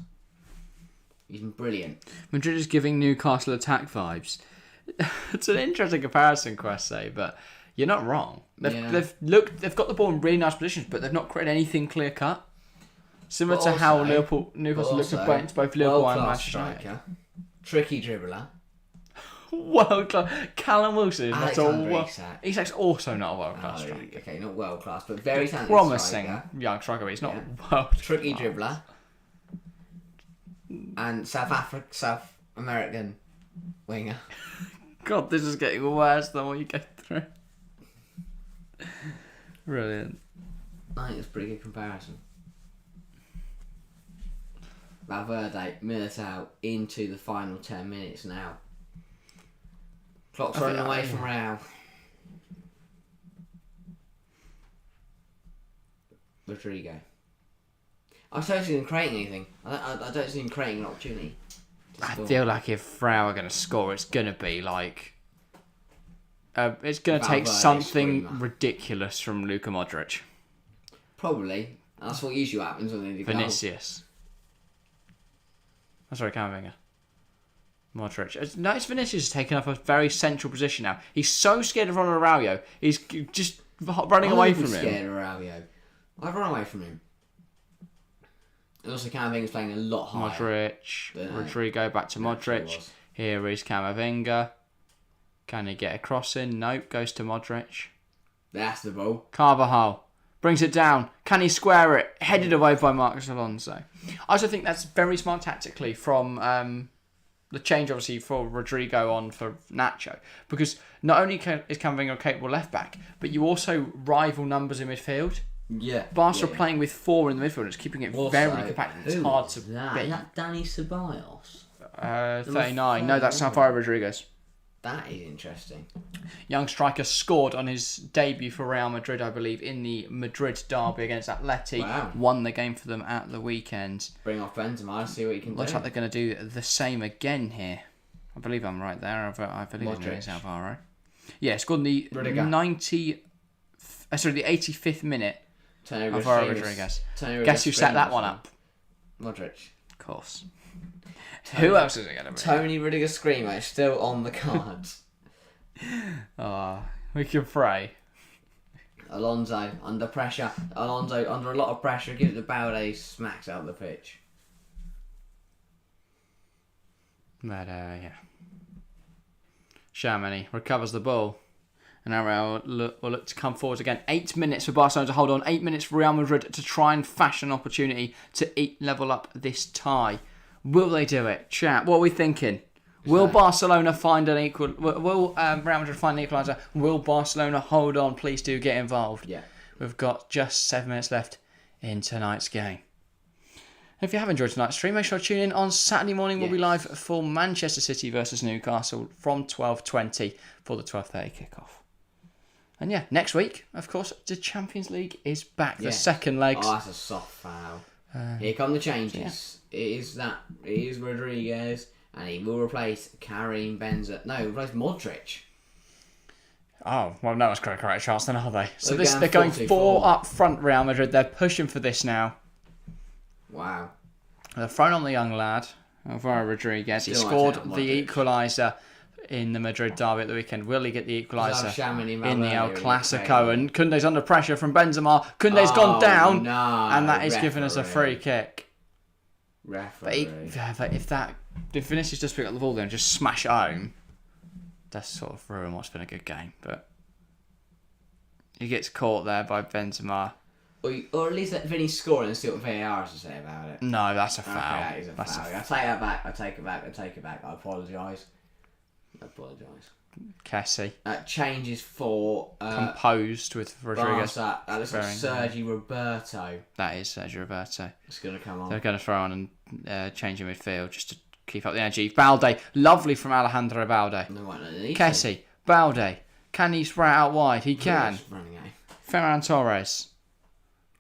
He's been brilliant. Madrid is giving Newcastle attack vibes. It's an interesting comparison, Quest, but you're not wrong. They've got the ball in really nice positions, but they've not created anything clear cut. Similar to how Newcastle looked against both Liverpool and Manchester United. Tricky dribbler. World class. Callum Wilson is not a Isak's also not a world class striker. Okay, not world class, but very talented. Promising striker. Young striker, but he's not world tricky dribbler. And South American winger. God, this is getting worse than what you go through. Brilliant. I think it's a pretty good comparison. Valverde, Militao into the final 10 minutes now. Clock's running away from Real. Rodrigo. I don't see them creating anything. I don't see them creating an opportunity. I feel like if Real are going to score, it's going to be like... it's going to take something ridiculous from Luka Modric. Probably. That's what usually happens when they do Vinicius. Oh, sorry, Camavinga. Modric. Notice Vinicius is taking up a very central position now. He's so scared of Ronald Araujo. He's just running away from him. Scared of Araujo. I'd run away from him. And also Camavinga's playing a lot higher. Modric. Rodrigo back to Modric. Here is Camavinga. Can he get a cross in? Nope. Goes to Modric. That's the ball. Carvajal. Brings it down. Can he square it? Headed away by Marcos Alonso. I also think that's very smart tactically from the change, obviously, for Rodrigo on for Nacho. Because not only is Camavinga a capable left-back, but you also rival numbers in midfield. Yeah. Barca are playing with 4 in the midfield. It's keeping it very compact. It's hard to beat. Is that Dani Ceballos? 39. No, that's Alvaro Rodriguez. That is interesting. Young striker scored on his debut for Real Madrid, I believe, in the Madrid derby against Atleti. Wow. Won the game for them at the weekend. Bring off Benzema, see what he can do. Looks like they're going to do the same again here. I believe I'm right there. I believe it's Alvaro. Yeah, scored in the 85th minute. Alvaro Rodriguez. Guess who set that one up? Modric. Of course. Who else is it going to be? Tony Rudiger Screamo still on the cards. We can pray. Alonso under pressure. Alonso under a lot of pressure. Gives it to Balde. Smacks out the pitch. But yeah. Shamani recovers the ball. And now Real will look to come forward again. 8 minutes for Barcelona to hold on. 8 minutes for Real Madrid to try and fashion an opportunity to level up this tie. Will they do it? Chat, what are we thinking? Will Barcelona find an equal? Will Real Madrid find an equaliser? Will Barcelona hold on? Please do get involved. Yeah. We've got just 7 minutes left in tonight's game. If you have enjoyed tonight's stream, make sure to tune in on Saturday morning. We'll be live for Manchester City versus Newcastle from 12:20 for the 12:30 kickoff. And yeah, next week, of course, the Champions League is back. The second legs. Oh, that's a soft foul. Here come the changes. Yeah. It is Rodriguez, and he will replace Karim Benzema. No, replace Modric. Oh, well, no one's got a correct chance then, are they? So they're going 4 up front, Real Madrid. They're pushing for this now. Wow. They're thrown on the young lad, Alvaro Rodriguez. He scored the equaliser in the Madrid derby at the weekend. Will he get the equaliser in the El Classico? And Koundé's under pressure from Benzema. Koundé's gone down, and that is giving us a free kick. But if Vinicius just pick up the ball there and just smash it home, that's sort of ruined what's been a good game. But he gets caught there by Benzema. Or at least let Vinny score and see what VAR has to say about it. No, that's a foul. Okay, that is a foul. I take that back. I take it back. I apologise. Kessie. Changes for... composed with Rodriguez. That looks like Sergi Roberto. That is Sergi Roberto. It's going to come on. They're going to throw on and change in midfield just to keep up the energy. Balde. Lovely from Alejandro Balde. Kessie. Balde. Can he spread out wide? He can. Ferran Torres.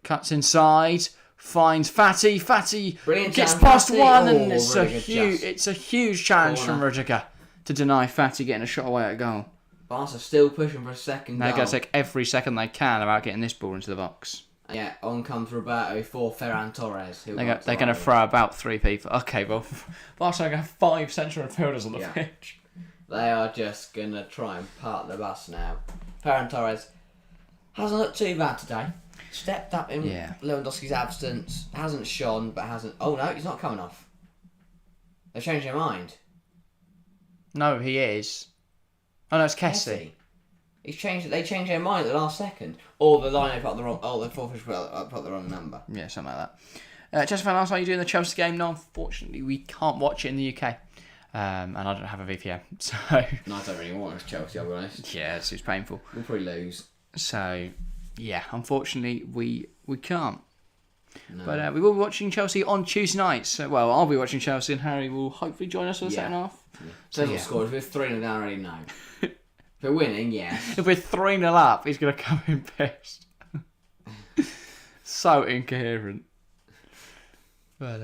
Cuts inside, finds Fati. Fati gets past one, and it's a huge challenge from Rudiger to deny Fati getting a shot away at goal. Barca still pushing for a second goal. They're going to take every second they can about getting this ball into the box. Yeah, on comes Roberto for Ferran Torres. They're going to throw about 3 people. Okay, well, Barca are going to have 5 central midfielders on the pitch. They are just going to try and park the bus now. Ferran Torres hasn't looked too bad today. Stepped up in Lewandowski's absence. Hasn't shone, but hasn't... Oh, no, he's not coming off. They've changed their mind. No, he is. Oh, no, it's Kessie. They changed their mind at the last second. Or the line put the wrong... Oh, the fourth put the wrong number. Yeah, something like that. Just found out how you doing the Chelsea game. No, unfortunately, we can't watch it in the UK. And I don't have a VPN, so... No, I don't really want it. Chelsea, I'll be honest. Yeah, it's painful. We'll probably lose. So... Yeah, unfortunately, we can't. No. But we will be watching Chelsea on Tuesday nights. So, well, I'll be watching Chelsea, and Harry will hopefully join us for the second half. Yeah. So, scores. If we're 3-0 down already, no. If we're winning, yes. If we're 3-0 up, he's going to come in pissed. So incoherent. But,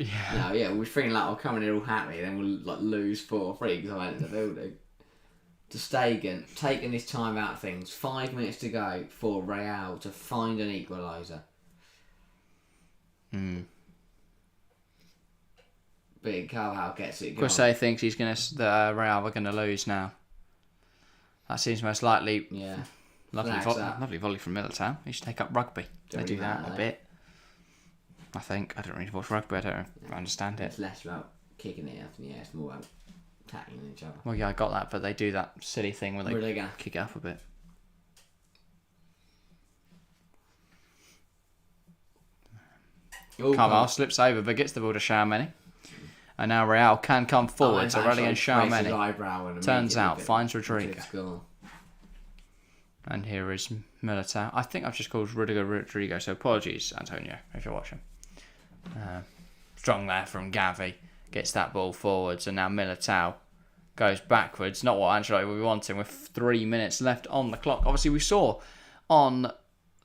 yeah. No, yeah, we're 3-0 up, we'll come in here all happy, then we'll lose 4-3 because I went in the building. To Stegen, taking this time out of things. 5 minutes to go for Real to find an equaliser. Big Carvajal gets it. Jose thinks Real are going to lose now. That seems most likely. Yeah. Lovely volley from Militao. He should take up rugby. They do that a bit. I think. I don't really watch rugby. I don't understand it. It's less about kicking it up in the air. It's more about attacking each other. Well, yeah, I got that, but they do that silly thing where they kick it up a bit. Carvalho slips over, but gets the ball to Tchouaméni. And now Real can come forward. So Aurelien Tchouaméni turns out, finds Rodriguez. And here is Militao. I think I've just called Rudiger Rodrigo, so apologies, Antonio, if you're watching. Strong there from Gavi. Gets that ball forwards, and now Militao goes backwards. Not what Ancelotti would be wanting with 3 minutes left on the clock. Obviously, we saw on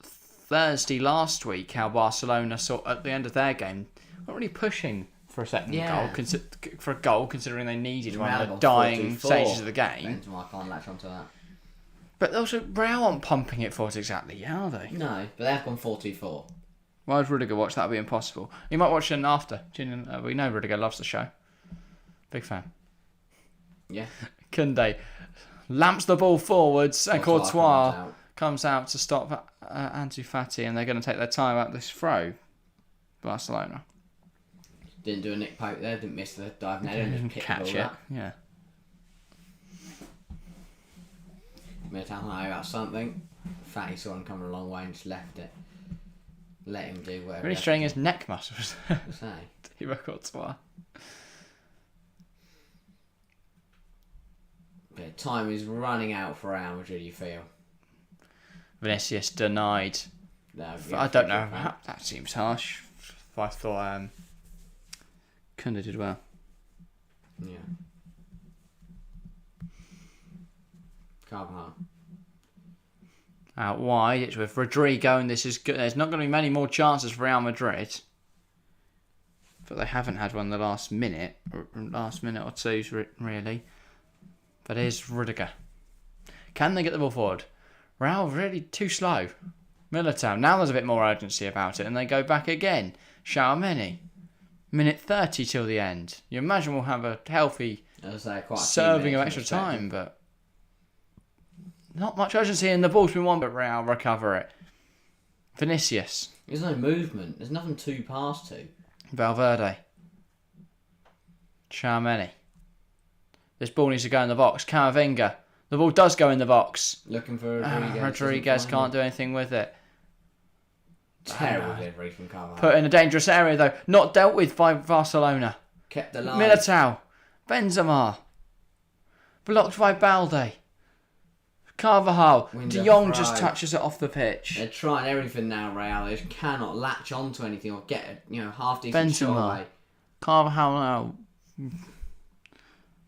Thursday last week how Barcelona saw at the end of their game weren't really pushing for a second goal, considering they needed one of the dying stages of the game. I can't latch onto that. But also, Real aren't pumping it forwards exactly, are they? No, but they've gone 4-2-4. Why would Rudiger watch? That would be impossible. You might watch it after. We know Rudiger loves the show. Big fan. Yeah. Koundé lamps the ball forwards, and Courtois comes out to stop Ansu Fati, and they're going to take their time out this throw. Barcelona. Didn't do a nick poke there, didn't miss the dive. Didn't catch it. Yeah. Militao about something. Fatty saw him coming a long way and just left it. Let him do whatever. Really straining his neck muscles. Say. Thibaut Courtois. But time is running out for Real Madrid, you feel? Vinicius denied. No, I don't know. That seems harsh. I thought Kunda did well. Yeah. Carvajal. Out wide, it's with Rodrigo, and this is good. There's not going to be many more chances for Real Madrid. But they haven't had one the last minute or two, really. But here's Rudiger. Can they get the ball forward? Real really too slow. Militao. Now there's a bit more urgency about it, and they go back again. Tchouaméni. Minute 30 till the end. You imagine we'll have a healthy serving of extra time, but not much urgency, and the ball's been won, but Real recover it. Vinicius. There's no movement. There's nothing to pass to. Valverde. Tchouaméni. This ball needs to go in the box. Camavinga. The ball does go in the box. Looking for Rodriguez. Rodriguez can't do anything with it. Terrible delivery from Carvajal. Put in a dangerous area, though. Not dealt with by Barcelona. Kept the line. Militao. Benzema. Blocked by Balde. Carvajal. De Jong just touches it off the pitch. They're trying everything now, Real. They just cannot latch onto anything or get a half decent shot away. Carvajal now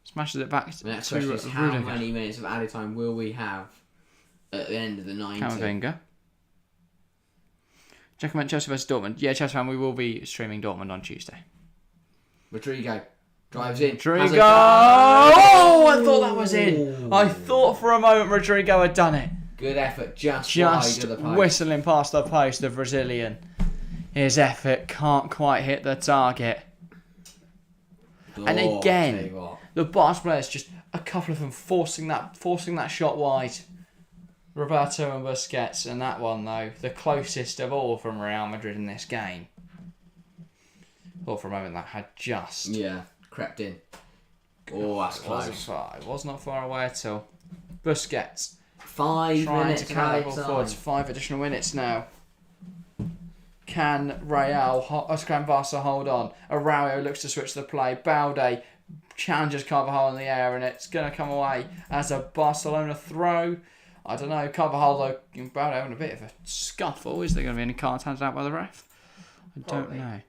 smashes it back The next question is how many minutes of added time will we have at the end of the 90? Camavinga. Check out Chelsea vs Dortmund. Yeah, Chelsea fan, we will be streaming Dortmund on Tuesday. Rodrigo drives in. Rodrigo! Oh, I thought that was in. I thought for a moment Rodrigo had done it. Good effort, just wide of the post. Whistling past the post, the Brazilian. His effort can't quite hit the target. And again, the Barca players, just a couple of them forcing that shot wide. Roberto and Busquets, and that one though, the closest of all from Real Madrid in this game. Thought for a moment that had just crept in. Oh, that's close. It was not far away at all. Busquets 5 minutes to carry the ball forwards. 5 additional minutes now. Can Barca hold on? Araujo looks to switch the play. Balde challenges Carvajal in the air, and it's going to come away as a Barcelona throw. I don't know. Carvajal, though, Balde having a bit of a scuffle. Is there going to be any cards handed out by the ref? I don't know.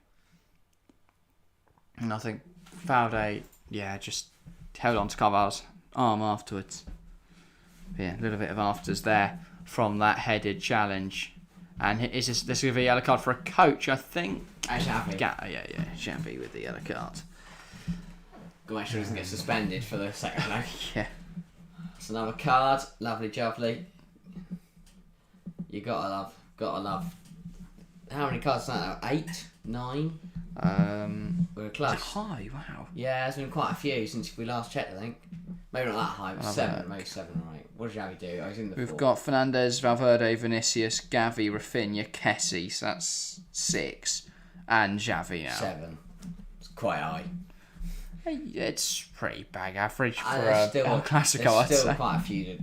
And I think Balde, just held on to Carvajal's arm afterwards. Yeah, a little bit of afters there from that headed challenge. And this is going to be a yellow card for a coach, I think. Xavi. Xavi with the yellow card. Go make sure he doesn't get suspended for the second leg. Yeah. It's another card. Lovely jubbly. You gotta love. How many cards is that now? 8? 9? We're close. High, wow. Yeah, there's been quite a few since we last checked, I think. Maybe not that high, but 7. Maybe 7, right. What did Xavi do? I was in the We've 4. got Fernandes, Valverde, Vinicius, Gavi, Rafinha, Kessie, so that's 6. And Xavi now. 7. It's quite high. It's pretty bag average for El Classico, I'd there's still say. quite a few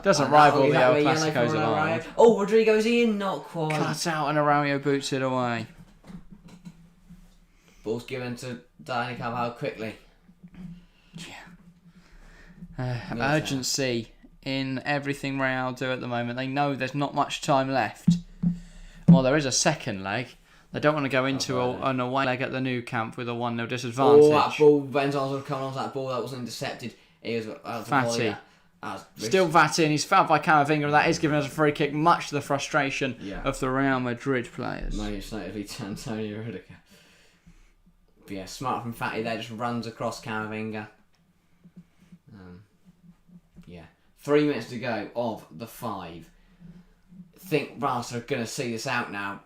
Doesn't rival the El Clasicos alive. Oh, Rodrigo's in, not quite. Cuts out and Araujo boots it away. Ball's given to Dani Carvajal quickly. Urgency in everything Real do at the moment. They know there's not much time left. Well, there is a second leg. They don't want to go into an away leg at the new camp with a 1-0 disadvantage. Oh, that ball, Benzema's would have come onto that ball that wasn't intercepted. He was Fatty. Still Fatty, and he's fouled by Camavinga, and that is giving us a free kick, much to the frustration of the Real Madrid players. Most notably to Antonio Rudiger. But yeah, smart from Fatty there, just runs across Camavinga. 3 minutes to go of the 5. Think Barca are going to see this out now.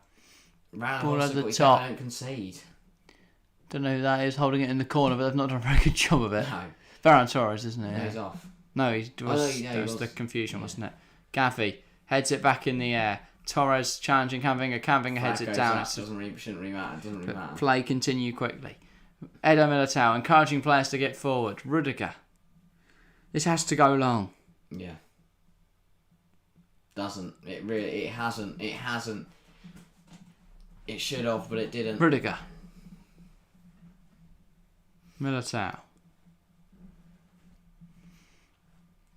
Ball at the top. Don't concede. Don't know who that is holding it in the corner, but they've not done a very good job of it. No. Ferran Torres, isn't it? No, he's off. No, there was the confusion, wasn't it? Gavi heads it back in the air. Torres challenging Camavinga. Camavinga heads it down. Shouldn't really matter. Play continue quickly. Edo Militao encouraging players to get forward. Rudiger. This has to go long. Yeah. Doesn't. It hasn't. It should have, but it didn't. Rudiger. Militao.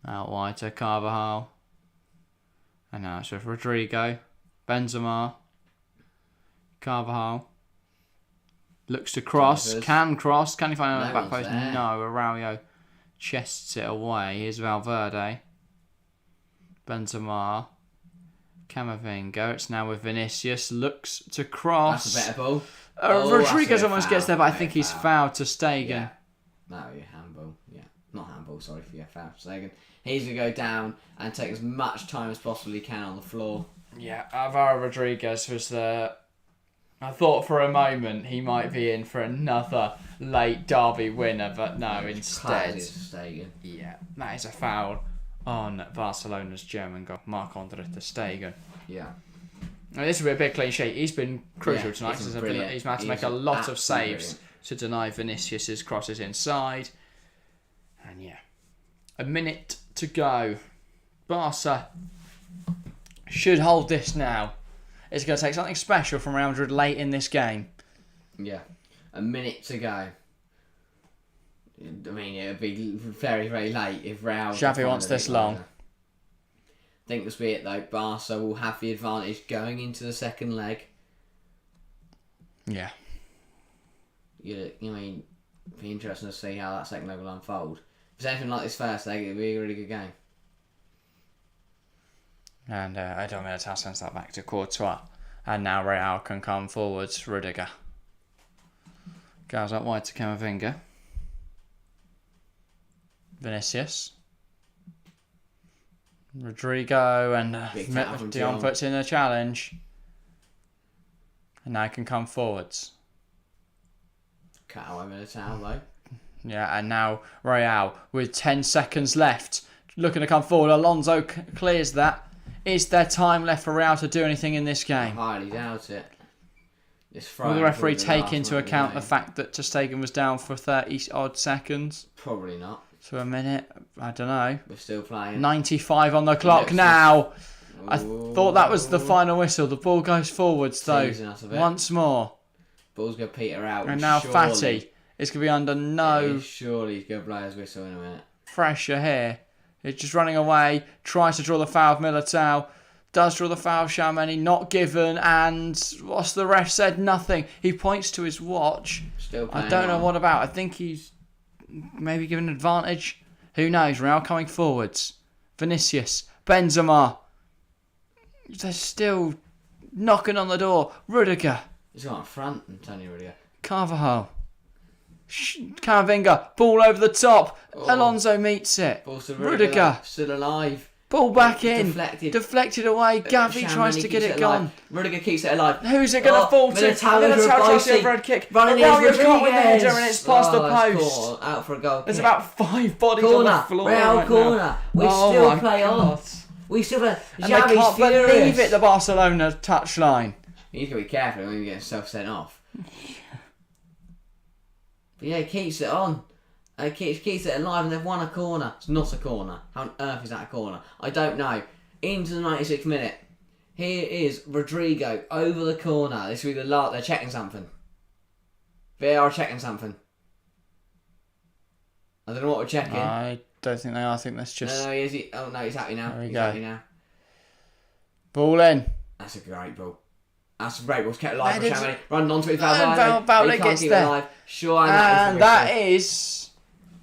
Out wide to Carvajal. And now it's with Rodrigo. Benzema. Carvajal. Looks to cross. Davis. Can cross. Can he find it on the back one's post? there. No. Araujo chests it away. Here's Valverde. Benzema. Camavinga. It's now with Vinicius. Looks to cross. That's a better ball. Rodriguez that's a almost foul. gets there, but I Yeah, think he's foul. fouled to Stegen. Yeah. No, yeah, handball. Yeah. Not handball, sorry for your foul. Stegen. He's going to go down and take as much time as possibly can on the floor. Yeah, Alvaro Rodriguez was the... I thought for a moment he might be in for another late derby winner, but no, instead... Stegen. Yeah, that is a foul on Barcelona's German goal, Marc-Andre ter Stegen. Yeah. Now, this will be a big clean sheet. He's been crucial Yeah, tonight. he's He's brilliant. had to make He's a lot of absolutely saves brilliant. to deny Vinicius's crosses inside. And yeah, a minute to go. Barca should hold this now. It's going to take something special from Real Madrid late in this game. Yeah. A minute to go. I mean, it would be very, very late if Real... Xavi wants this long. I think this will be it though. Barca will have the advantage going into the second leg. Yeah. You mean, it'd be interesting to see how that second leg will unfold. If it's anything like this first leg, it'd be a really good game. And Eder Militao sends that back to Courtois. And now Real can come forwards. Rudiger goes up wide to Camavinga. Vinicius. Rodrigo and Big tackle from Dion Dion. puts in a challenge. And now can come forwards. Cut away Militao though. Yeah, and now Real with 10 seconds left. Looking to come forward. Alonso clears that. Is there time left for Real to do anything in this I game? highly doubt it. Will the referee take last into moment of account the the game. fact that ter Stegen was down for 30 odd seconds? Probably not. To a minute? I don't know. We're still playing. 95 on the clock Looks now. I Ooh. thought that was the final whistle. The ball goes forwards though. Teasing us a bit. Once more. Ball's going to peter out. And now surely, Fati is going to be under no Surely he's going to blow his whistle in a minute. pressure here. It's just running away. Tries to draw the foul of Militao. Does draw the foul of Tchouaméni. Not given. And what's the ref said? Nothing. He points to his watch. Still playing I don't know on. what about. I think he's maybe given an advantage. Who knows? Real coming forwards. Vinicius. Benzema. They're still knocking on the door. Rudiger. He's got in front, Antonio Rudiger. Carvajal. Camavinga. Ball over the top. Oh. Alonso meets it. Ball's to Rudiger. Still alive. Ball back in. Deflected. Deflected away. Gavi Tchouaméni tries to get keeps it gone. alive. Rudiger keeps it alive. Who's it going to fall to? Militao tries the overhead kick. Running Araujo is can't win the Rodriguez. header and it's past the it's post. caught. Out for a goal. There's kick. about 5 bodies on the Corner. floor Real right corner. now. We Oh still my play on. God. We still play. And they Xavi's can't furious. believe it, the Barcelona touchline. You need to be careful when you get yourself sent off. But yeah, he keeps it on. Keeps it alive and they've won a corner. It's not a corner. How on earth is that a corner? I don't know. Into the 96th minute. Here is Rodrigo over the corner. This will be the last. They're checking something. They are checking something. I don't know what we're checking. I don't think they are. I think that's just No, is he? Oh no, he's happy now. There we He's go. happy now. ball in. That's a great ball. That's a great ball. It's kept alive for Where did- Tchouaméni. Run onto it. Valverde gets there. Sure, And that is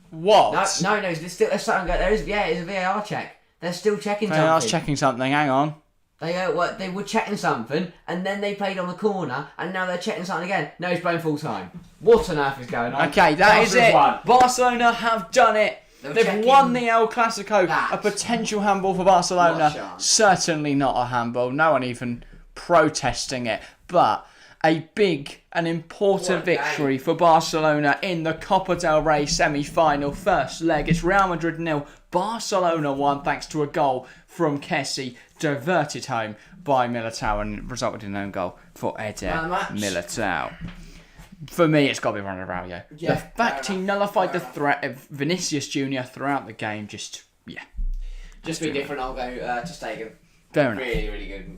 what? No, there's still there's something. There is, yeah, it's a VAR check. They're still checking They are something. checking something. Hang on. They were checking something, and then they played on the corner, and now they're checking something again. No, he's playing full time. What on earth is going on? Okay, that is it. Barcelona's won. Barcelona have done it. They're They've checking won the El Clasico. that. A potential handball for Not a Barcelona. chance. Certainly not a handball. No one even protesting it. But a big and important What a game. victory for Barcelona in the Copa del Rey semi-final. First leg, it's Real Madrid 0. Barcelona 1 thanks to a goal from Kessie, diverted home by Militao and resulted in an own goal for Eder Man of the match. Militao. For me, it's got to be Ronaldo. Yeah, The fact fair he enough, nullified fair the enough. threat of Vinicius Jr. throughout the game, just, yeah. Just be different. I'll go to Stegen. Fair enough. Really, really good.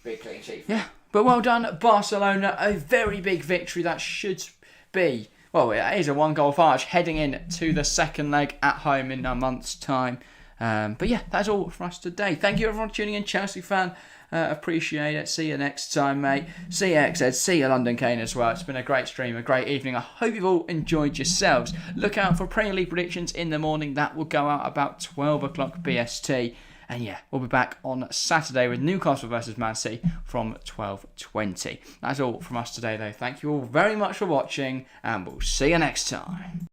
Big clean sheet. Yeah, but well done, Barcelona. A very big victory that should be, well, it is a 1-goal advantage heading in to the second leg at home in a month's time. But yeah, that's all from us today. Thank you everyone for tuning in, Chelsea fan. Appreciate it. See you next time, mate. See you, XZ. See you, London Kane, as well. It's been a great stream, a great evening. I hope you've all enjoyed yourselves. Look out for Premier League predictions in the morning. That will go out about 12 o'clock BST. And yeah, we'll be back on Saturday with Newcastle versus Man City from 12:20. That's all from us today, though. Thank you all very much for watching, and we'll see you next time.